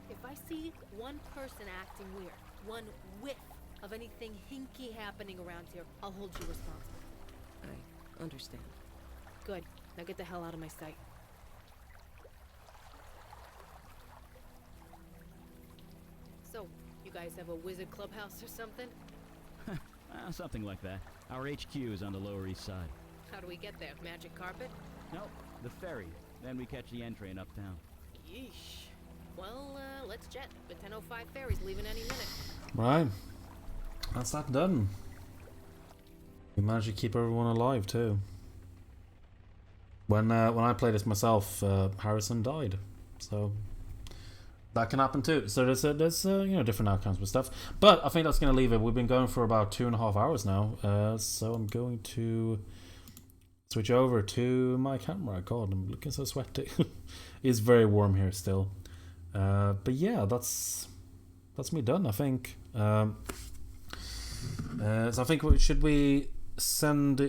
If I see one person acting weird, one whiff of anything hinky happening around here, I'll hold you responsible. I understand. Good. Now get the hell out of my sight. So, you guys have a wizard clubhouse or something? Something like that. Our HQ is on the Lower East Side. How do we get there? Magic carpet? Nope, the ferry. Then we catch the N train uptown. Yeesh. Well, let's jet. The 10:05 ferry's leaving any minute. Right. That's that done. We managed to keep everyone alive too. When I played this myself, Harrison died. So that can happen too. So there's different outcomes with stuff. But I think that's going to leave it. We've been going for about 2.5 hours now. So I'm going to switch over to my camera. God, I'm looking so sweaty. It's very warm here still. But yeah, that's me done, I think. So I think should we send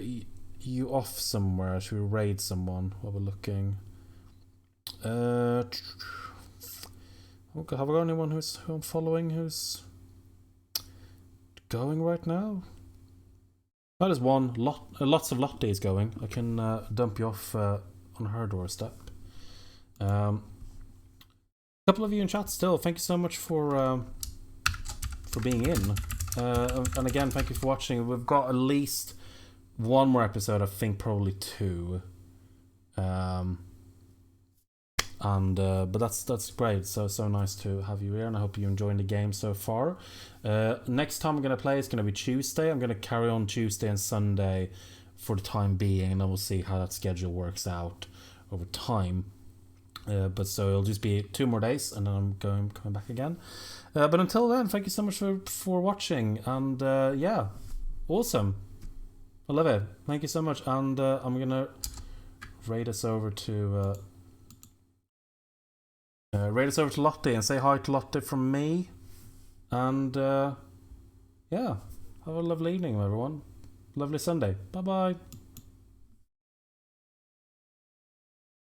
you off somewhere? Should we raid someone while we're looking? Okay, have I got anyone who I'm following who's going right now? That is one. Lots of Lottie is going. I can dump you off on her doorstep. A couple of you in chat still. Thank you so much for being in. And again, thank you for watching. We've got at least one more episode. I think probably two. But that's great. So nice to have you here, and I hope you're enjoying the game so far. Next time I'm gonna play is gonna be Tuesday. I'm gonna carry on Tuesday and Sunday for the time being, and then we'll see how that schedule works out over time. But so it'll just be 2 more days, and then I'm coming back again. But until then, thank you so much for watching, and yeah, awesome. I love it. Thank you so much, and I'm gonna raid us over to. Raid us over to Lottie and say hi to Lottie from me. And yeah, have a lovely evening, everyone. Lovely Sunday. Bye bye.